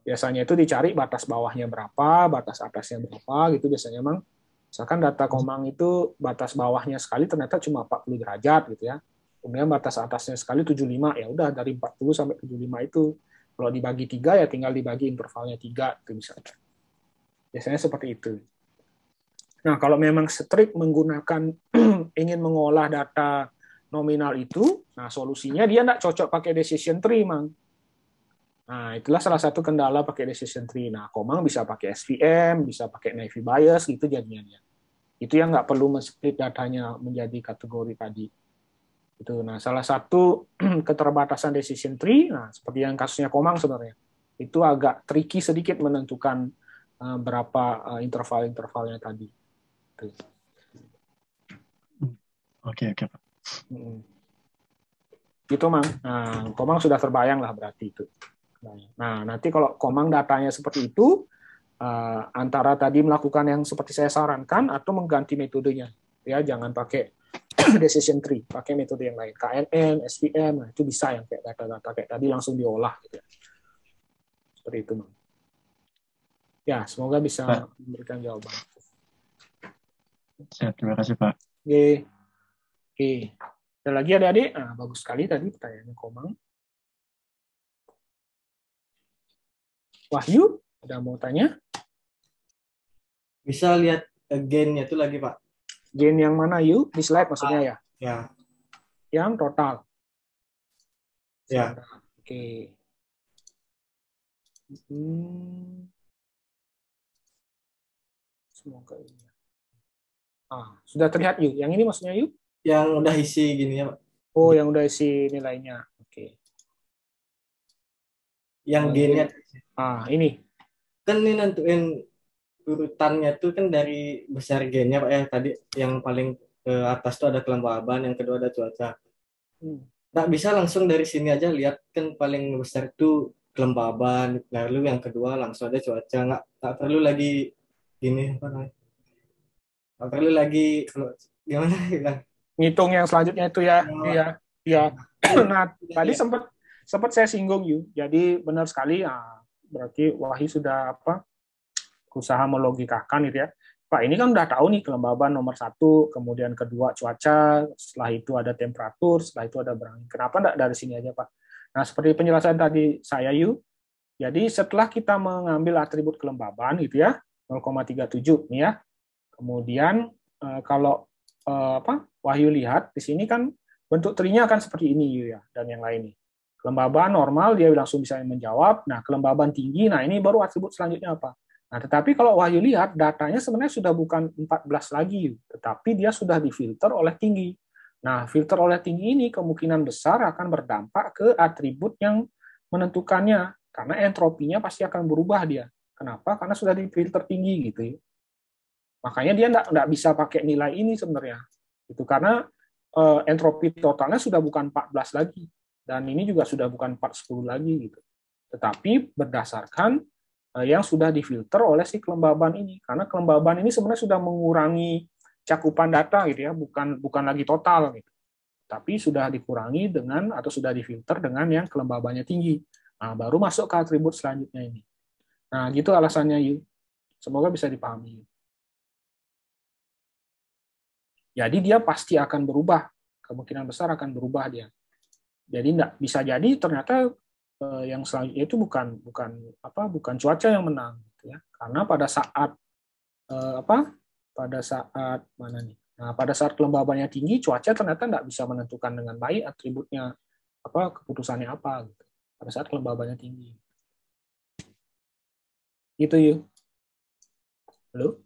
Speaker 1: Biasanya itu dicari batas bawahnya berapa, batas atasnya berapa, gitu biasanya, Mang. Misalkan data Komang itu batas bawahnya sekali ternyata cuma 40 derajat gitu ya. Kemudian batas atasnya sekali 75, ya udah dari 40 sampai 75 itu kalau dibagi 3 ya tinggal dibagi intervalnya 3 itu bisa. Biasanya seperti itu. Nah, kalau memang strict menggunakan ingin mengolah data nominal itu, nah solusinya dia nggak cocok pakai decision tree, Mang. Nah, itulah salah satu kendala pakai decision tree. Nah, Komang bisa pakai SVM, bisa pakai Naive Bayes gitu jadinya. Itu yang nggak perlu men-split datanya menjadi kategori tadi. Itu. Nah, salah satu keterbatasan decision tree, nah seperti yang kasusnya Komang sebenarnya, itu agak tricky sedikit menentukan berapa interval-intervalnya tadi.
Speaker 9: Oke, Pak.
Speaker 1: Gitu, Mang. Nah, Komang sudah terbayang lah berarti itu. Nah, nanti kalau Komang datanya seperti itu, antara tadi melakukan yang seperti saya sarankan atau mengganti metodenya. Ya, jangan pakai decision tree, pakai metode yang lain. KNN, SVM, nah, itu bisa yang kayak data-data kayak tadi langsung diolah. Gitu ya. Seperti itu, Mang. Ya, semoga bisa memberikan jawaban.
Speaker 9: Terima kasih, Pak.
Speaker 1: Oke. Ada lagi adik-adik? Nah, bagus sekali tadi pertanyaannya Komang. Wahyu, ada mau tanya?
Speaker 5: Bisa lihat gain-nya itu lagi, Pak.
Speaker 1: Gain yang mana, Yu? Di slide maksudnya ya?
Speaker 5: Ya.
Speaker 1: Yang total?
Speaker 5: Ya.
Speaker 1: Oke. Semoga ini. Sudah terlihat, Yu? Yang ini maksudnya, Yu?
Speaker 5: Yang udah isi gini ya, Pak.
Speaker 1: Oh, yang udah isi nilainya. Oke.
Speaker 5: Yang gain-nya.
Speaker 1: Ini.
Speaker 5: Kan ini nentuin urutannya tuh kan dari besar gain-nya, Pak, ya. Tadi yang paling ke atas tuh ada kelembaban, yang kedua ada cuaca. Nggak bisa langsung dari sini aja lihat, kan paling besar tuh kelembaban, lalu yang kedua langsung ada cuaca. Nggak perlu lagi gini, apa namanya? Nggak perlu lagi, gimana bilang?
Speaker 1: Ngitung yang selanjutnya itu ya. Iya. Nah, tadi sempat saya singgung, Yu. Jadi benar sekali, berarti Wahyu sudah usaha melogikakan gitu ya. Pak, ini kan udah tahu nih kelembaban nomor 1, kemudian kedua cuaca, setelah itu ada temperatur, setelah itu ada berangin. Kenapa enggak dari sini aja, Pak? Nah, seperti penjelasan tadi saya, Yu. Jadi setelah kita mengambil atribut kelembaban gitu ya, 0,37 nih ya. Kemudian kalau Wahyu lihat di sini kan bentuk trinya kan seperti ini, Yu ya, dan yang lain nih. Kelembaban normal dia langsung bisa menjawab. Nah, kelembaban tinggi, nah ini baru atribut selanjutnya apa? Nah, tetapi kalau Wahyu lihat, datanya sebenarnya sudah bukan 14 lagi, tetapi dia sudah difilter oleh tinggi. Nah, filter oleh tinggi ini kemungkinan besar akan berdampak ke atribut yang menentukannya, karena entropinya pasti akan berubah dia. Kenapa? Karena sudah difilter tinggi gitu ya. Makanya dia nggak bisa pakai nilai ini sebenarnya. Itu karena entropi totalnya sudah bukan 14 lagi. Dan ini juga sudah bukan 410 lagi gitu. Tetapi berdasarkan yang sudah difilter oleh si kelembaban ini, karena kelembaban ini sebenarnya sudah mengurangi cakupan data gitu ya, bukan lagi total gitu, tapi sudah dikurangi dengan atau sudah difilter dengan yang kelembabannya tinggi. Nah, baru masuk ke atribut selanjutnya ini. Nah, gitu alasannya, Yu. Semoga bisa dipahami. Jadi dia pasti akan berubah, kemungkinan besar akan berubah dia. Jadi enggak bisa jadi ternyata yang selanjutnya itu bukan cuaca yang menang gitu ya. Karena pada saat pada saat mana nih? Nah, pada saat kelembabannya tinggi, cuaca ternyata nggak bisa menentukan dengan baik atributnya apa, keputusannya apa gitu. Pada saat kelembabannya tinggi. Gitu yuk. Halo?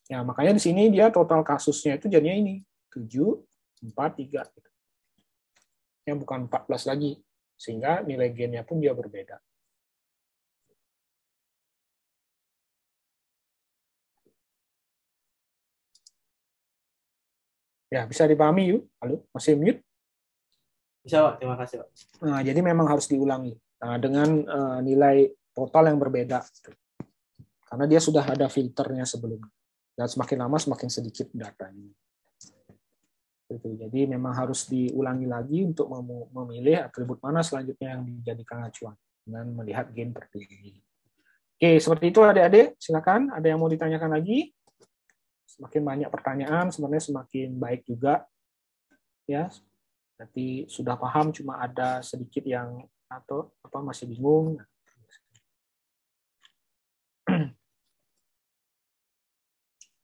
Speaker 1: Ya, makanya di sini dia total kasusnya itu jadinya ini 7, 4, 3 gitu. Ya, bukan 14 lagi. Sehingga nilai gennya pun dia berbeda. Ya, bisa dipahami yuk. Halo, masih mute?
Speaker 5: Bisa, Pak. Terima kasih, Pak.
Speaker 1: Nah, jadi memang harus diulangi dengan nilai total yang berbeda. Karena dia sudah ada filternya sebelumnya. Dan semakin lama semakin sedikit datanya. Jadi memang harus diulangi lagi untuk memilih atribut mana selanjutnya yang dijadikan acuan dengan melihat gen tertinggi. Oke, seperti itu adik-adik. Silakan, ada yang mau ditanyakan lagi? Semakin banyak pertanyaan, sebenarnya semakin baik juga. Ya, nanti sudah paham, cuma ada sedikit yang atau apa masih bingung.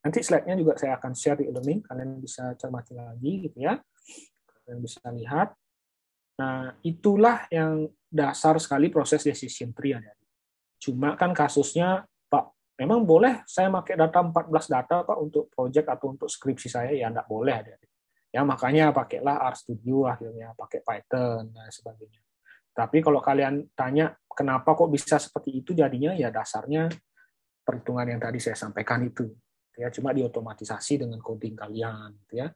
Speaker 1: Nanti slide-nya juga saya akan share di e-learning, kalian bisa cermati lagi gitu ya. Kalian bisa lihat. Nah, itulah yang dasar sekali proses decision tree. Cuma kan kasusnya, Pak, memang boleh saya pakai data 14 data Pak untuk project atau untuk skripsi saya? Ya enggak boleh. Ya makanya pakailah RStudio akhirnya, pakai Python dan sebagainya. Tapi kalau kalian tanya kenapa kok bisa seperti itu jadinya, ya dasarnya perhitungan yang tadi saya sampaikan itu. Ya, cuma diotomatisasi dengan coding kalian, gitu ya.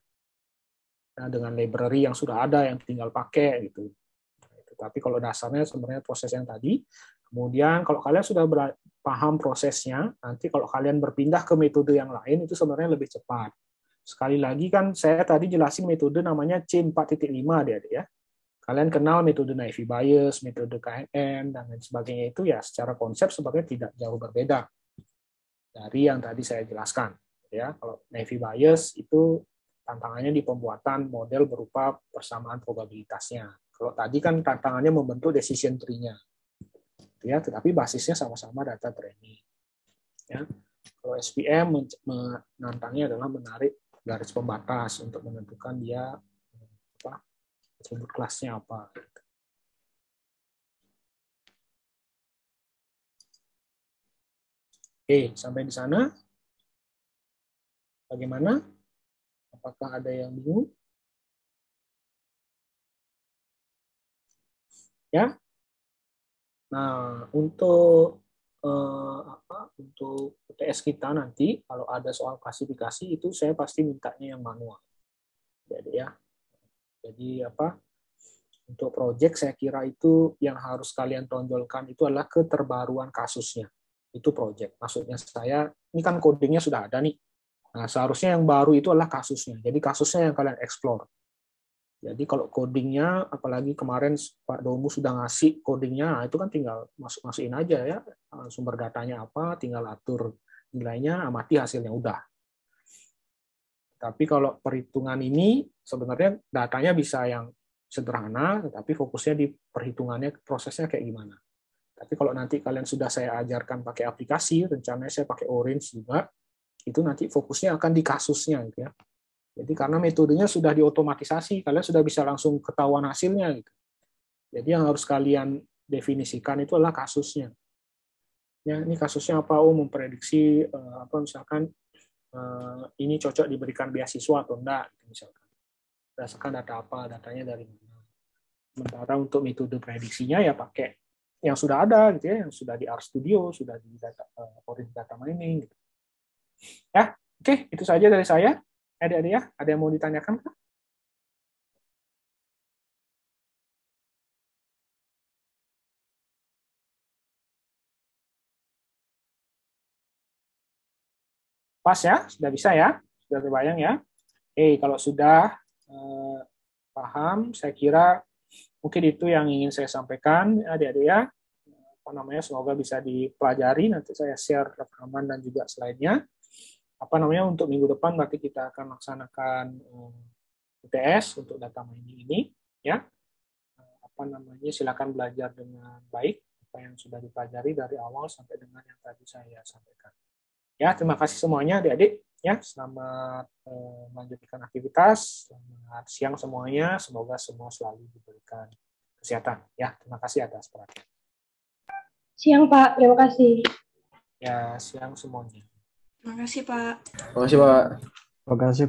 Speaker 1: Nah, dengan library yang sudah ada yang tinggal pakai gitu. Tapi kalau dasarnya sebenarnya proses yang tadi. Kemudian kalau kalian sudah paham prosesnya, nanti kalau kalian berpindah ke metode yang lain itu sebenarnya lebih cepat. Sekali lagi kan saya tadi jelasin metode namanya C4.5 adik-adik ya. Kalian kenal metode Naive Bayes, metode KNN dan lain sebagainya itu ya secara konsep sebenarnya tidak jauh berbeda dari yang tadi saya jelaskan. Ya, kalau Naive Bayes itu tantangannya di pembuatan model berupa persamaan probabilitasnya. Kalau tadi kan tantangannya membentuk decision tree-nya. Ya, tetapi basisnya sama-sama data training. Ya. Kalau SPM menantangnya adalah menarik garis pembatas untuk menentukan dia apa, atribut kelasnya apa. Oke, sampai di sana. Bagaimana? Apakah ada yang bingung? Ya. Nah, untuk untuk UTS kita nanti kalau ada soal klasifikasi itu saya pasti mintanya yang manual. Jadi ya. Jadi apa? Untuk project saya kira itu yang harus kalian tonjolkan itu adalah keterbaruan kasusnya. Itu project. Maksudnya saya, ini kan codingnya sudah ada nih. Nah, seharusnya yang baru itu adalah kasusnya. Jadi kasusnya yang kalian explore. Jadi kalau codingnya, apalagi kemarin Pak Domu sudah ngasih codingnya, nah itu kan tinggal masukin aja ya, sumber datanya apa, tinggal atur nilainya, amati hasilnya, udah. Tapi kalau perhitungan ini, sebenarnya datanya bisa yang sederhana, tetapi fokusnya di perhitungannya, prosesnya kayak gimana. Tapi kalau nanti kalian sudah saya ajarkan pakai aplikasi, rencananya saya pakai Orange juga, itu nanti fokusnya akan di kasusnya gitu ya. Jadi karena metodenya sudah diotomatisasi, kalian sudah bisa langsung ketahuan hasilnya gitu. Jadi yang harus kalian definisikan itu adalah kasusnya. Ya, ini kasusnya apa? Oh, memprediksi apa misalkan ini cocok diberikan beasiswa atau enggak gitu, misalkan. Berdasarkan data apa, datanya dari mana. Sementara untuk metode prediksinya ya pakai yang sudah ada gitu ya, yang sudah di RStudio, sudah di Orange Data Mining gitu. Ya, oke, itu saja dari saya. Adik-adik ya, ada yang mau ditanyakan kah? Pas ya, sudah bisa ya, sudah terbayang ya. Oke, kalau sudah paham, saya kira mungkin itu yang ingin saya sampaikan, adik-adik ya. Apa namanya? Semoga bisa dipelajari. Nanti saya share rekaman dan juga slide-nya. Apa namanya? Untuk minggu depan berarti kita akan laksanakan UTS untuk data mining ini, ya. Apa namanya? Silakan belajar dengan baik. apa yang sudah dipelajari dari awal sampai dengan yang tadi saya sampaikan. Ya, terima kasih semuanya adik-adik. Ya, selamat melanjutkan aktivitas. Selamat siang semuanya. Semoga semua selalu diberikan kesehatan. Ya, terima kasih atas perhatian.
Speaker 4: Siang Pak, terima kasih.
Speaker 1: Ya, siang semuanya.
Speaker 7: Terima kasih Pak.
Speaker 10: Terima kasih Pak.
Speaker 9: Terima kasih.